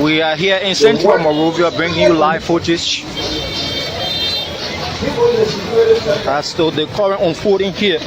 we are here in Central Monrovia bringing you live footage as to the current unfolding here.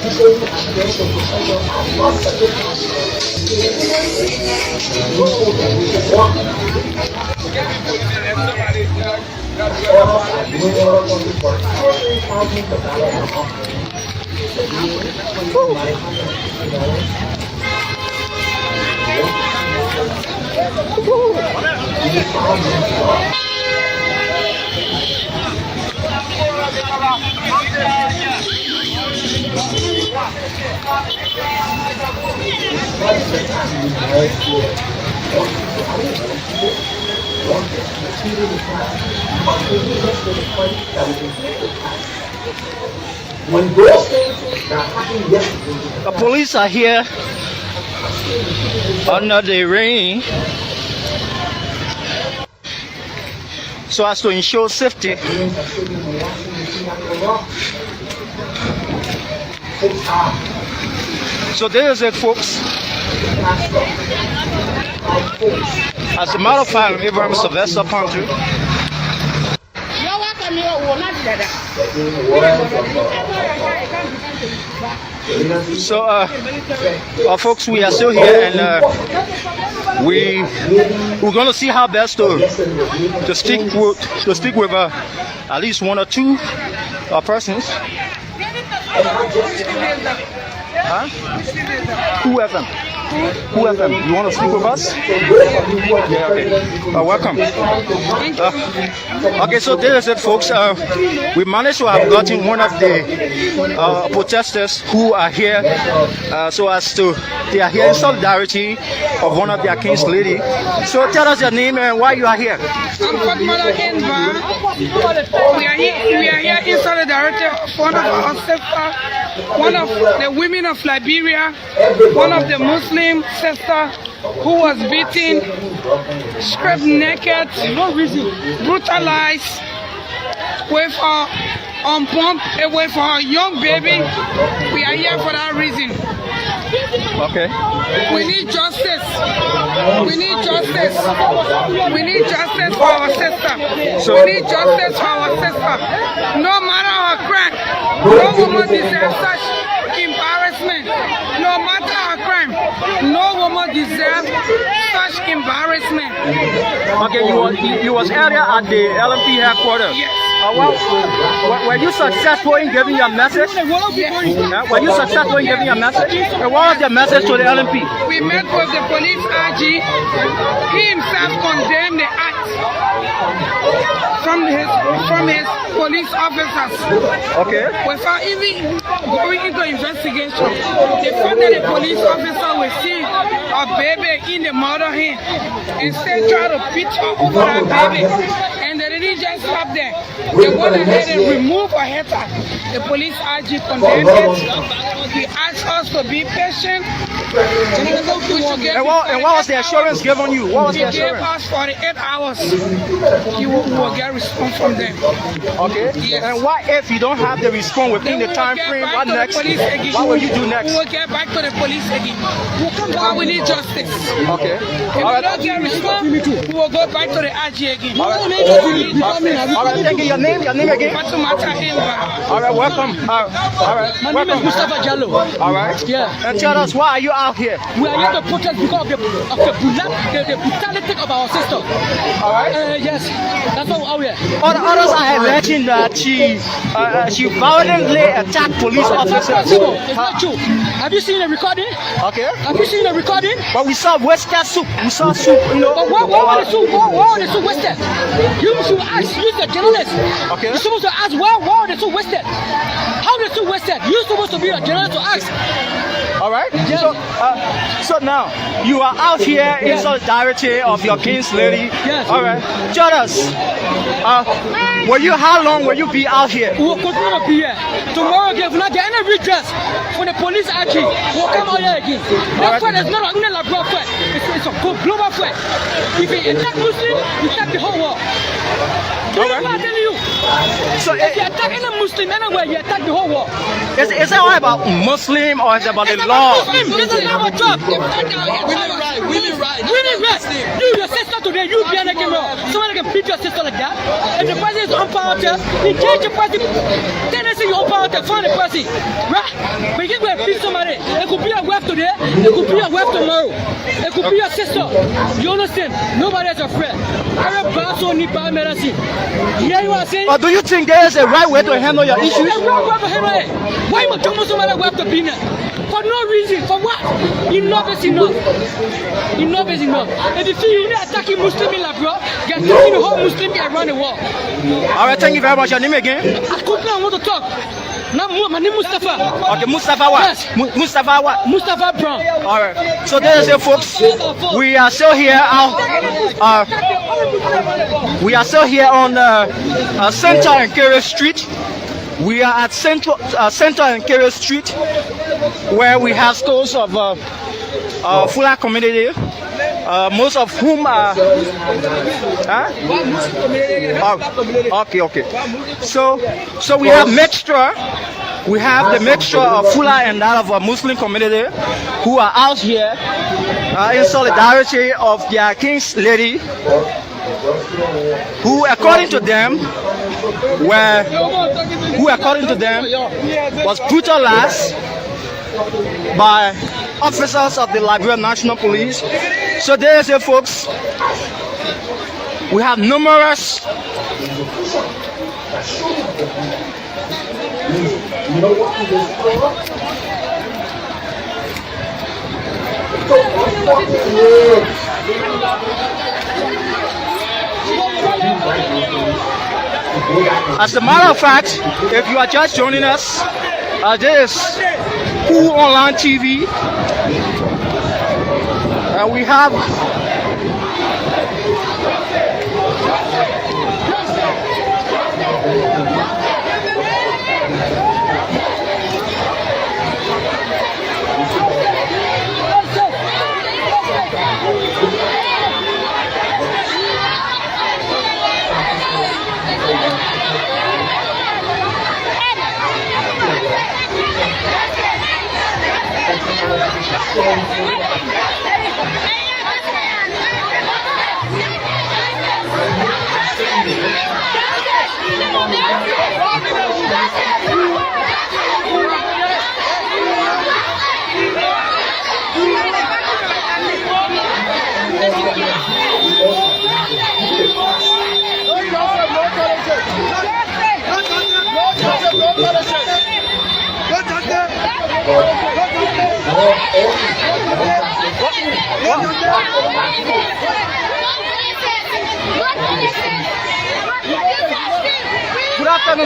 The police are here under the rain so as to ensure safety. So there is it, folks. As a matter of fact, Abraham Sylvester Country. So, folks, we are still here, and we're going to see how best to stick with at least one or two persons. Huh? Who FM? You want to speak with us? Yeah, okay. Welcome. Okay, so there is it, folks. We managed to have gotten one of the protesters who are here, so as to they are here in solidarity of one of their king's lady. So tell us your name and why you are here.
I'm Fatmata Enva. We are here in solidarity of one of our sisters, one of the women of Liberia, one of the Muslim sisters who was beaten, stripped naked, brutalized with her pump away for her young baby. We are here for that reason.
Okay.
We need justice. We need justice. We need justice for our sister. We need justice for our sister. No matter her crime, no woman deserves such embarrassment. No matter her crime, no woman deserves such embarrassment.
Okay, you was earlier at the LMP headquarters.
Yes.
Were you successful in giving your message?
Yes.
Were you successful in giving your message? And what was your message to the LMP?
We met with the police RG. He himself condemned the act from his police officers.
Okay.
Without even going into investigation, the fact that the police officer will see a baby in the mother hand and still try to beat her over that baby, and they didn't just stop there. They went ahead and removed her head. The police RG condemned it. He asked us to be patient.
And what was the assurance given you? What was the assurance?
He gave us 48 hours. You will get a response from them.
Okay.
Yes.
And what if you don't have the response within the time frame? What next? What will you do next?
We will get back to the police again. Because we need justice.
Okay.
If we don't get a response, we will go back to the RG again.
All right. All right, thank you. Your name again? All right, welcome. All right,
my name is Mustafa Jallo.
All right.
Yeah.
And tell us, why are you out here?
We are here to protest because of the brutality of our sister.
All right.
Yes, that's why we're out here.
Others are alleging that she violently attacked police officers.
It's not true. Have you seen the recording?
Okay.
Have you seen the recording?
But we saw Western soup. We saw soup, you know.
But what was the soup? What was the soup wasted? You should ask. You're the journalist.
Okay.
You're supposed to ask why was the soup wasted? How the soup wasted? You're supposed to be a journalist to ask.
All right.
Yes.
So now you are out here in solidarity of your king's lady.
Yes.
All right. Tell us, how long will you be out here?
We will continue to be here. Tomorrow, if we not get any redress from the police actually, we'll come out here again. That fight is not a Labrador fight. It's a global fight. If you attack Muslim, you attack the whole world. That's what I'm telling you. So if you attack any Muslim anywhere, you attack the whole world.
Is it all about Muslim or is it about the law?
Muslim. This is our job.
Winning right.
You, your sister today, you behind the camera. Somebody can beat your sister like that. And the president is unpowered. Engage the president. Then they say you're unpowered. Find the president. Right? But you can beat somebody. It could be your wife today. It could be your wife tomorrow. It could be your sister. You understand? Nobody is afraid. Every person needs medicine. Yeah, you are saying?
But do you think there is a right way to handle your issues?
A right way to handle it. Why would you somebody wife to be there? For no reason. For what? Enough is enough. Enough is enough. And if you are attacking Muslim in Labrador, you're attacking the whole Muslim around the world.
All right, thank you very much. Your name again?
I want to talk. Now, my name is Mustafa.
Okay, Mustafa what?
Yes.
Mustafa what?
Mustafa Brown.
All right. So there is it, folks. We are still here we are still here on Center and Carey Street. We are at Center and Carey Street, where we have stores of Fula community, most of whom are. Okay. So we have mixture. We have the mixture of Fula and that of a Muslim community who are out here in solidarity of their king's lady, who according to them was brutalized by officers of the Liberian National Police. So there is it, folks. We have numerous As a matter of fact, if you are just joining us, this is Kool Online TV, and we have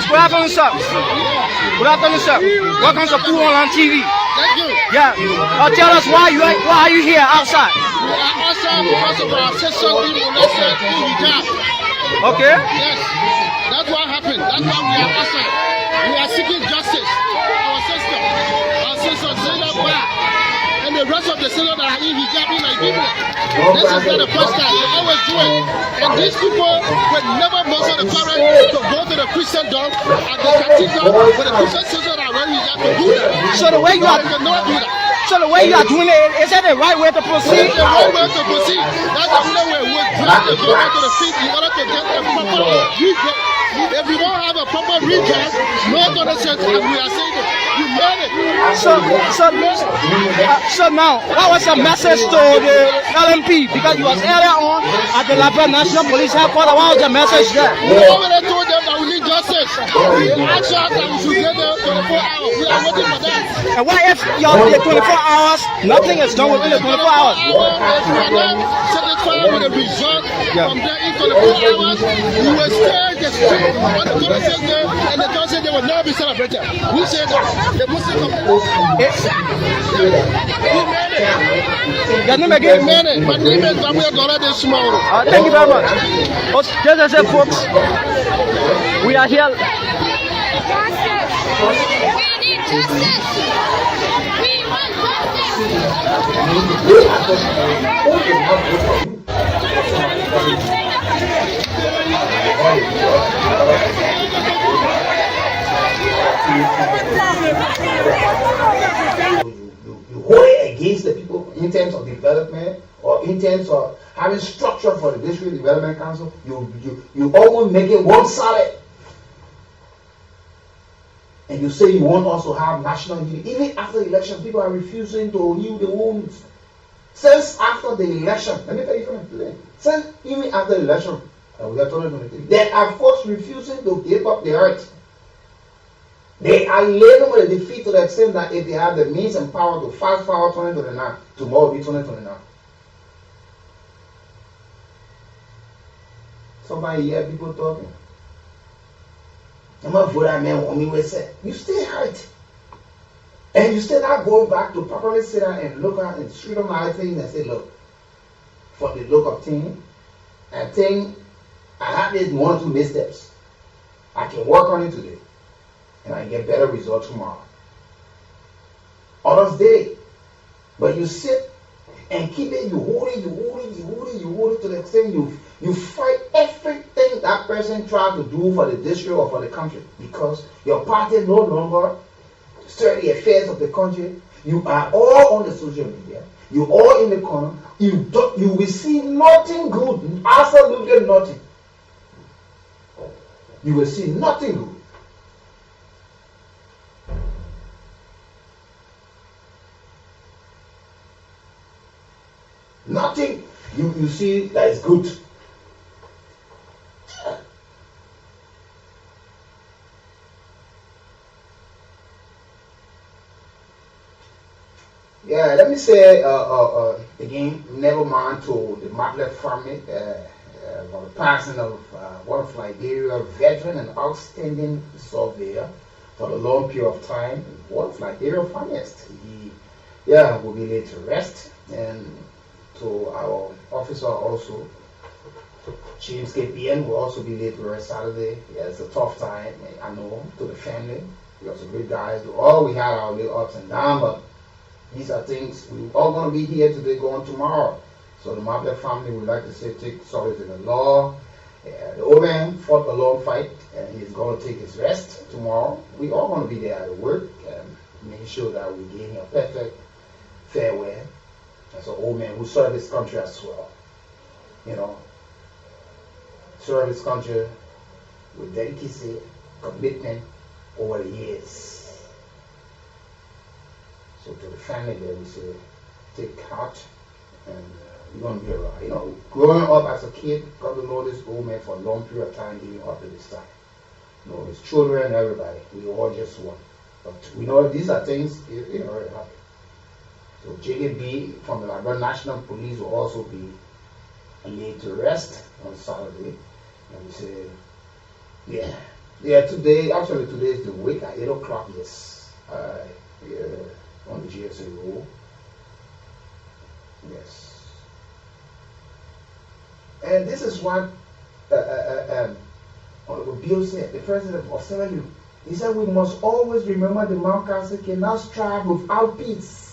Good afternoon, sir. Good afternoon, sir. Welcome to Kool Online TV.
Thank you.
Yeah. Tell us why are you here outside?
We are outside because of our sister being molested in hijab.
Okay.
Yes. That's what happened. That's why we are outside. We are seeking justice for our sister Zainab Ba, and the rest of the sisters that are in hijab in Nigeria. This is not the first time. They always do it. And these people would never muzzle the parents to go to the Christendom and the cathedral, but the Christian sisters are wearing hijab to do that.
So the way you are doing it, is that the right way to proceed?
It's the right way to proceed. That's the only way we drag the government to the feet in order to get a proper If you don't have a proper redress, no gonna say as we are saying it. You made it.
So now, what was the message to the LMP? Because you was earlier on at the Labrador National Police Headquarters. What was the message there?
We already told them that we need justice. They asked us that we should get there 24 hours. We are waiting for that.
And what if y'all did 24 hours, nothing is done within the 24 hours?
If we are not satisfied with the result from there in 24 hours, we will stay the street on the 26th day, and the Thursday they will not be celebrated. We say that the Muslim community.
Your name again?
My name is Gabriel Gora de Small.
Thank you very much. Just as I said, folks, we are here.
We need justice. We want
You hold it against the people in terms of development or in terms of having structure for the district development council. You almost make it one solid. And you say you want also have national unity. Even after the election, people are refusing to heal the wounds. Since after the election, let me tell you something today. Since even after the election, we are 2023, there are folks refusing to give up the earth. They are laden with a defeat to the extent that if they have the means and power to fast forward 2029, tomorrow will be 2029. Somebody hear people talking. I'm not for that man when we say you still hurt. And you still not going back to properly sit down and look at and street on our things and say, look, for the look of thing, I think I had these 1 or 2 missteps. I can work on it today. And I get better results tomorrow. Others did it. But you sit and keep it, you hold it to the extent you fight everything that person tried to do for the district or for the country. Because your party no longer stir the affairs of the country. You are all on the social media. You all in the corner. You will see nothing good. Absolutely nothing. You will see nothing good. Nothing you see that is good. Yeah, let me say again, never mind to the Martlet family for the passing of one of Liberia veteran and outstanding surveyor for a long period of time. One of Liberia finest. He will be laid to rest. And to our officer also, James KPN will also be laid to rest Saturday. Yeah, it's a tough time, I know, to the family. We are some great guys. We had our little ups and downs, but these are things we're all going to be here today, going tomorrow. So the Mabler family would like to say, take sorry to the law. The old man fought a long fight, and he's going to take his rest tomorrow. We all going to be there at work, and make sure that we give him a perfect farewell. As an old man who served his country as well. You know, served his country with dedication, commitment over the years. So to the family there, we say, take heart, and you're going to be around. You know, growing up as a kid, got to know this old man for a long period of time, giving up to this time. You know, his children, everybody, we all just one. But we know these are things, you know, it happen. So JDB from the Liberia National Police will also be laid to rest on Saturday. And we say, today is the week at 8 o'clock, yes. On the GSA road. Yes. And this is what Honorable Bill said, the president of Sierra. He said we must always remember the Mount Council cannot strive without peace.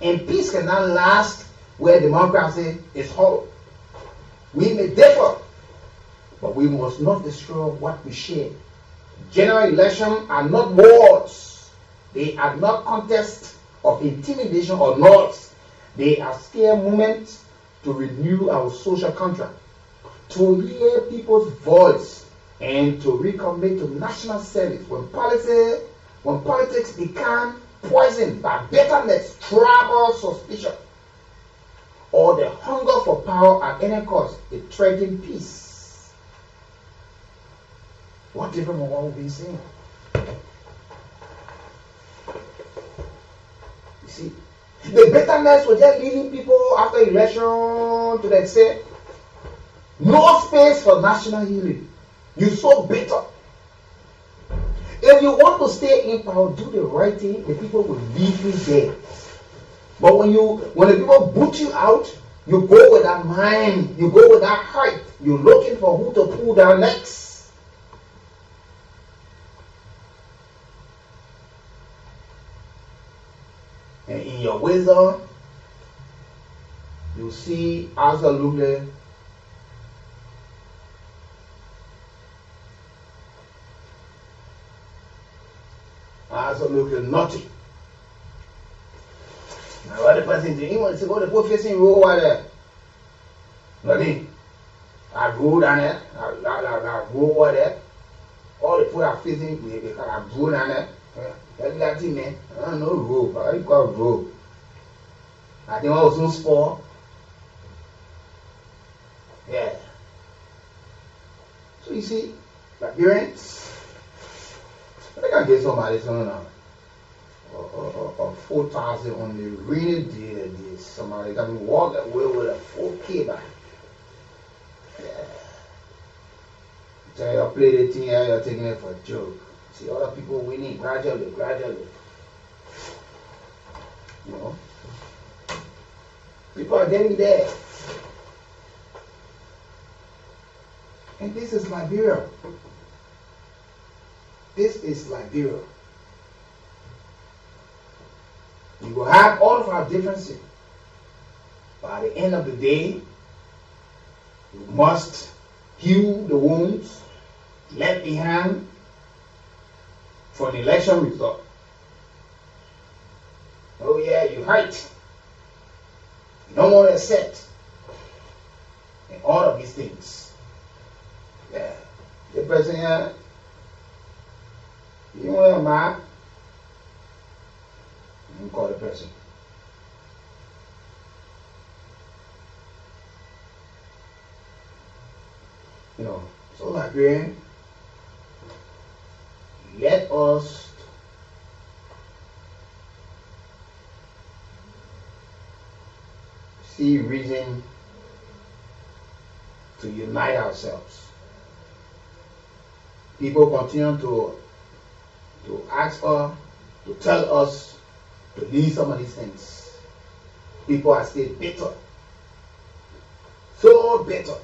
And peace cannot last where democracy is hollow. We may differ, but we must not destroy what we share. General elections are not wars. They are not contests of intimidation or noise. They are scare moments to renew our social contract, to hear people's voice and to recommit to national service. When politics become poisoned by bitterness, trouble, suspicion, or the hunger for power at any cost, it threatens peace. What different from what we've been saying? You see, the bitterness was just leading people after election to the extent no space for national healing. You're so bitter. If you want to stay in power, do the right thing, the people will leave you there. But when the people boot you out, you go with that mind, you go with that heart. You're looking for who to pull down next. And in your wisdom, you see absolutely nothing. Now what the person doing? He wants to go to the facing row over there. Nothing. I go down there, I go over there. All the people are facing, they can have go down there. That's that thing, man. I don't know rope. I call rope. I think I was so small. Yeah. So you see, like parents, I think I get somebody something now. 4,000 on the rainy day that day. Somebody got me walk away with a 4K back. Yeah. Tell you play the thing here, you're taking it for a joke. See other people winning gradually. You know? People are getting there. And this is Liberia. This is Liberia. We will have all of our differences. But at the end of the day, we must heal the wounds left behind for an election result. Oh yeah, you hurt. You don't want to accept. And all of these things. Yeah. The person here, you want a map? You call the person. You know, so Liberian, let us see reason to unite ourselves. People continue to ask us, to tell us to leave some of these things. People are still bitter. So bitter.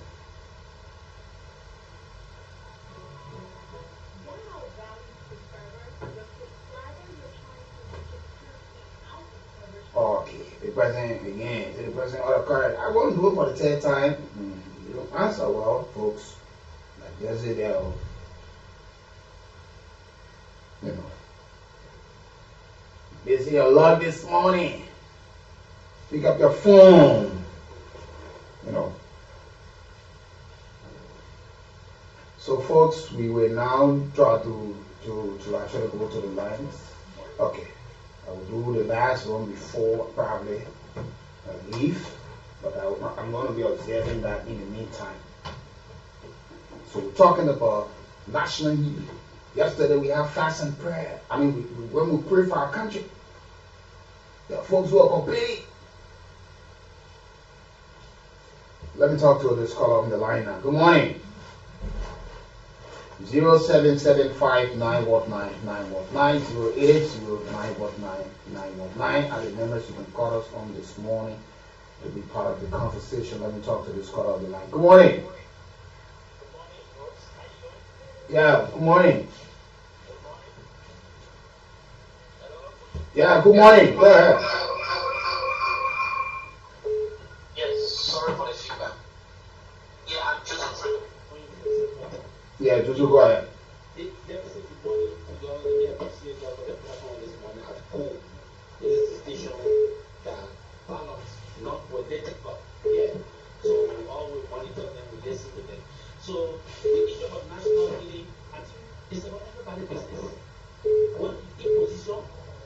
Okay, the president again, the president order card. I won't do it for the third time. You don't answer well, folks. Like there's it there. You know. Busy a lot this morning. Pick up your phone. You know. So folks, we will now try to actually go to the lines. Okay. I will do the last one before probably I leave, but I'm going to be observing that in the meantime. So we're talking about national unity. Yesterday we have fast and prayer. I mean, when we pray for our country, there are folks who are complaining. Let me talk to this caller on the line now. Good morning. 0775919919 080919919. As members, you can call us on this morning to be part of the conversation. Let me talk to this caller on the line. Good morning. Yeah, good morning. Yeah, good morning. Go ahead.
Yes, sorry for the feedback. Yeah, I'm Joseph.
Yeah, Jojo, go ahead.
Good morning to y'all. Let me appreciate y'all for the platform this morning at Kool. This is the station that balance, not political. Yeah. So we always monitor them, we listen to them. the issue of national healing, I think it's about everybody's business. When you in position,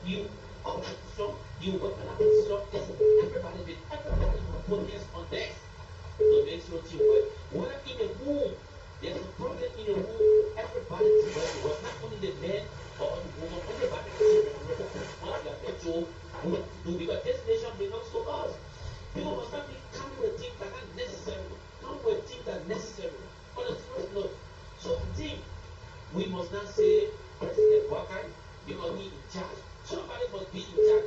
you opposition, you weapon opposition, it's everybody's business. Everybody will focus on this to make sure things work. Whether in the home, there's a problem in the home, everybody to work to work, not only the men or the woman, everybody to work. Once you are there to do, because this nation belongs to us. People must not be coming with things that are necessary. Come with things that are necessary. On a serious note. So I think we must not say President Wakai because he in charge. Somebody must be in charge.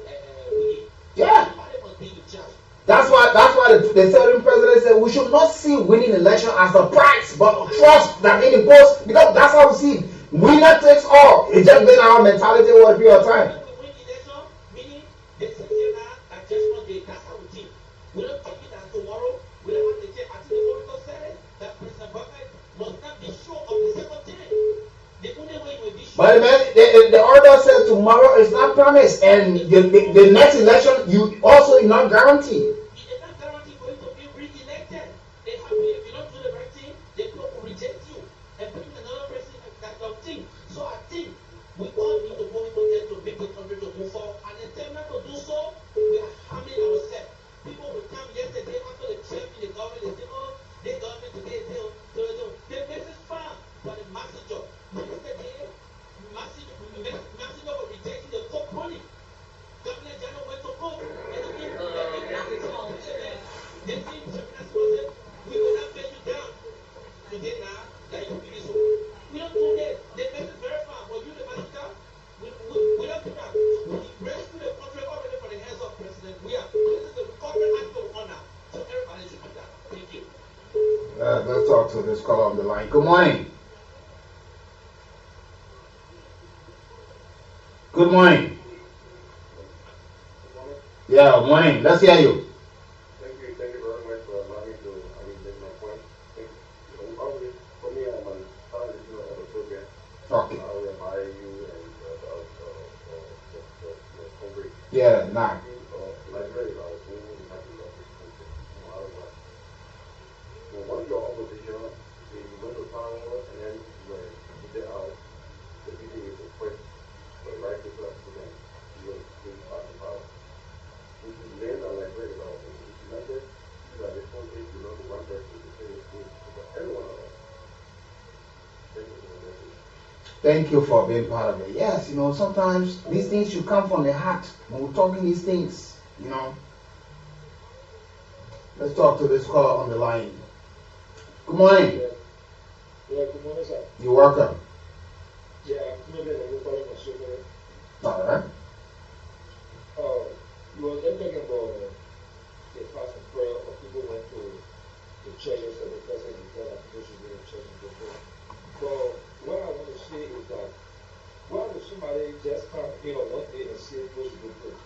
Yeah.
Somebody must be in charge.
That's why the certain president said we should not see winning election as the price, but trust that in the post, because that's how we see it. Winner takes all. It's just been our mentality over a period of time.
Meaning they say that judgment day. That's how we think. We don't think it that tomorrow we don't have to change. I think the oracle said that President Wakai must not be sure of the second thing. The only way you will be sure.
But man, the order says tomorrow is not promised, and the next election you also not guaranteed.
It's not guaranteed for you to be re-elected. They happy if you don't do the right thing, they will reject you and bring another person that don't think. So I think we all need to go into there to make the country to move forward. And in terms to do so, we are harming ourselves. People will come yesterday after the change in the government, they say, oh, the government today, the message fine, but the messenger. Yesterday, messenger was rejecting the court money. Governor General went to court and he came they think we will not pay you down. Today now, that you finish so. We don't do that. The message very fine, but you the messenger, we don't do that. We rescue the country already for the hands of President. This is the corporate act of honor. So everybody should do that. Thank you.
Let's talk to this caller on the line. Good morning. Good morning. Yeah, good morning. Let's hear you.
Thank you very much for allowing me to make my point. For me, I'm an listener of the program.
Okay.
Whereby you and your comrade.
Yeah, nah.
Nigeria is our own United States, no matter what. So once you're opposition, you went to power and then you were seated out, the people will request for the right people to them. You will bring back the power. We should learn that Nigeria is our own. It's united. These are the countries belong to one person to say it's good for every one of us. Thank you for the message.
Thank you for being part of it. Yes, sometimes these things should come from the heart when we're talking these things, Let's talk to this caller on the line. Good morning.
Yeah, good morning, sir.
You're welcome.
Yeah, I'm calling from Super.
All right.
You were just talking about the fast and prayer of people went to the churches and the president declared that people should go to church and pray. But what I want to say is that why would somebody just come, one day and say people should go pray?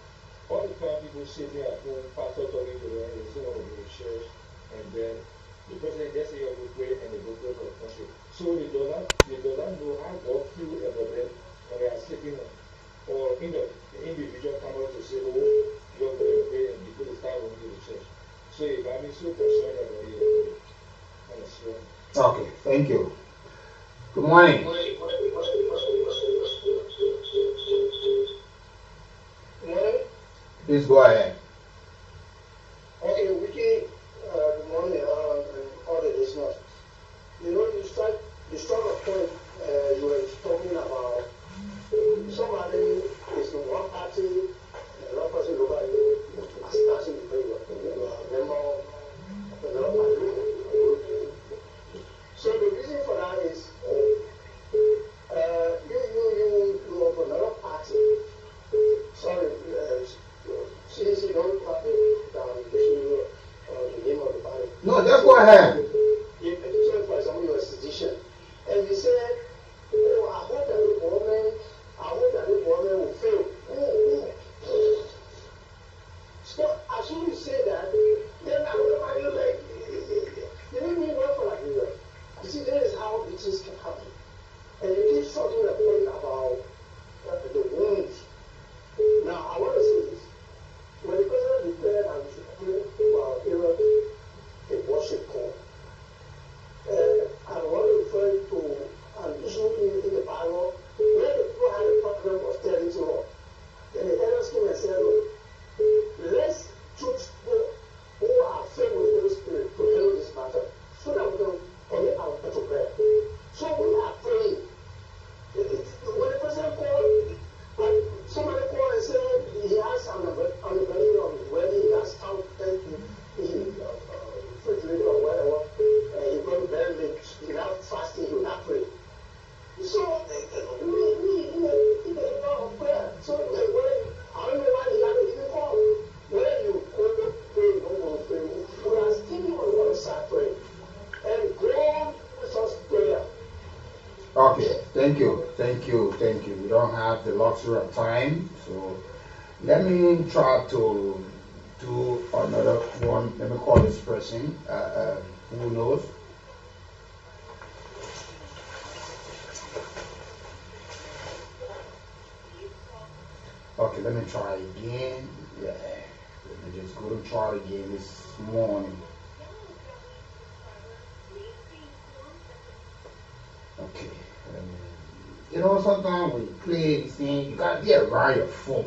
All the time people sitting at home, pastor talking to them, they say want to go to church, and then the president just say you go pray and they go pray for the country. So they do not know how God feels about them when they are sitting or the individual come out to say, oh, you are going to pray and people start going to the church. So if I'm so concerned about you, honestly.
Okay, thank you. Good morning.
Morning.
Please go ahead.
Okay, Wiki, good morning, and all the listeners. You struck a point, you were talking about somebody is in one party, and another person look at you as passing the prayer. You are a member of another party. So the reason for that is you are from another party. Sorry, since you don't have the name of the party.
No, just go ahead.
So, for example, you're a physician, and you said, oh, I hope that the government will fail. So, as soon as you say that, then everybody like, you need me not for like you. You see, that is how the things can happen. And you keep talking a point about the wounds. Now, I want to say this. When the president declared that we should pray for our area, a worship call, I want to refer
Okay, thank you, thank you, thank you. We don't have the luxury of time, so let me try to do another one. Let me call this person. Who knows? Okay, let me try again. Yeah, let me just go to try again this morning. Okay. Sometimes when you play this thing, you gotta be around your phone.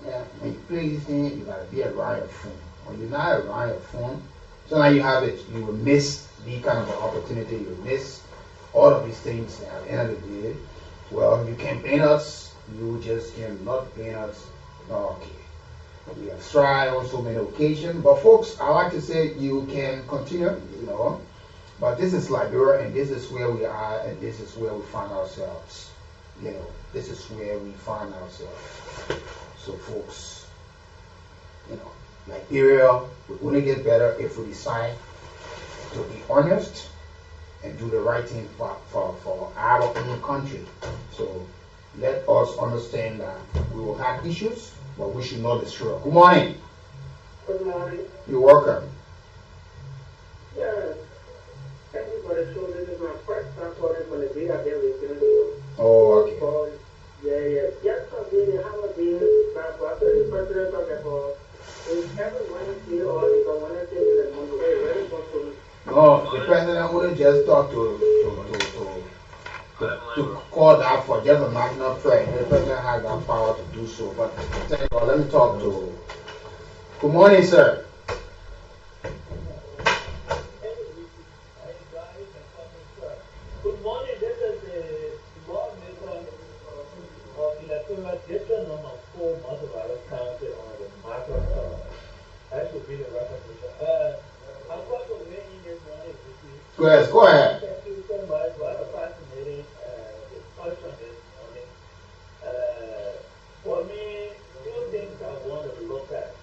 Yeah, when you play this thing, you gotta be around your phone. When you're not around your phone, sometimes you have it, you will miss the kind of an opportunity, you will miss all of these things. And at the end of the day, well, you can blame us, you just cannot blame us. Okay. We have tried on so many occasions, but folks, I like to say you can continue, but this is Liberia, and this is where we are, and this is where we find ourselves. This is where we find ourselves. So, folks, Liberia will only get better if we decide to be honest and do the right thing for our own country. So, let us understand that we will have issues, but we should not destroy. Good morning.
Good morning.
You're welcome.
Yeah. Thank you for the show. This is my first time calling from the day I've been listening to you.
Oh, okay.
Yeah. Yesterday, how was the president talking about is every Wednesday or is a Wednesday in the month? Wait, very important.
No, the president wouldn't just talk to call that for just a national prayer. The president has that power to do so. But tell you what, let me talk to. Good morning, sir.
Good morning, this is the lawmaker of electoral district number 4, Montevallo County on the market. That should be the recognition. I'm going to weigh in this morning with you.
Yes, go ahead.
Thank you so much for a fascinating discussion this morning. For me, two things I want to look at.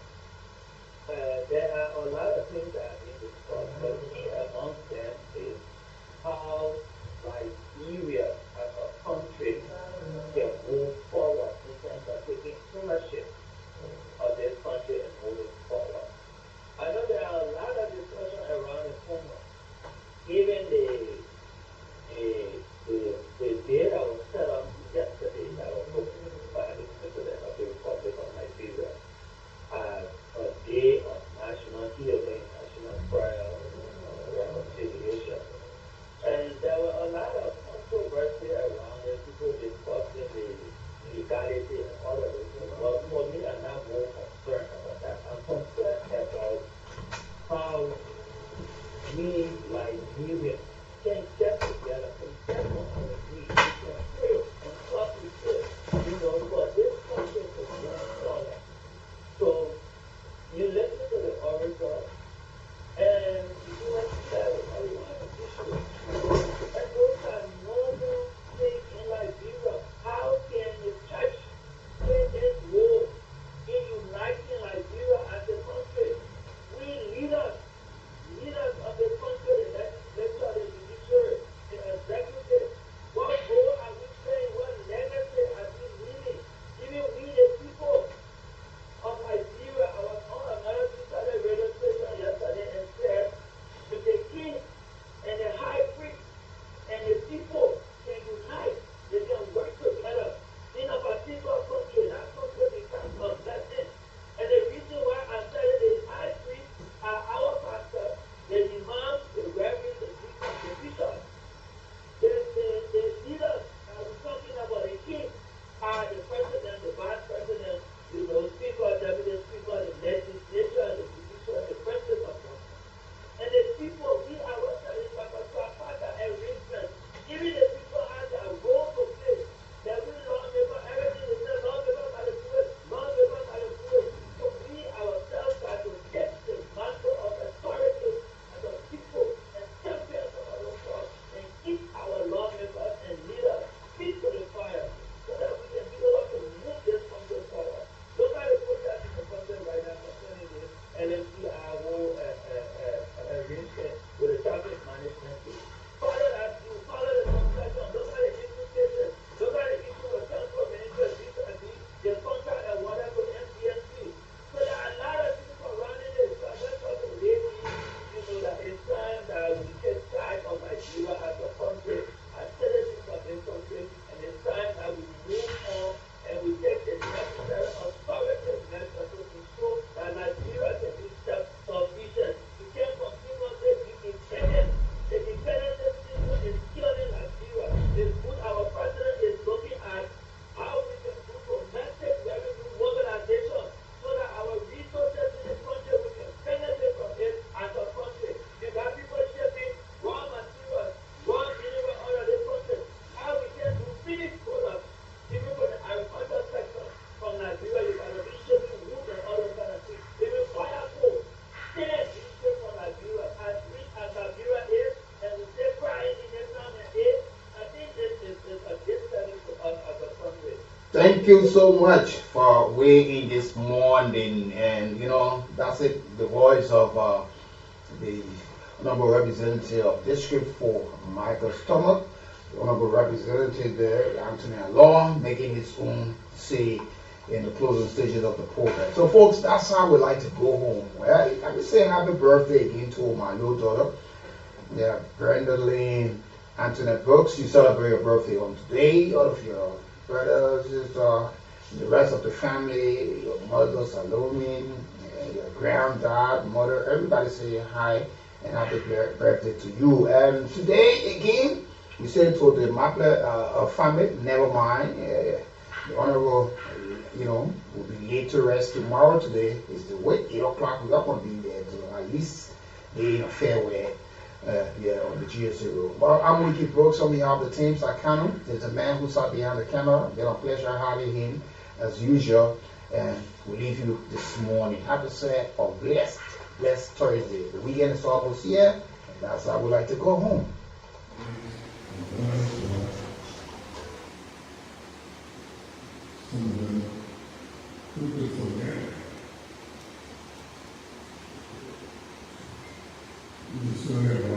Thank you so much for weighing in this morning. And that's it, the voice of the Honorable Representative of District 4, Michael Stomach, the Honorable Representative there, Anthony Law, making his own say in the closing stages of the program. So folks, that's how we like to go home. Well, I can say happy birthday again to my little daughter, Brenda Lynn Antoinette Brooks. You celebrate your birthday on today. All of your brothers, sisters, the rest of the family, your mother Salome, your granddad, mother, everybody say hi and happy birthday to you. And today again, we say to the Maple family, never mind. The Honorable, will be laid to rest tomorrow. Today is the wait, 8 o'clock. We're not going to be there till at least be in a fair way. On the GSA road. Well, I'm Wiki Brooks on behalf of the team. Sakano is the man who sat behind the camera. Been a pleasure having him as usual. And we leave you this morning. Have to say a blessed Thursday. The weekend is almost here, and that's how we like to go home.
Who could forget? You still have